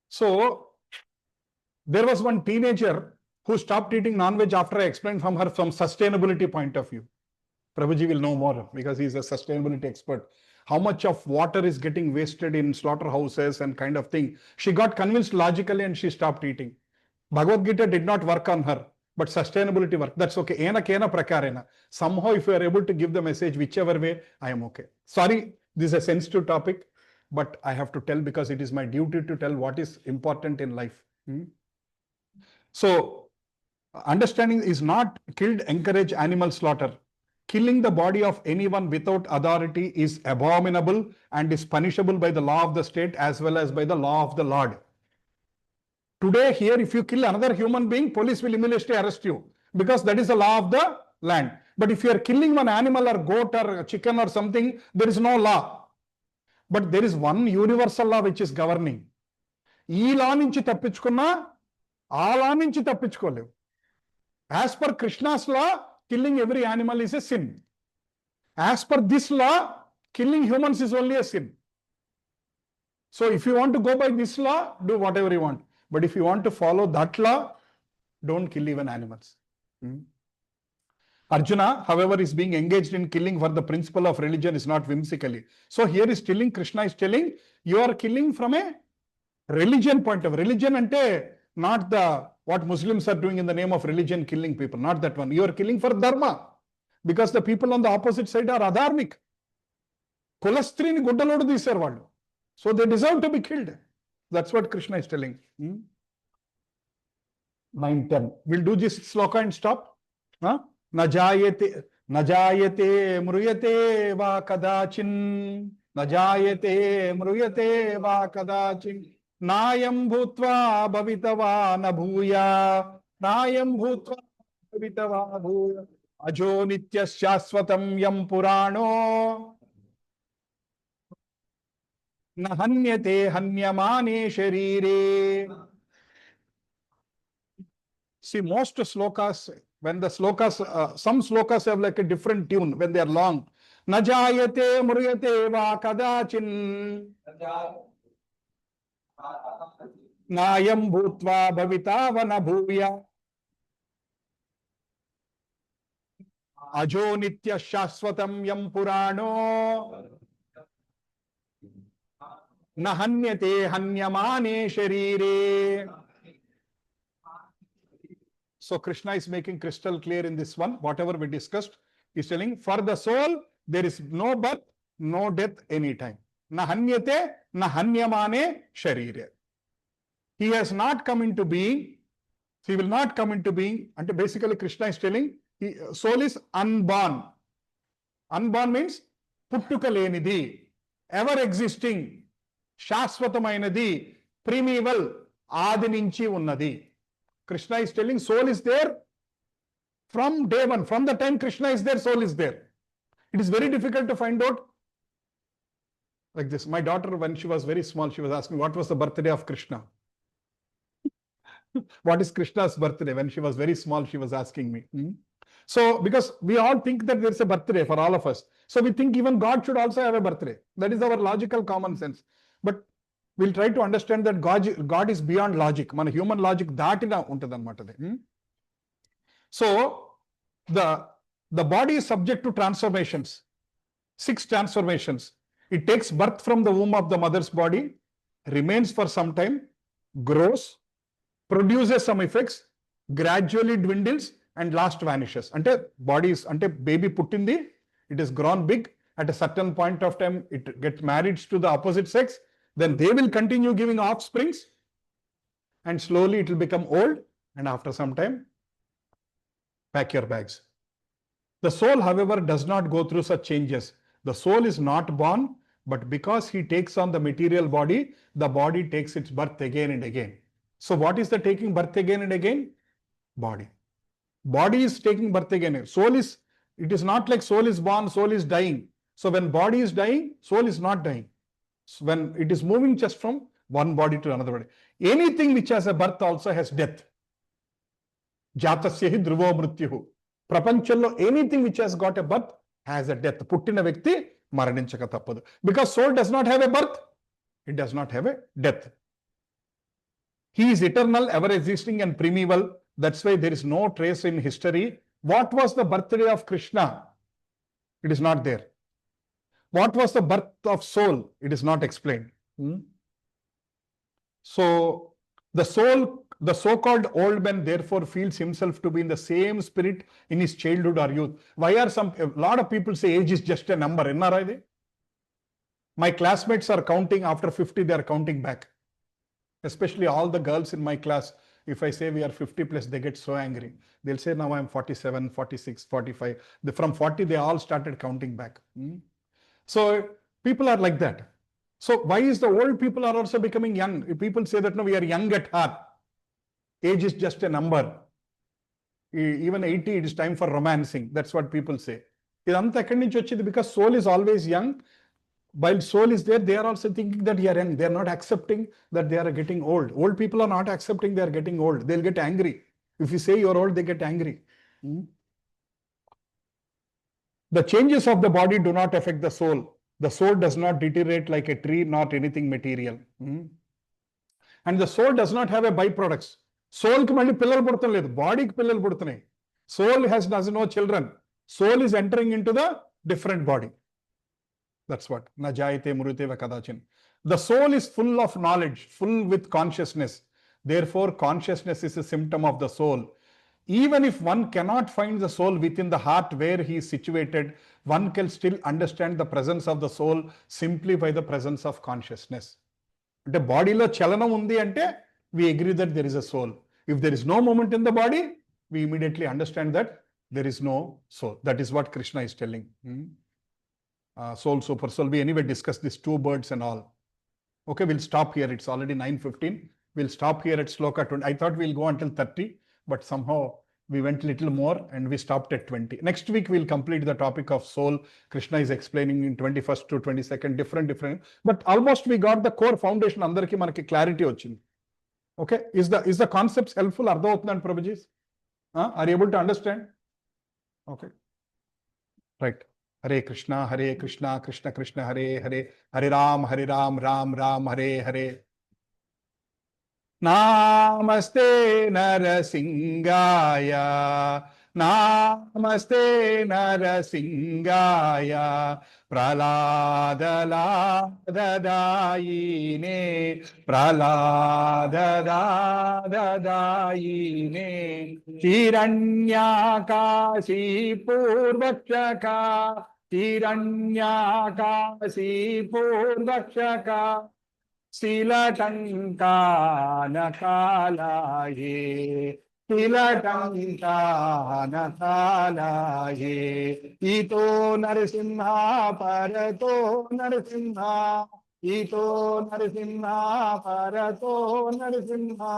So there was one teenager who stopped eating non-veg after I explained from sustainability point of view. Prabhuji will know more because he is a sustainability expert. How much of water is getting wasted in slaughterhouses and kind of thing. She got convinced logically and she stopped eating. Bhagavad Gita did not work on her, but sustainability worked. That's okay. Kena prakarena. Somehow if you are able to give the message whichever way, I am okay. Sorry, this is a sensitive topic, but I have to tell because it is my duty to tell what is important in life. So, understanding is not killed, encourage animal slaughter. Killing the body of anyone without authority is abominable and is punishable by the law of the state as well as by the law of the Lord. Today here, if you kill another human being, police will immediately arrest you because that is the law of the land. But if you are killing one animal or goat or chicken or something, there is no law. But there is one universal law which is governing. ఈ లా నుంచి తప్పించుకున్నా ఆ లా నుంచి తప్పించుకోలేవు. As per Krishna's law, killing every animal is a sin. As per this law, killing humans is only a sin. So if you want to go by this law, do whatever you want. But if you want to follow that law, don't kill even animals. Arjuna, however, is being engaged in killing for the principle of religion, is not whimsically. So here is telling, Krishna is telling, you are killing from a religion point of view. Religion ante not the what Muslims are doing in the name of religion, killing people, not that one. You are killing for dharma, because the people on the opposite side are adharmic. Kulastrini guddalodu teesaru vallu. So they deserve to be killed. That's what Krishna is telling. 9-10. We'll do this sloka and stop. Najayate mruyate va kadachin. Najayate mruyate va kadachin. Nayam bhutva bhavitava na bhuya. Nayam bhutva bhavitava bhuya. Ajo nitya shaswatam yam purano. Na hanyate hanyamane sharire. See, most slokas, when the slokas, some slokas have like a different tune when they are long. Najayate mruyate va kadachin. Nayam bhutva bhavitava na bhuya. Ajo nitya shaswatam yam purano. Na hanyate hanyamane sharire. So Krishna is making crystal clear in this one, whatever we discussed. He's telling, for the soul, there is no birth, no death anytime. Na hanyate, na hanyamane sharire. He has not come into being. He will not come into being. And basically Krishna is telling, soul is unborn. Unborn means puttukalenidi, ever existing, shaswatamainadi, primeval, adininchi unnadi. Krishna is telling soul is there from day one. From the time Krishna is there, soul is there. It is very difficult to find out like this. My daughter, when she was very small, she was asking, what was the birthday of Krishna? What is Krishna's birthday? When she was very small, she was asking me. So, because we all think that there is a birthday for all of us. So, we think even God should also have a birthday. That is our logical common sense. But we'll try to understand that God is beyond logic. Man human logic datina untadannamata. So the body is subject to transformations. 6 transformations. It takes birth from the womb of the mother's body, remains for some time, grows, produces some effects, gradually dwindles, and last vanishes. Ante body is ante baby puttindi, it is grown big. At a certain point of time, it gets married to the opposite sex. Then they will continue giving offsprings, and slowly it will become old, and after some time, pack your bags. The soul, however, does not go through such changes. The soul is not born, but because he takes on the material body, the body takes its birth again and again. So what is the taking birth again and again? Body. Body is taking birth again. Soul is, it is not like soul is born, soul is dying. So when body is dying, soul is not dying. So when it is moving just from one body to another body. Anything which has a birth also has death. Jatasya hi dhruvo mrityuhu. Prapanchallo, anything which has got a birth has a death. Puttina vyakti maraninchaka tappadu. Because soul does not have a birth, it does not have a death. He is eternal, ever existing and primeval. That's why there is no trace in history. What was the birthday of Krishna? It is not there. What was the birth of soul? It is not explained. So the soul, the so-called old man, therefore feels himself to be in the same spirit in his childhood or youth. Why are a lot of people say age is just a number? My classmates are counting after 50, they are counting back. Especially all the girls in my class, if I say we are 50 plus, they get so angry. They'll say now I'm 47, 46, 45. From 40, they all started counting back. So people are like that. So why is the old people are also becoming young? People say that no, we are young at heart. Age is just a number. Even 80, it is time for romancing. That's what people say. Because soul is always young. While soul is there, they are also thinking that they are young. They are not accepting that they are getting old. Old people are not accepting they are getting old. They'll get angry. If you say you're old, they get angry. The changes of the body do not affect the soul. The soul does not deteriorate like a tree, not anything material. And the soul does not have a byproducts. Soul ki malli pillalu puడతం లేదు, బాడీకి పిల్లలు పుడుతున్నాయి. Soul has no children. Soul is entering into the different body. That's what. Na jayate mrute va kadachin. The soul is full of knowledge, full with consciousness. Therefore, consciousness is a symptom of the soul. Even if one cannot find the soul within the heart where he is situated, one can still understand the presence of the soul simply by the presence of consciousness. అంటే బాడీలో చలనం ఉంది అంటే we agree that there is a soul. If there is no movement in the body, we immediately understand that there is no soul. That is what Krishna is telling. Soul, super soul. We anyway discussed these two birds and all. Okay, we'll stop here. It's already 9:15. We'll stop here at Sloka 20. I thought we'll go until 30, but somehow we went little more and we stopped at 20. Next week, we'll complete the topic of soul. Krishna is explaining in 21st to 22nd, different. But almost we got the core foundation. Andarki manaki clarity ochindi. Okay, is the concepts helpful? Ardha avutundandi Prabhuji? Are you able to understand? Okay, right. Hare Krishna, Krishna Krishna, Hare Hare, Hare Ram, Ram Ram, Hare Hare. Namaste Narasingaya, Namaste Narasingaya, Praladadadayine, Praladadadayine, Tiranyakasi Purvakshaka, Tiranyakasi Purvakshaka, Silatankanakalaye, Silatankanakalaye, Ito Narasimha Parato Narasimha, Ito Narasimha Parato Narasimha,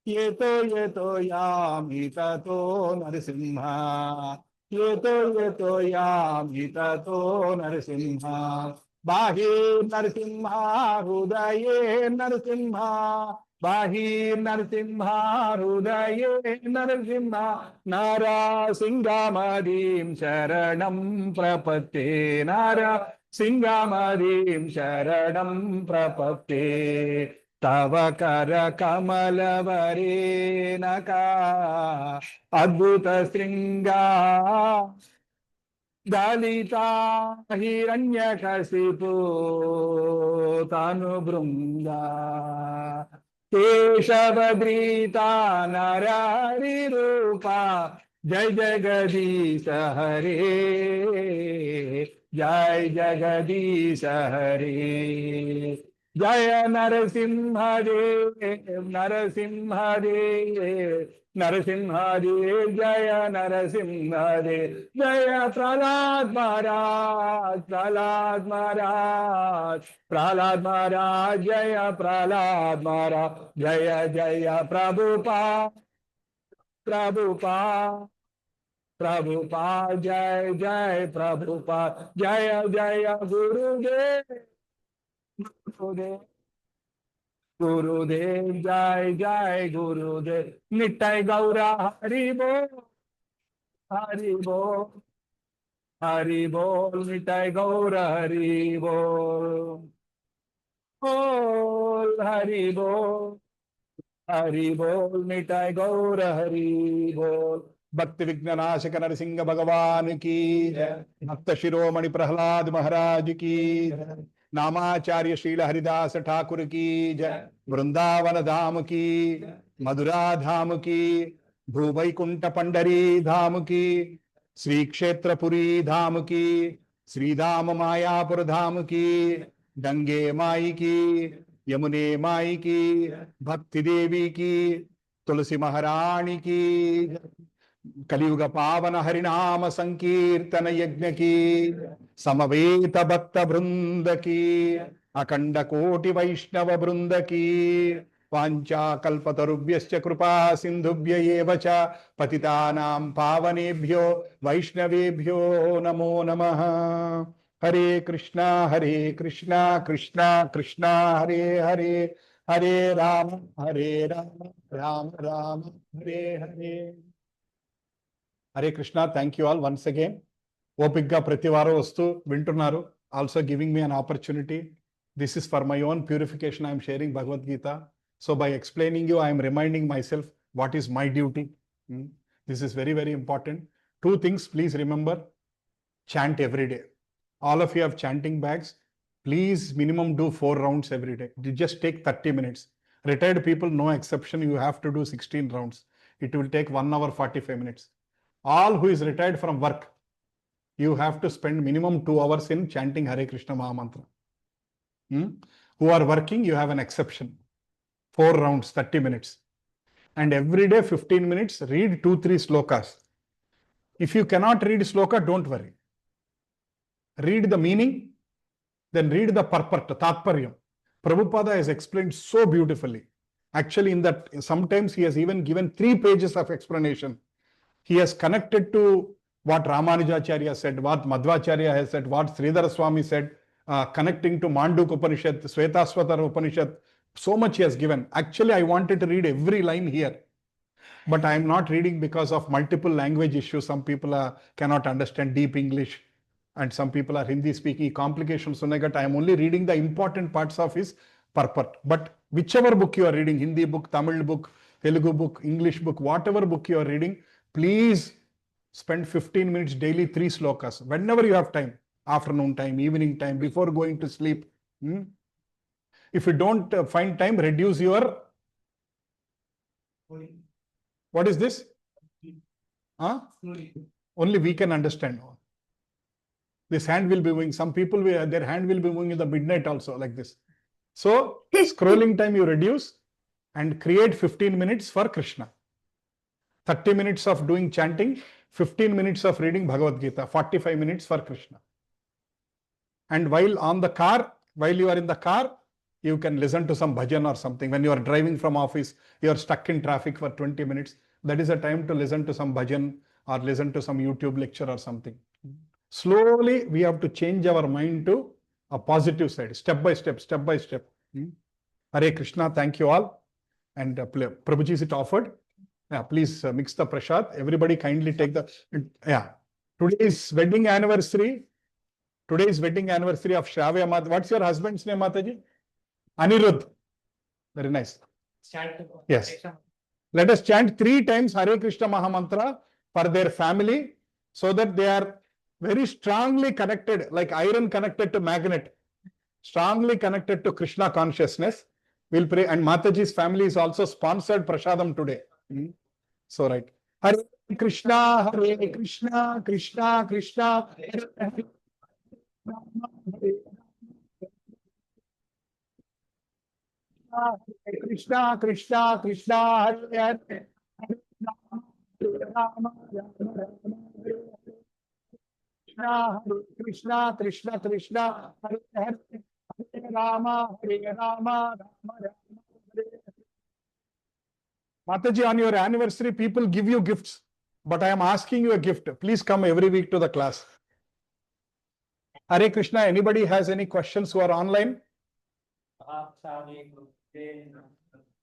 Yeto Yami Tato Narasimha, Yeto Yami Tato Narasimha, Bahir Narasimha, Hudaye Narasimha, Bahir Narasimha, Hudaye Narasimha, Narasingamadim Sharanam Prapatte, Narasingamadim Sharanam Prapatte, Tavakara Kamalavare Naka, Adbhuta Stringa, Dalita Hiranyakasipu Tanu Brunda, Keshavadrita Narari Rupa, Jai Jagadisha Hare, Jai Jagadisha Hare, Jaya Narasimha Dev, Narasimha Dev, Narasimha Dev, Jaya Narasimha Dev, Jaya Prahlad Maharaj, Prahlad Maharaj, Prahlad Maharaj, Jaya Prahlad Maharaj, Jaya Jaya Prabhupada, Prabhupada, Prabhupada, Jai Jai Prabhupada, Jaya Jaya Gurudev, Gurudev, Gurudev, Jai Jai Gurudev, Nittai Gaura Hari Bol, Hari Bol, Hari Bol, Nittai Gaura Hari Bol, Bol, Hari Bol, Hari Bol, Nittai Gaura Hari Bol. भक्ति विघ्ननाशक नरसिंह भगवान की, भक्त शिरोमणि प्रहलाद महाराज की, नामाचार्य श्रील हरिदास ठाकुर की जय, वृंदावन धाम की, मधुरा धाम की, भूवैकुंठ पंडरी धाम की, श्री क्षेत्रपुरी धाम की, श्रीधाम मायापुर धाम की, गंगे माई की, यमुने माई की, भक्ति देवी की, तुलसी महारानी की, कलियुग पावन हरिनाम संकीर्तन यज्ञ की, समवेत भक्त वृंद की, अखंड कोटि वैष्णव वृंद की, वांछा कल्पतरुभ्यश्च कृपा सिंधुभ्य एव च पतितानां पावनेभ्यो वैष्णवेभ्यो नमो नमः। हरे कृष्णा कृष्णा कृष्णा हरे हरे, हरे राम राम राम हरे हरे। हरे Krishna, thank you all once again. ఓపిక్గా ప్రతి వారం వస్తూ వింటున్నారు. Also giving me an opportunity. This is for my own purification. I'm sharing Bhagavad Gita. So by explaining you, I am reminding myself what is my duty. This is very, very important. 2 things, please remember, chant every day. All of you have chanting bags. Please minimum do 4 rounds every day. You just take 30 minutes. Retired people, no exception, you have to do 16 rounds. It will take 1 hour 45 minutes. All who is retired from work, you have to spend minimum 2 hours in chanting Hare Krishna Mahamantra. Who are working, you have an exception. 4 rounds, 30 minutes. And every day 15 minutes, read 2-3 slokas. If you cannot read sloka, don't worry. Read the meaning, then read the purport, Tatparyam. Prabhupada has explained so beautifully. Actually, in that, sometimes he has even given 3 pages of explanation. He has connected to what Ramanujacharya said, what Madhvacharya has said, what Sridhara Swami said, connecting to Manduk Upanishad, Svetaswatar Upanishad. So much he has given. Actually, I wanted to read every line here. But I am not reading because of multiple language issues. Some people cannot understand deep English. And some people are Hindi speaking, complications. I am only reading the important parts of his purport. But whichever book you are reading, Hindi book, Tamil book, Telugu book, English book, whatever book you are reading, please spend 15 minutes daily, 3 slokas. Whenever you have time, afternoon time, evening time, before going to sleep. If you don't find time, reduce your... What is this? Only we can understand. This hand will be moving. Some people, their hand will be moving in the midnight also, like this. So, scrolling time you reduce and create 15 minutes for Krishna. 30 minutes of doing chanting, 15 minutes of reading Bhagavad Gita, 45 minutes for Krishna. And while you are in the car, you can listen to some bhajan or something. When you are driving from office, you are stuck in traffic for 20 minutes. That is a time to listen to some bhajan or listen to some YouTube lecture or something. Slowly, we have to change our mind to a positive side, step by step, step by step. Hare Krishna, thank you all. And Prabhuji, is it offered? Yeah, please mix the prasad. Everybody kindly take the... Yeah. Today's wedding anniversary of Shravya Mata. What's your husband's name, Mataji? Anirudh. Very nice. Yes. Let us chant 3 times Hare Krishna Mahamantra for their family so that they are very strongly connected, like iron connected to magnet, strongly connected to Krishna consciousness. We'll pray. And Mataji's family is also sponsored Prasadam today. So, right. Hare Krishna, Krishna Krishna, Hare Krishna, Krishna Krishna, Hare Krishna, Krishna Krishna, Hare Rama, Hare Rama, Rama Rama. Mataji, on your anniversary, people give you gifts, but I am asking you a gift. Please come every week to the class. Hare Krishna, anybody has any questions who are online?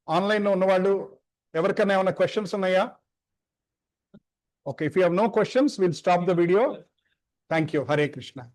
Online no vallu. Everkana evana questions unnaya? Okay, if you have no questions, we'll stop the video. Thank you. Hare Krishna.